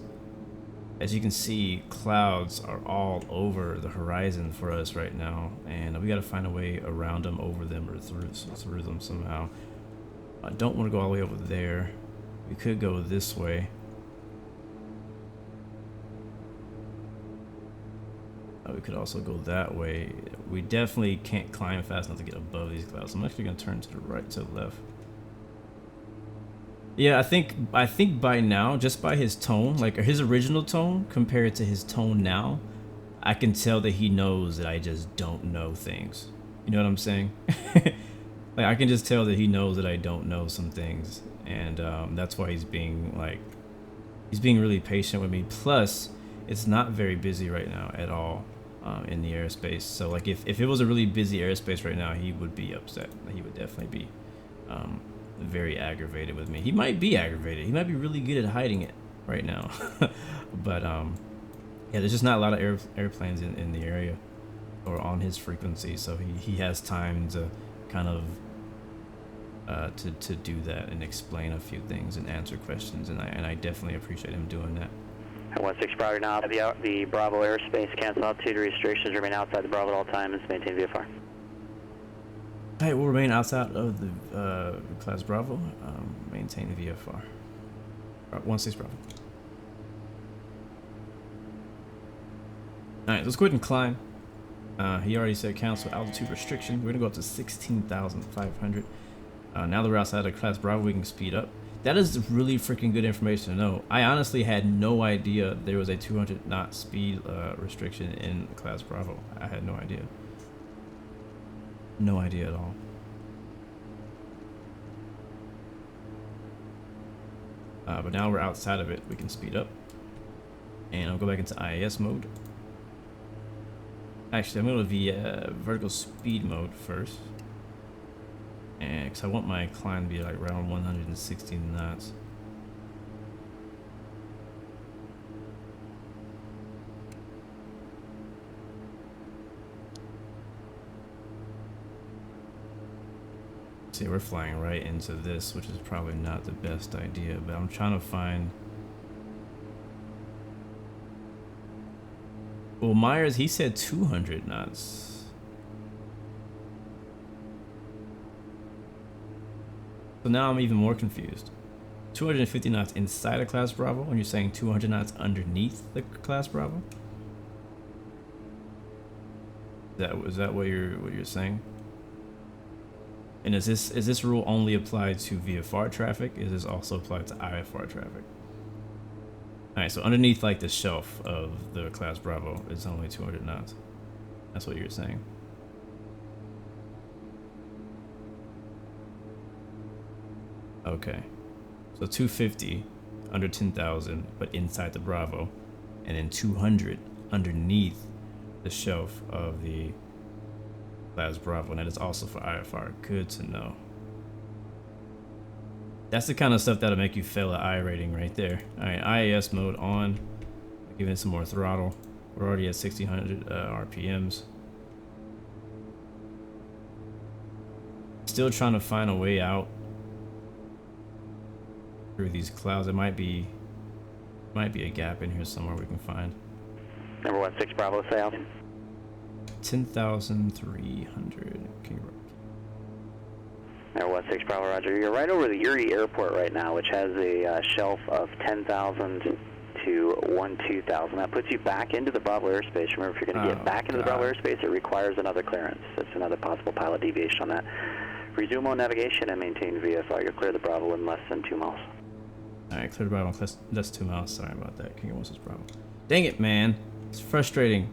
Speaker 1: As you can see, clouds are all over the horizon for us right now, and we got to find a way around them, over them, or through them somehow. I don't want to go all the way over there. We could go this way. We could also go that way. We definitely can't climb fast enough to get above these clouds. I'm actually going to turn to the right, to the left. Yeah, I think by now, just by his tone, like his original tone compared to his tone now, I can tell that he knows that I just don't know things. You know what I'm saying? Like, I can just tell that he knows that I don't know some things, and that's why he's being really patient with me. Plus, it's not very busy right now at all in the airspace. So like, if it was a really busy airspace right now, he would be upset. He would definitely be very aggravated with me. He might be aggravated. He might be really good at hiding it right now. But yeah, there's just not a lot of airplanes in the area or on his frequency, so he has time to kind of to do that and explain a few things and answer questions, and I definitely appreciate him doing that.
Speaker 6: 16 Bravo now, the Bravo airspace cancel altitude restrictions, remain outside the Bravo at all times, maintain VFR.
Speaker 1: Alright, we'll remain outside of the class Bravo, maintain the VFR. 16 Bravo. Alright, let's go ahead and climb. He already said cancel altitude restriction. We're gonna go up to 16,500. Now that we're outside of class Bravo, we can speed up. That is really freaking good information to know. I honestly had no idea there was a 200 knot speed restriction in class Bravo. I had no idea. No idea at all. But now we're outside of it, we can speed up. And I'll go back into IAS mode. Actually, I'm going to be vertical speed mode first. And because I want my climb to be like around 160 knots. See, we're flying right into this, which is probably not the best idea, but I'm trying to find... Well, Myers, he said 200 knots. So now I'm even more confused. 250 knots inside of class Bravo, and you're saying 200 knots underneath the class Bravo? Is that what you're saying? And is this rule only applied to VFR traffic? Is this also applied to IFR traffic? Alright, so underneath like the shelf of the class Bravo, it's only 200 knots. That's what you're saying. Okay. So 250 under 10,000, but inside the Bravo, and then 200 underneath the shelf of the class Bravo, and that is also for IFR. Good to know. That's the kind of stuff that'll make you fail an I rating right there. Alright, IAS mode on. Giving it some more throttle. We're already at 1600 RPMs. Still trying to find a way out through these clouds. It might be a gap in here somewhere we can find.
Speaker 6: Number 16 Bravo, say out.
Speaker 1: 10,300.
Speaker 6: Number 16 Bravo, roger. You're right over the Erie Airport right now, which has a shelf of 10,000 to 12,000. That puts you back into the Bravo airspace. Remember, if you're going to get back into the Bravo airspace, it requires another clearance. That's another possible pilot deviation on that. Resume on navigation and maintain VFR. You'll clear the Bravo in less than 2 miles.
Speaker 1: Alright, clear the Bravo. That's 2 miles. Sorry about that. King 16 Bravo. Dang it, man. It's frustrating.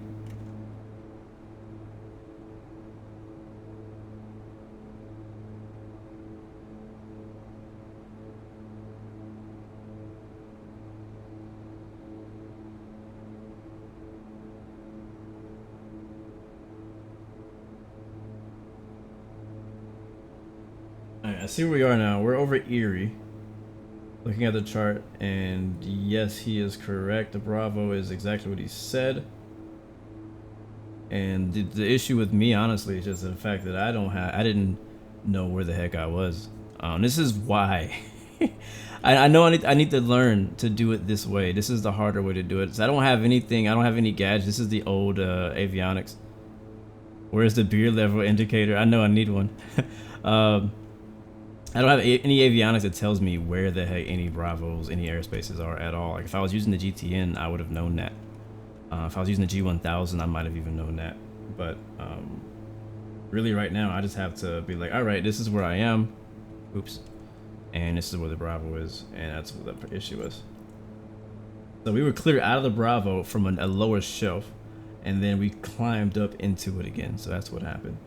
Speaker 1: Alright, I see where we are now. We're over Erie. Looking at the chart, and yes, he is correct. The Bravo is exactly what he said. And the issue with me, honestly, is just the fact that I didn't know where the heck I was. This is why I know I need to learn to do it this way. This is the harder way to do it. So I don't have anything. I don't have any gadgets. This is the old avionics. Where's the beer level indicator? I know I need one. I don't have any avionics that tells me where the heck any Bravos, any airspaces are at all. Like if I was using the GTN, I would have known that. If I was using the G1000, I might have even known that. But really right now, I just have to be like, all right, this is where I am. Oops. And this is where the Bravo is. And that's what the issue is. So we were clear out of the Bravo from a lower shelf. And then we climbed up into it again. So that's what happened.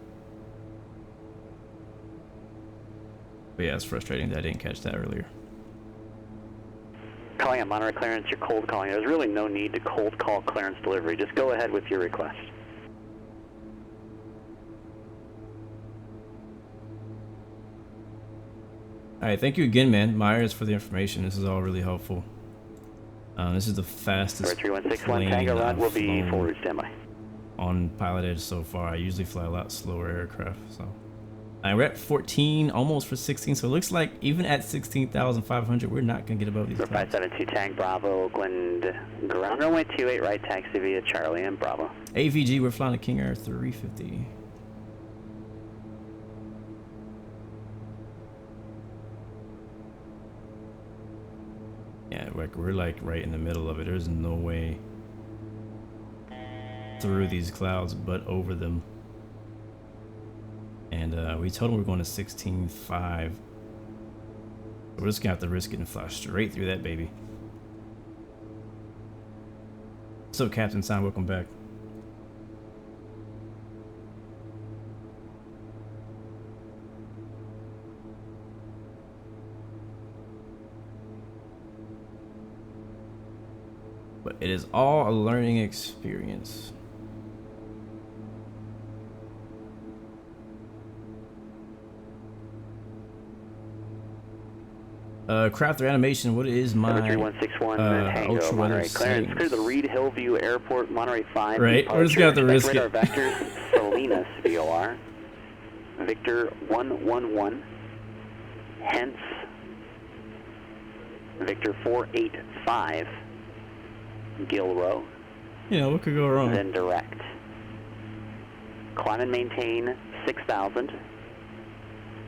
Speaker 1: But yeah, it's frustrating that I didn't catch that earlier.
Speaker 6: Calling at Monterey clearance, you're cold calling. There's really no need to cold call clearance delivery. Just go ahead with your request.
Speaker 1: Alright, thank you again, man, Myers, for the information. This is all really helpful. This is the fastest
Speaker 6: 3161 Tango run will be forward standby.
Speaker 1: On Pilotedge so far. I usually fly a lot slower aircraft, so. We're at 14, almost for 16, so it looks like even at 16,500, we're not going to get above these clouds.
Speaker 6: 572 Tang Bravo, Glen ground runway 28 right, taxi via Charlie and Bravo.
Speaker 1: AVG, we're flying the King Air 350. Yeah, we're like right in the middle of it. There's no way through these clouds but over them. And we told them we're going to 16.5. We're just gonna have to risk it and fly straight through that baby. What's up, Captain Sign? Welcome back. But it is all a learning experience. Crafter animation, what is my
Speaker 6: 3161 Tango, Monterey clearance clear the Reed Hillview Airport, Monterey 5.
Speaker 1: Right, we're just gonna have to risk it.
Speaker 6: Vector Salinas VOR, Victor 111, hence Victor 485, Gilrow.
Speaker 1: You know, what could go wrong?
Speaker 6: Then direct. Climb and maintain 6,000.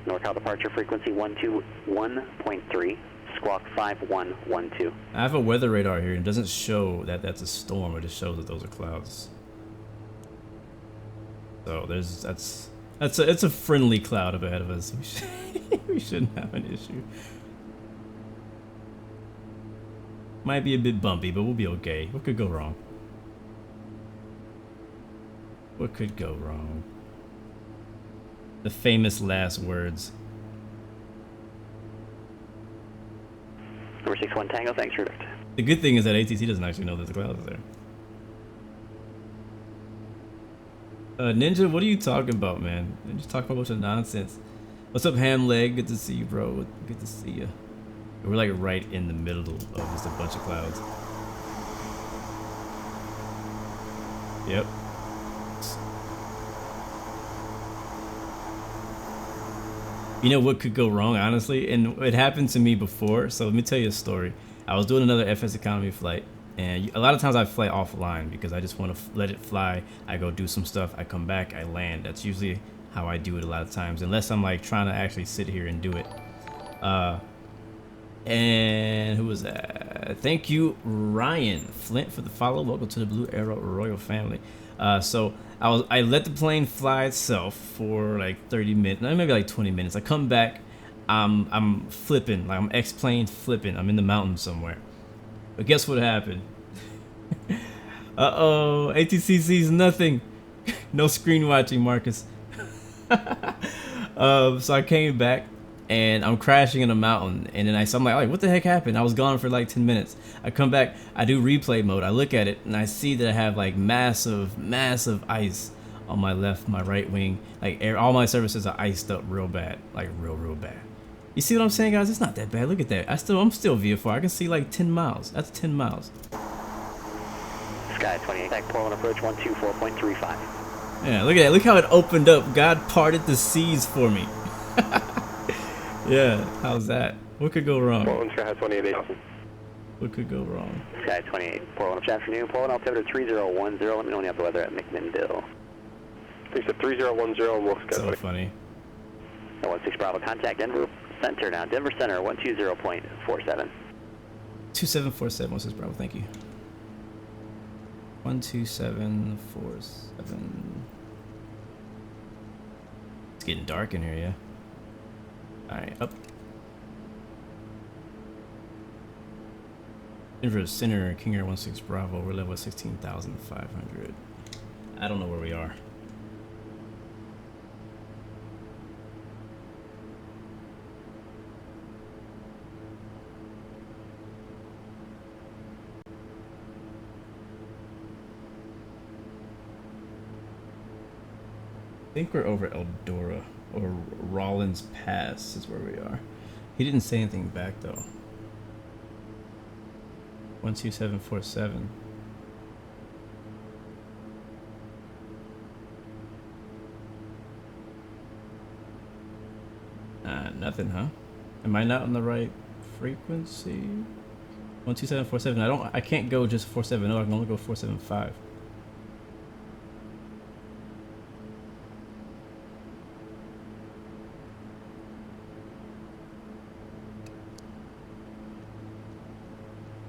Speaker 6: NorCal departure frequency 121.3, Squawk 5112.
Speaker 1: I have a weather radar here, and it doesn't show that that's a storm. It just shows that those are clouds. So it's a friendly cloud up ahead of us. We shouldn't have an issue. Might be a bit bumpy, but we'll be okay. What could go wrong? What could go wrong? The famous last words.
Speaker 6: Number 61 Tango, thanks for it.
Speaker 1: The good thing is that ATC doesn't actually know that the cloud is there. Ninja, what are you talking about, man? You're just talking about a bunch of nonsense. What's up, Hamleg? Good to see you, bro. Good to see you. We're like right in the middle of just a bunch of clouds. Yep. You know what could go wrong, honestly? And it happened to me before, so let me tell you a story. I was doing another FSeconomy flight, and a lot of times I fly offline because I just want to let it fly. I go do some stuff, I come back, I land. That's usually how I do it a lot of times, unless I'm like trying to actually sit here and do it. And who was that? Thank you, Ryan Flint, for the follow. Welcome to the Blue Arrow Royal family. So I let the plane fly itself for like 30 minutes, maybe like 20 minutes. I come back, I'm flipping, like I'm X-plane flipping. I'm in the mountains somewhere. But guess what happened? Uh-oh, ATC sees nothing. No screen watching, Marcus. So I came back and I'm crashing in a mountain, and then I'm like, what the heck happened? I was gone for like 10 minutes. I come back, I do replay mode, I look at it, and I see that I have like massive ice on my left, my right wing. Like all my surfaces are iced up real bad, like real bad. You see what I'm saying, guys? It's not that bad. Look at that. I'm still VFR. I can see like 10 miles. That's 10 miles.
Speaker 6: Sky 28, back Poland approach 124.35.
Speaker 1: Yeah, look at that. Look how it opened up. God parted the seas for me. Yeah, how's that? What could go wrong?
Speaker 4: Portland Sky 28 Austin.
Speaker 1: What could go wrong?
Speaker 6: Sky 28, Portland, good afternoon. Portland, altimeter 3010. Let me know when you have the weather at McMinnville.
Speaker 4: You said 3010 and we'll Sky
Speaker 1: So
Speaker 4: 20.
Speaker 1: funny.
Speaker 6: 16 Bravo, contact Denver Center now. Denver Center, 120.47.
Speaker 1: 2747, what's this, Bravo? Thank you. 12747. It's getting dark in here, yeah. Alright, up. Denver Center, King Air 16 Bravo, we're level 16,500. I don't know where we are. I think we're over Eldora, or Rollins Pass is where we are. He didn't say anything back though. 12747. Nothing, huh? Am I not on the right frequency? 12747. I can't go just 470. I can only go 475.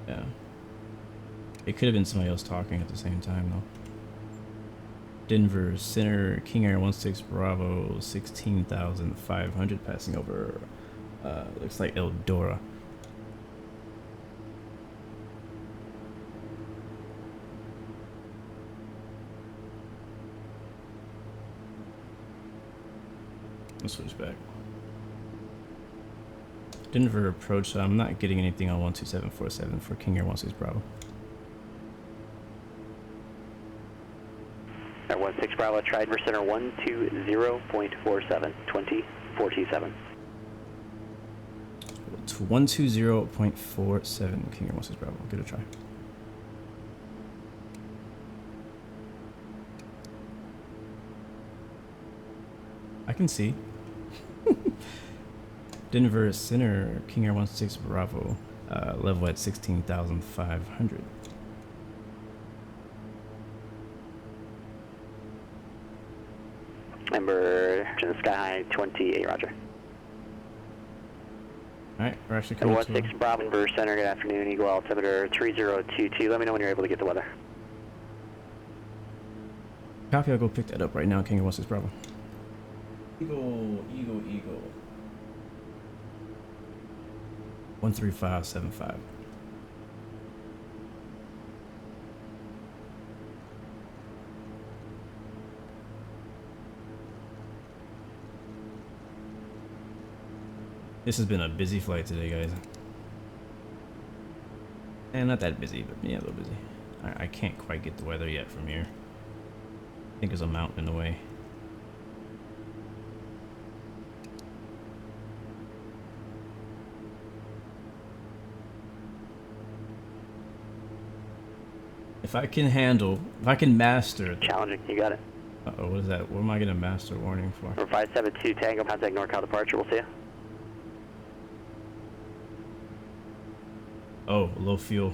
Speaker 1: Yeah. It could have been somebody else talking at the same time though. Denver Center, King Air 16 Bravo, 16,500 passing over, looks like Eldora. Let's switch back. Denver approach, I'm not getting anything on 12747 for King Air 16 Bravo.
Speaker 6: 16 Bravo, try Denver Center 120.47, 2047.
Speaker 1: 120.47, King Air 16 Bravo, give it a try. I can see. Denver Center, King Air 16 Bravo, level at 16,500.
Speaker 6: Number Sky High 28, roger.
Speaker 1: Alright, we're actually coming to
Speaker 6: 16 Bravo, Denver Center, good afternoon, Eagle altimeter 3022. Let me know when you're able to get the weather.
Speaker 1: Copy, I'll go pick that up right now, King Air 16 Bravo. Eagle. 13575. This has been a busy flight today, guys. And not that busy, but yeah, a little busy. I can't quite get the weather yet from here. I think there's a mountain in the way. If I can master.
Speaker 6: Challenging, you got it.
Speaker 1: Uh-oh, what is that? What am I gonna master warning for?
Speaker 6: Number 572 Tango, contact NorCal departure, we'll see you.
Speaker 1: Oh, low fuel.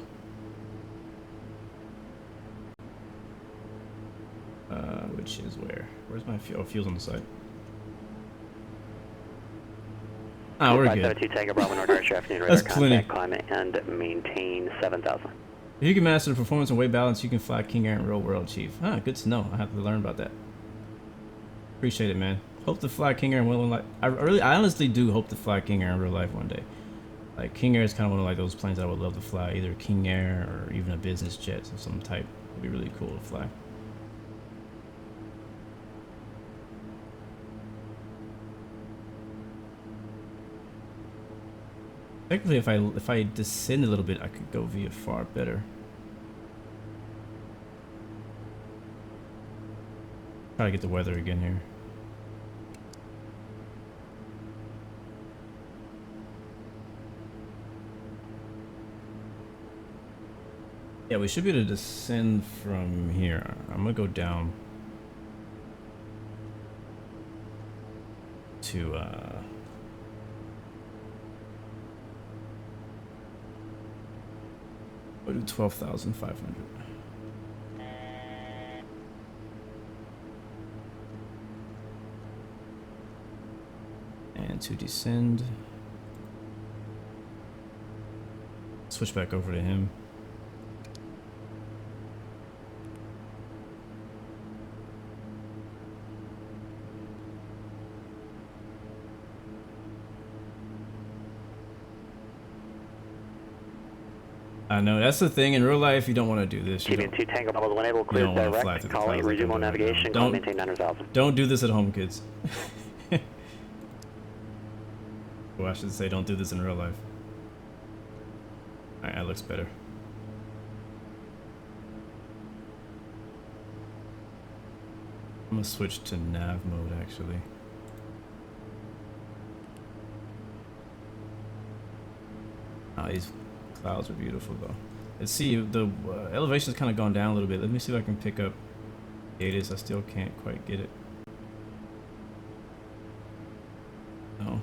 Speaker 1: Which is where? Where's my fuel? Oh, fuel's on the side. Ah, we're good.
Speaker 6: 572 Tango, Bravo, North Archer, afternoon, radar,
Speaker 1: That's plenty.
Speaker 6: contact, climate, and maintain 7,000.
Speaker 1: If you can master the performance and weight balance, you can fly King Air in real world, Chief. Ah, good to know. I have to learn about that. Appreciate it, man. Hope to fly King Air in real life. I honestly do hope to fly King Air in real life one day. Like, King Air is kind of one of like those planes I would love to fly, either King Air or even a business jet of some type. It'd be really cool to fly. Technically, if I descend a little bit, I could go VFR better. Try to get the weather again here. Yeah, we should be able to descend from here. I'm gonna go down to We'll do 12,500. And to descend. Switch back over to him. I know, that's the thing. In real life, you don't want to do this.
Speaker 6: TB2 Tango Bubbles, when able, clear direct, calling, resume on navigation, call, maintain 900,000.
Speaker 1: Don't do this at home, kids. Well, I should say don't do this in real life. Alright, that looks better. I'm gonna switch to nav mode, actually. Ah, these clouds are beautiful, though. Let's see, the elevation's kind of gone down a little bit. Let me see if I can pick up Deadz. I still can't quite get it. No.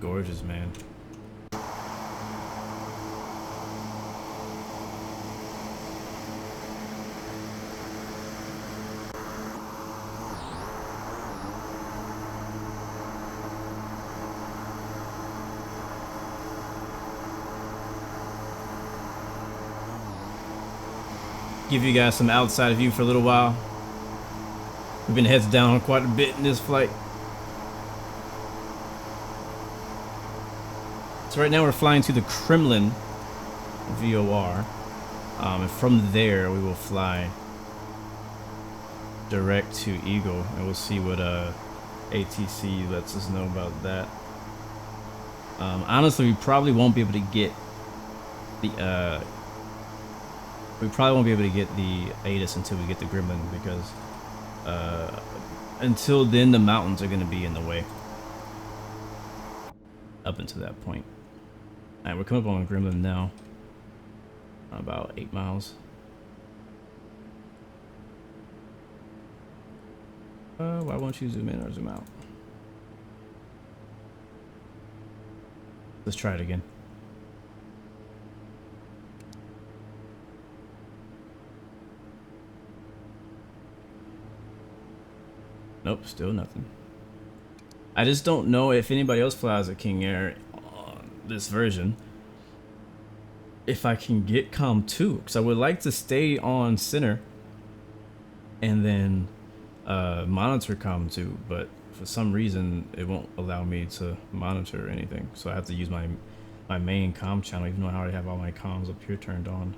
Speaker 1: Gorgeous, man. Give you guys some outside view for a little while. We've been heads down quite a bit in this flight. So right now we're flying to the Kremlin VOR, and from there we will fly direct to Eagle, and we'll see what ATC lets us know about that. Honestly, we probably won't be able to get the ATIS until we get the Gremlin, because until then the mountains are going to be in the way up until that point. Alright, we're coming up on Gremlin now. About 8 miles. Why won't you zoom in or zoom out? Let's try it again. Nope, still nothing. I just don't know if anybody else flies a King Air on this version, if I can get COM 2, because I would like to stay on center and then monitor COM 2, but for some reason it won't allow me to monitor anything, so I have to use my main comm channel, even though I already have all my comms up here turned on.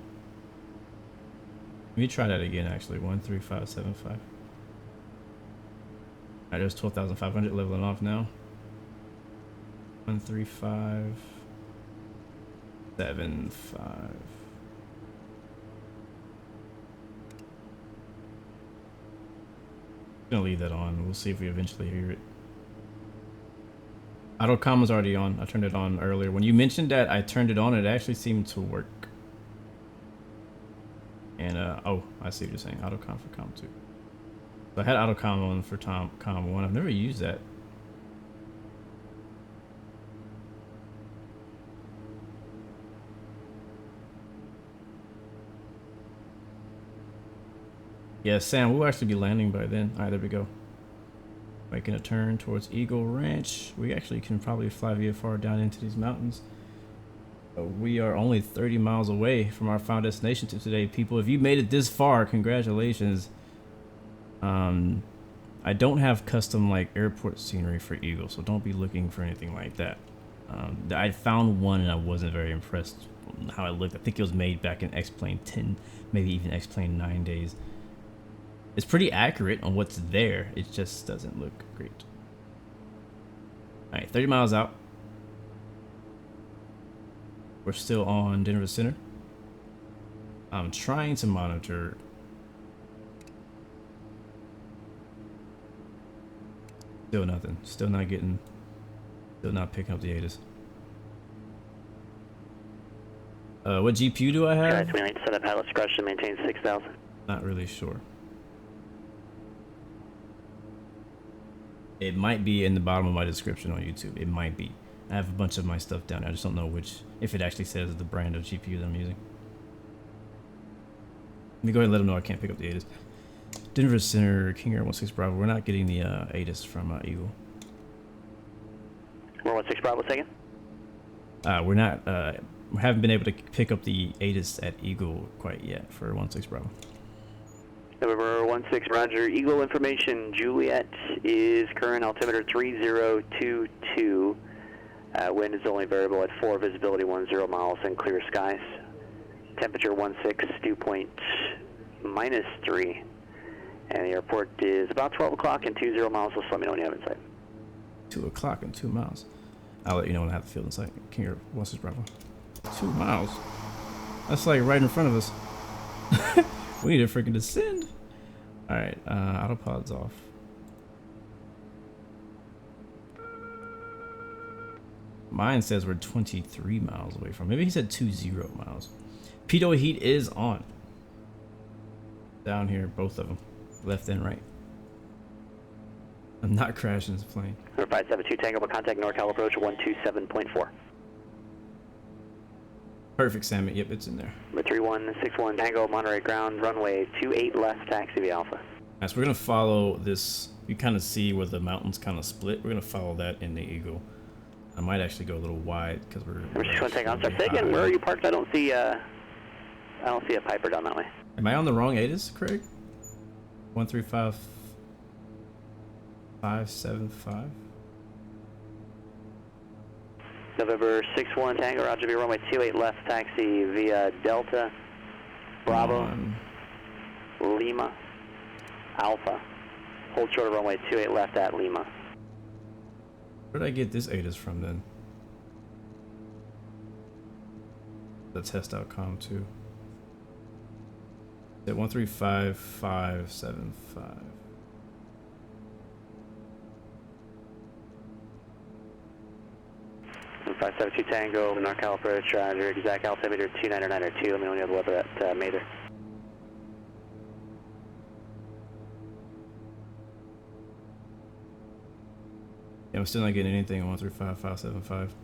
Speaker 1: Let me try that again, actually. 13575. Alright, there's 12,500 leveling off now. 13575. Gonna leave that on. We'll see if we eventually hear it. AutoComm was already on. I turned it on earlier. When you mentioned that I turned it on, it actually seemed to work. And oh, I see what you're saying. AutoComm for COM 2. So I had AutoComm on for COM 1. I've never used that. Yeah, Sam, we'll actually be landing by then. Alright, there we go. Making a turn towards Eagle Ranch. We actually can probably fly VFR down into these mountains. We are only 30 miles away from our final destination today, people. If you made it this far, congratulations. I don't have custom like airport scenery for Eagle, so don't be looking for anything like that. I found one and I wasn't very impressed with how it looked. I think it was made back in X-Plane 10, maybe even X-Plane 9 days. It's pretty accurate on what's there. It just doesn't look great. Alright, 30 miles out. We're still on Denver Center. I'm trying to monitor. Still nothing. Still not getting. Still not picking up the ATIS. What GPU do I have?
Speaker 6: Set up pilot scratch to maintain 6,000.
Speaker 1: Not really sure. It might be in the bottom of my description on YouTube. It might be. I have a bunch of my stuff down there. I just don't know if it actually says the brand of GPU that I'm using. Let me go ahead and let them know I can't pick up the ATIS. Denver Center, King Air 16 Bravo. We're not getting the ATIS from Eagle.
Speaker 6: We're 16 Bravo, second.
Speaker 1: We're not. We haven't been able to pick up the ATIS at Eagle quite yet for 16 Bravo.
Speaker 6: November 16, Roger. Eagle information. Juliet is current altimeter 3022. Wind is only variable at 4, visibility 10 miles and clear skies. Temperature 16, dew point -3. And the airport is about 12 o'clock and 20 miles, so just let me know when you have it in sight.
Speaker 1: 2 o'clock and 2 miles. I'll let you know when I have the field in sight. King Air 16 Bravo. 2 miles? That's like right in front of us. We need to freaking descend. Alright, autopod's off. Mine says we're 23 miles away from. Maybe he said 20 miles. Pitot heat is on. Down here, both of them. Left and right. I'm not crashing this plane.
Speaker 6: 572 Tango, but contact NorCal approach 127.4.
Speaker 1: Perfect, Sammy. Yep, it's in there.
Speaker 6: Number 3161 Tango, Monterey ground, runway 28 left, taxi via Alpha.
Speaker 1: Right, so we're gonna follow this. You kind of see where the mountains kind of split. We're gonna follow that in the Eagle. I might actually go a little wide because we're.
Speaker 6: Number 61 Tango, I'm sorry. Say again, where are you parked? I don't see a Piper down that way.
Speaker 1: Am I on the wrong ATIS, Craig? 135575.
Speaker 6: November 61 Tango, Roger, be runway 28 left, taxi via Delta, Bravo, Lima, Alpha. Hold short of runway 28 left at Lima.
Speaker 1: Where did I get this ATIS from then? The test outcome too. At 135575.
Speaker 6: And 572 Tango, NorCal approach, Roger, exact altimeter 2992. Let me know when you have the weather at Mather.
Speaker 1: Yeah, I'm still not getting anything on 135575.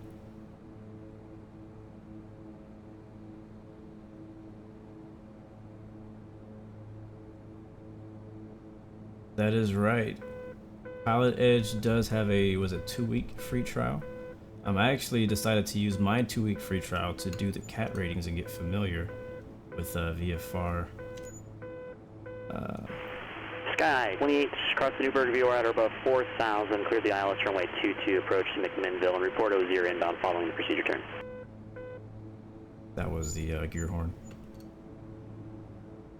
Speaker 1: That is right. Pilotedge does have a, was it 2-week free trial? I actually decided to use my 2-week free trial to do the cat ratings and get familiar with VFR.
Speaker 6: Sky 28, cross the Newburgh VOR at or above 4,000, cleared the ILS runway 22, approach to McMinnville, and report 0 inbound following the procedure turn.
Speaker 1: That was the gear horn.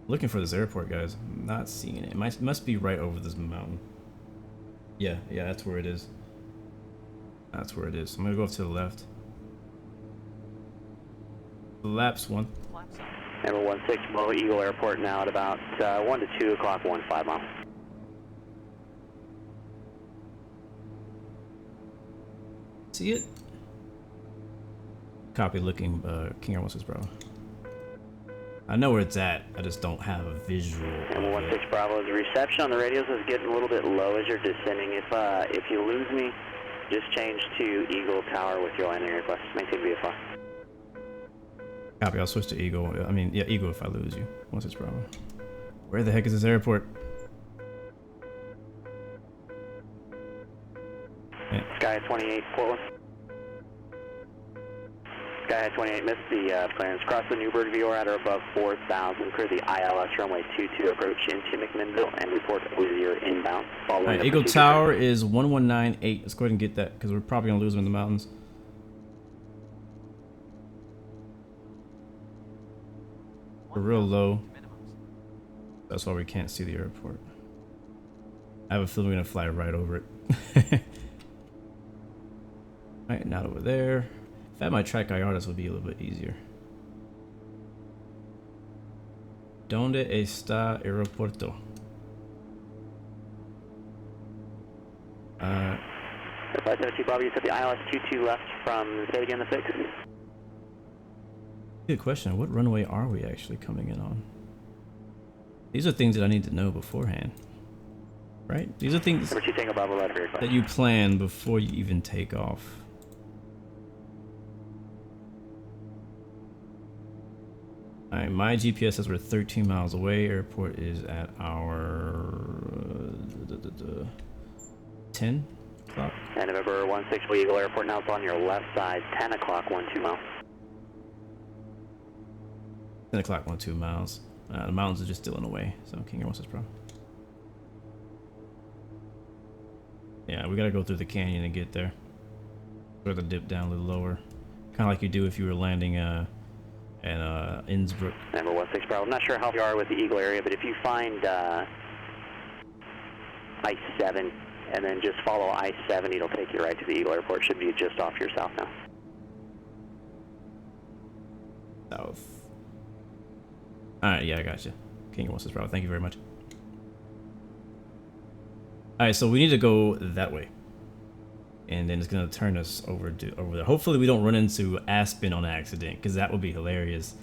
Speaker 1: Looking for this airport, guys. I'm not seeing it. It must be right over this mountain. Yeah, that's where it is. That's where it is. I'm gonna go off to the left. Laps 1.
Speaker 6: Number 16 below Eagle Airport now at about 1 to 2 o'clock, 15 miles.
Speaker 1: See it? Copy looking King Air 16 Bravo. I know where it's at, I just don't have a visual.
Speaker 6: Number 16 Bravo, the reception on the radios is getting a little bit low as you're descending. If you lose me, just change to Eagle Tower with your landing request. Maintain VFR.
Speaker 1: Copy, I'll switch to Eagle. I mean, yeah, Eagle if I lose you. 16 Bravo. Where the heck is this airport? Yeah.
Speaker 6: Sky 28, Portland. Sky 28, missed the clearance. Cross the Newburgh VOR at or above 4,000. Clear the ILS runway 22, approach into McMinnville and report 0 inbound.
Speaker 1: Alright, Eagle Tower is 1198. Let's go ahead and get that because we're probably going to lose them in the mountains. We're real low. That's why we can't see the airport. I have a feeling we're going to fly right over it. Alright, not over there. If I had my track IR, this would be a little bit easier. ¿Dónde está aeropuerto?
Speaker 6: 572 Bobby, you said the ILS 22 left from, say it again, the 6?
Speaker 1: Good question. What runway are we actually coming in on? These are things that I need to know beforehand. right? These are things
Speaker 6: Number 2 Tango Bravo, left for your
Speaker 1: that you plan before you even take off. Alright, my GPS says we're 13 miles away. Airport is at our 10 o'clock.
Speaker 6: And November 16 Eagle Airport now is on your left side, 10 o'clock, 12 miles.
Speaker 1: 10 o'clock, 12 miles. The mountains are just still in the way, so King Air 16 Pro. Yeah, we gotta go through the canyon and get there. Or the dip down a little lower. Kind of like you do if you were landing at Innsbruck.
Speaker 6: Number 16 Bravo. I'm not sure how you are with the Eagle area, but if you find I-7 and then just follow I-70, it'll take you right to the Eagle Airport. Should be just off your south now.
Speaker 1: South. Alright, yeah, I got you. King Air 16 Bravo. Thank you very much. Alright, so we need to go that way. And then it's gonna turn us over there. Hopefully we don't run into Aspen on accident, because that would be hilarious.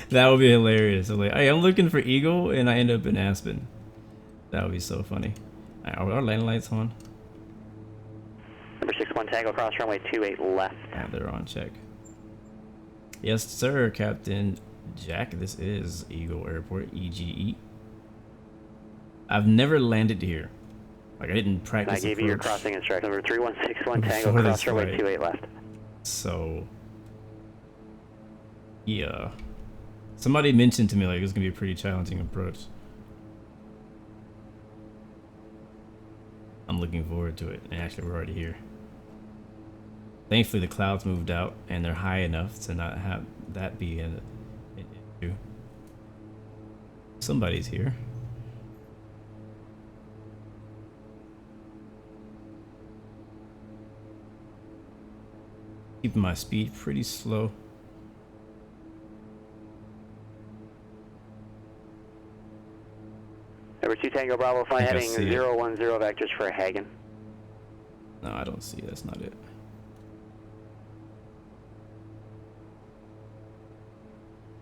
Speaker 1: That would be hilarious. So like, hey, I'm looking for Eagle and I end up in Aspen. That would be so funny. Alright, are our landing lights on?
Speaker 6: Number 61 Tango, cross runway 28 left.
Speaker 1: Yeah, they're on, check. Yes, sir, Captain Jack. This is Eagle Airport, EGE. I've never landed here. Like, I didn't practice.
Speaker 6: I gave you your crossing instruction. Number 3161 Tango, cross runway 28 left.
Speaker 1: So, yeah. Somebody mentioned to me, like, it was going to be a pretty challenging approach. I'm looking forward to it. And actually, we're already here. Thankfully, the clouds moved out, and they're high enough to not have that be an issue. Somebody's here. Keeping my speed pretty slow.
Speaker 6: Number 2 Tango Bravo, fly heading 010 vectors for Hagen.
Speaker 1: No, I don't see it. That's not it.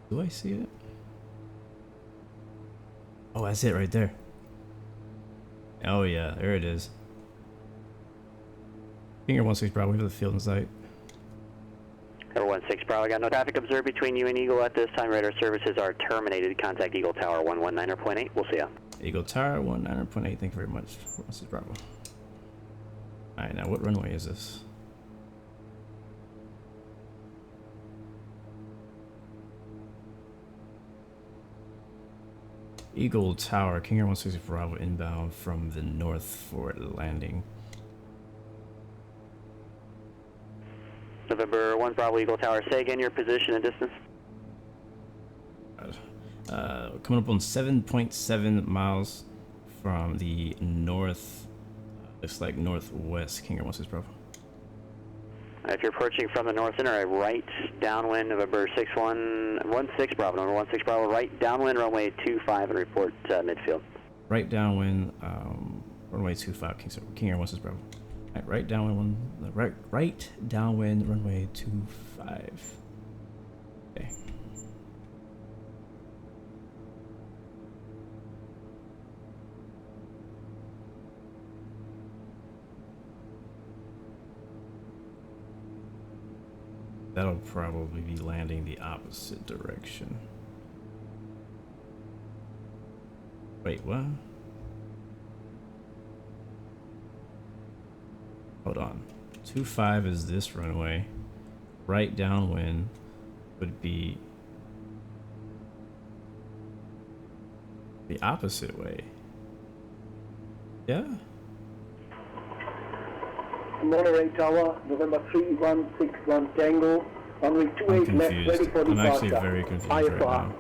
Speaker 1: Do I see it? Oh, that's it right there. Oh yeah, there it is. King Air 16 Bravo, we have the field in sight.
Speaker 6: Number 16 Bravo, got no traffic observed between you and Eagle at this time. Radar services are terminated. Contact Eagle Tower 119.8. We'll see ya.
Speaker 1: Eagle Tower 119.8. Thank you very much. 16 Bravo. Alright, now what runway is this? Eagle Tower, King Air 16 Bravo inbound from the north for landing.
Speaker 6: November 1 Bravo Eagle Tower, say again your position and distance.
Speaker 1: Coming up on 7.7 miles from the north, looks like northwest, King Air 16 Bravo.
Speaker 6: If you're approaching from the north center, right downwind, November 16 Bravo, number 16 Bravo, right downwind, runway 25 and report midfield.
Speaker 1: Right downwind, runway 25, King Air 16 Bravo. Right downwind, right downwind, runway 25. Okay. That'll probably be landing the opposite direction. Wait, what? Hold on. 25 is this runway. Right downwind would be the opposite way. Yeah?
Speaker 8: Monterey Tower, November 3161 Tango, runway 28 left, ready for departure.
Speaker 1: I'm actually very confused right now.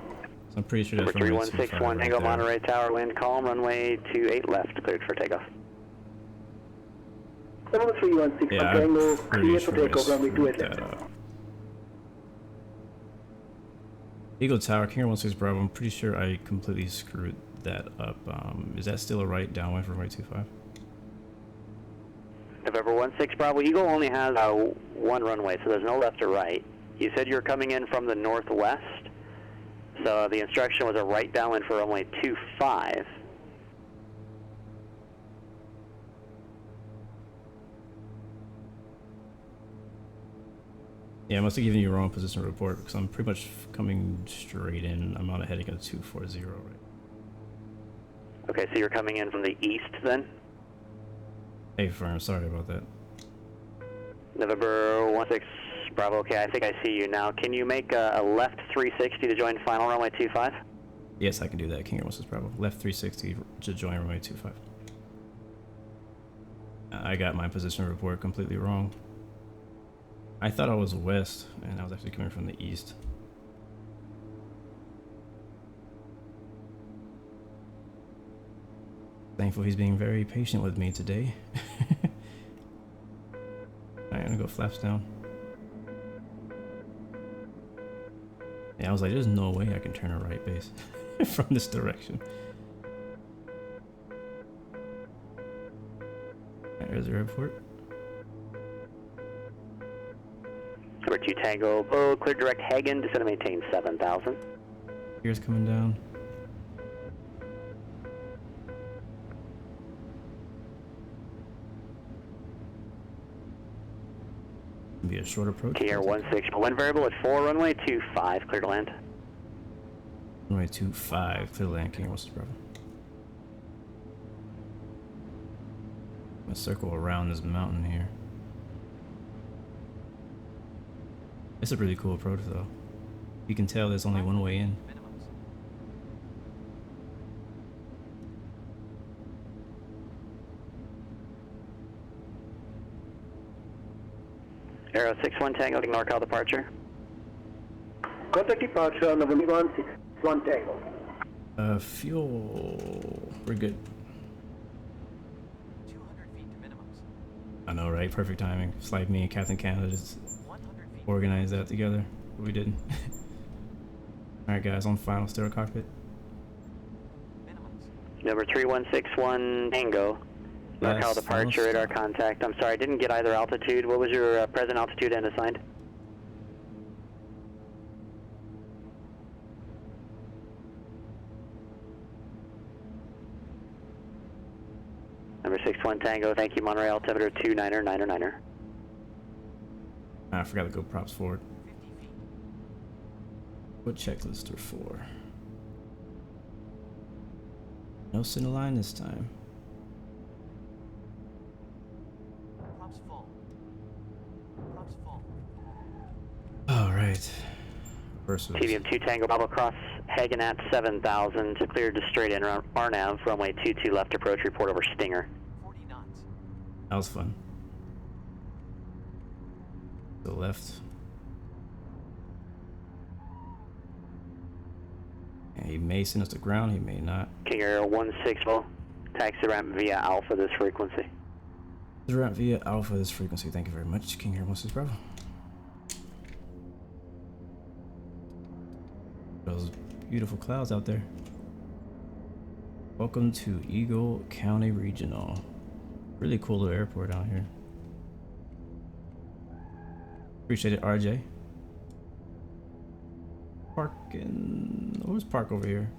Speaker 1: So I'm pretty sure that's
Speaker 6: number
Speaker 1: runway
Speaker 6: 3161 Tango, Monterey Tower, wind calm, runway 28 left, cleared for takeoff.
Speaker 8: Number 3161 Tango, clear for takeoff, runway 28 left.
Speaker 1: Eagle Tower, King Air 16 Bravo, I'm pretty sure I completely screwed that up. Is that still a right downwind for runway 25?
Speaker 6: November 16 Bravo, Eagle only has one runway, so there's no left or right. You said you're coming in from the northwest, so the instruction was a right downwind for runway 25.
Speaker 1: Yeah, I must have given you a wrong position report because I'm pretty much coming straight in. I'm on a heading of 240 right.
Speaker 6: Okay, so you're coming in from the east then?
Speaker 1: Hey, firm, sorry about that.
Speaker 6: November 16 Bravo. Okay, I think I see you now. Can you make a left 360 to join final runway 25?
Speaker 1: Yes, I can do that. King Air 1 Bravo. Left 360 to join runway 25. I got my position report completely wrong. I thought I was west, and I was actually coming from the east. Thankful he's being very patient with me today. I'm gonna go flaps down. Yeah, I was like, there's no way I can turn a right base from this direction. There's the airport.
Speaker 6: Number 2 Tango, clear direct Hagen, descend to maintain 7,000.
Speaker 1: Here's coming down. Be a short approach.
Speaker 6: Air 16, wind variable at 4, runway 25, clear to land.
Speaker 1: Runway 25, clear to land, King Air 1 Bravo. I'm gonna circle around this mountain here. It's a really cool approach though. You can tell there's only one way in.
Speaker 6: Aero 61 Tango, NorCal departure.
Speaker 8: Contact departure, November 161 Tango.
Speaker 1: Fuel. We're good.
Speaker 2: 200 feet to minimums.
Speaker 1: I know, right? Perfect timing. It's like me and Captain Canada just
Speaker 2: 100 feet.
Speaker 1: organized that together. But we didn't. Alright guys, on final stereo cockpit.
Speaker 2: Minimums.
Speaker 6: Number 3161 Tango, NorCal
Speaker 1: Last
Speaker 6: departure,
Speaker 1: final
Speaker 6: radar contact. I'm sorry, I didn't get either altitude. What was your present altitude and assigned? Number 61 Tango, thank you, Monterey, altimeter 29er.
Speaker 1: I forgot to go props forward.
Speaker 2: 50 feet.
Speaker 1: What checklist are for? No center line this time.
Speaker 2: Props full. Props full.
Speaker 1: Alright. Versus.
Speaker 6: TBM 2 Tango, Bravo cross Hagen at 7,000 to clear to straight in RNAV, runway 22 left approach, report over Stinger.
Speaker 2: 40 knots.
Speaker 1: That was fun. To the left. And he may send us to ground, he may not.
Speaker 6: King Air 16, taxi ramp via Alpha this frequency.
Speaker 1: The ramp via Alpha this frequency. Thank you very much, King Air 16 Bravo. Those beautiful clouds out there. Welcome to Eagle County Regional. Really cool little airport out here. Appreciate it, RJ. Parking. Where's park over here?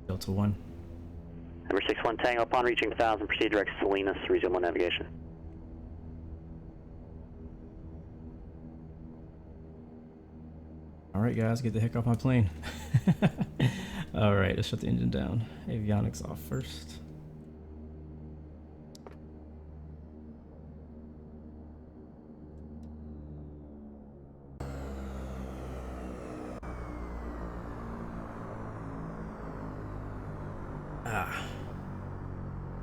Speaker 1: Delta 1.
Speaker 6: Number 61 Tango, upon reaching 1,000, proceed direct Salinas, resume on navigation.
Speaker 1: Alright guys, get the heck off my plane. Alright, let's shut the engine down. Avionics off first.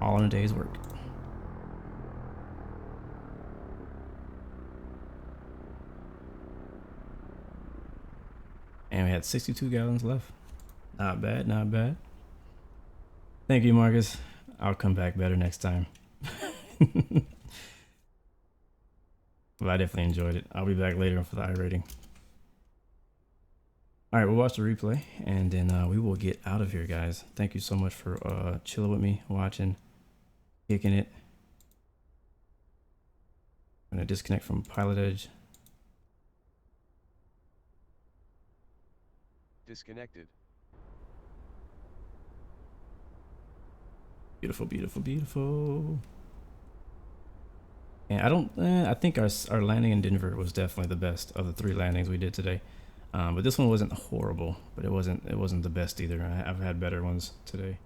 Speaker 1: All in a day's work. And we had 62 gallons left. Not bad, not bad. Thank you, Marcus. I'll come back better next time. But I definitely enjoyed it. I'll be back later for the iRating. Alright, we'll watch the replay and then we will get out of here, guys. Thank you so much for chilling with me, watching, kicking it. I'm gonna disconnect from Pilotedge.
Speaker 3: Disconnected.
Speaker 1: Beautiful, beautiful, beautiful. And I think our landing in Denver was definitely the best of the 3 landings we did today. But this one wasn't horrible, but it wasn't the best either. I've had better ones today.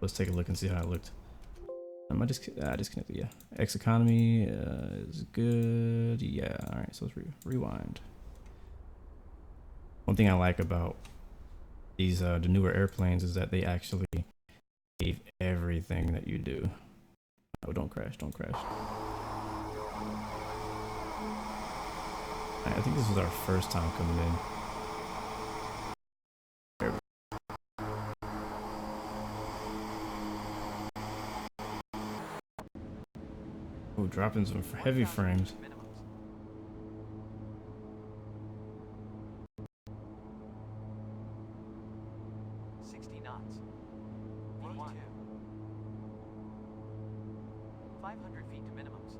Speaker 1: Let's take a look and see how it looked. I disconnected. Yeah, FSeconomy is good. Yeah. All right. So let's rewind. One thing I like about these the newer airplanes is that they actually save everything that you do. Oh, don't crash! Don't crash. Right, I think this was our first time coming in. Oh, dropping some heavy frames.
Speaker 2: 60 knots. 82. 500 feet to minimums.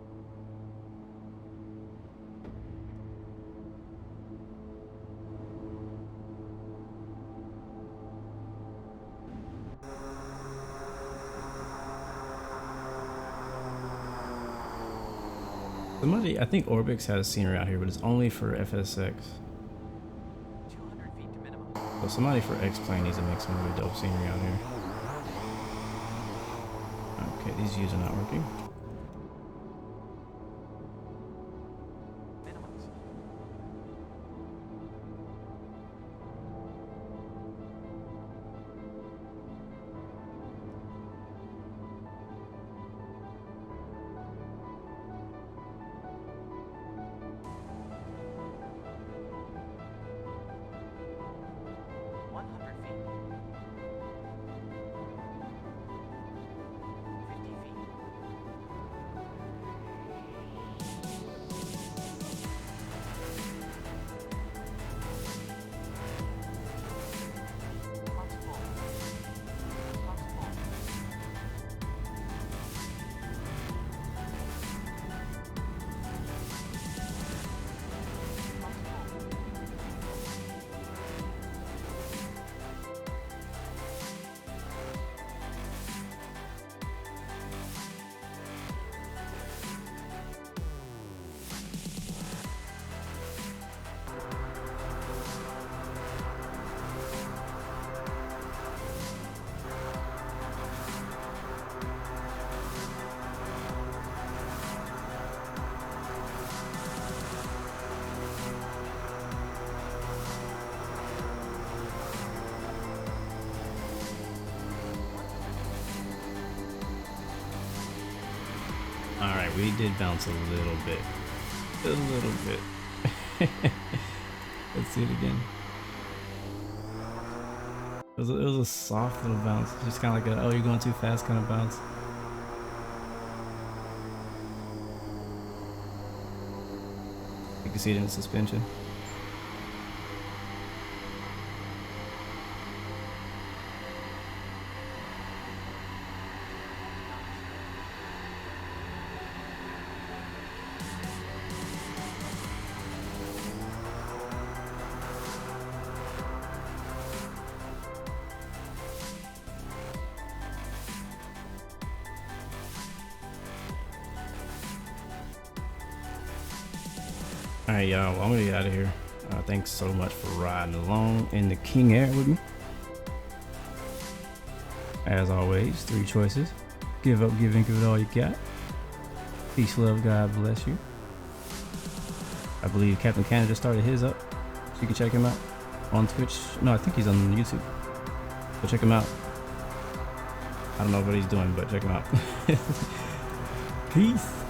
Speaker 1: Somebody, I think Orbix has scenery out here, but it's only for FSX.
Speaker 2: 200 feet to minimum.
Speaker 1: So somebody for X-Plane needs to make some really dope scenery out here. Okay, these views are not working.
Speaker 2: Minimums.
Speaker 1: Alright, we did bounce a little bit. A little bit. Let's see it again. It was a soft little bounce. Just kind of like a, oh, you're going too fast kind of bounce. You can see it in the suspension. Alright, y'all, well, I'm gonna get out of here. Thanks so much for riding along in the King Air with me. As always, 3 choices. Give up, give in, give it all you got. Peace, love, God bless you. I believe Captain Canada started his up, so you can check him out on Twitch. No, I think he's on YouTube. So check him out. I don't know what he's doing, but check him out. Peace.